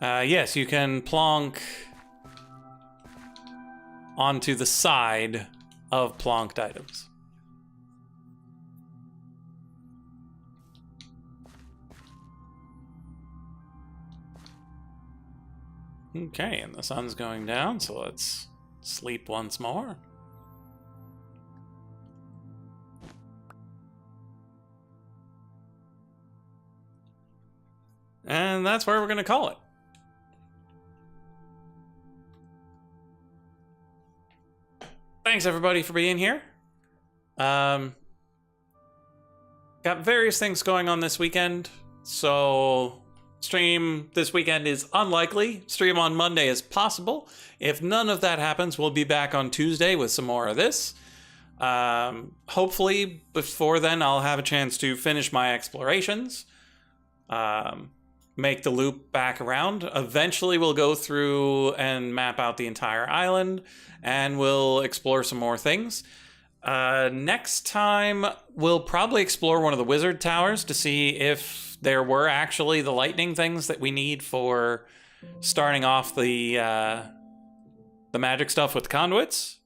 Yes, you can plonk onto the side of plonked items. Okay, and the sun's going down, so let's sleep once more. And that's where we're going to call it. Thanks, everybody, for being here. Got various things going on this weekend, so stream this weekend is unlikely. Stream on Monday is possible. If none of that happens, we'll be back on Tuesday with some more of this. Hopefully, before then, I'll have a chance to finish my explorations. Make the loop back around. Eventually, we'll go through and map out the entire island, and we'll explore some more things. Next time, we'll probably explore one of the wizard towers to see if there were actually the lightning things that we need for starting off the magic stuff with conduits.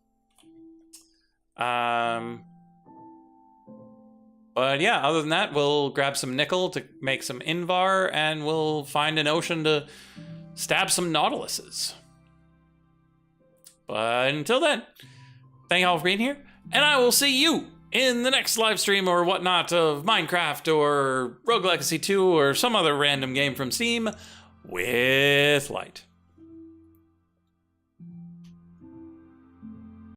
But yeah, other than that, we'll grab some nickel to make some Invar, and we'll find an ocean to stab some Nautiluses. But until then, thank you all for being here, and I will see you in the next live stream or whatnot of Minecraft or Rogue Legacy 2 or some other random game from Steam with light.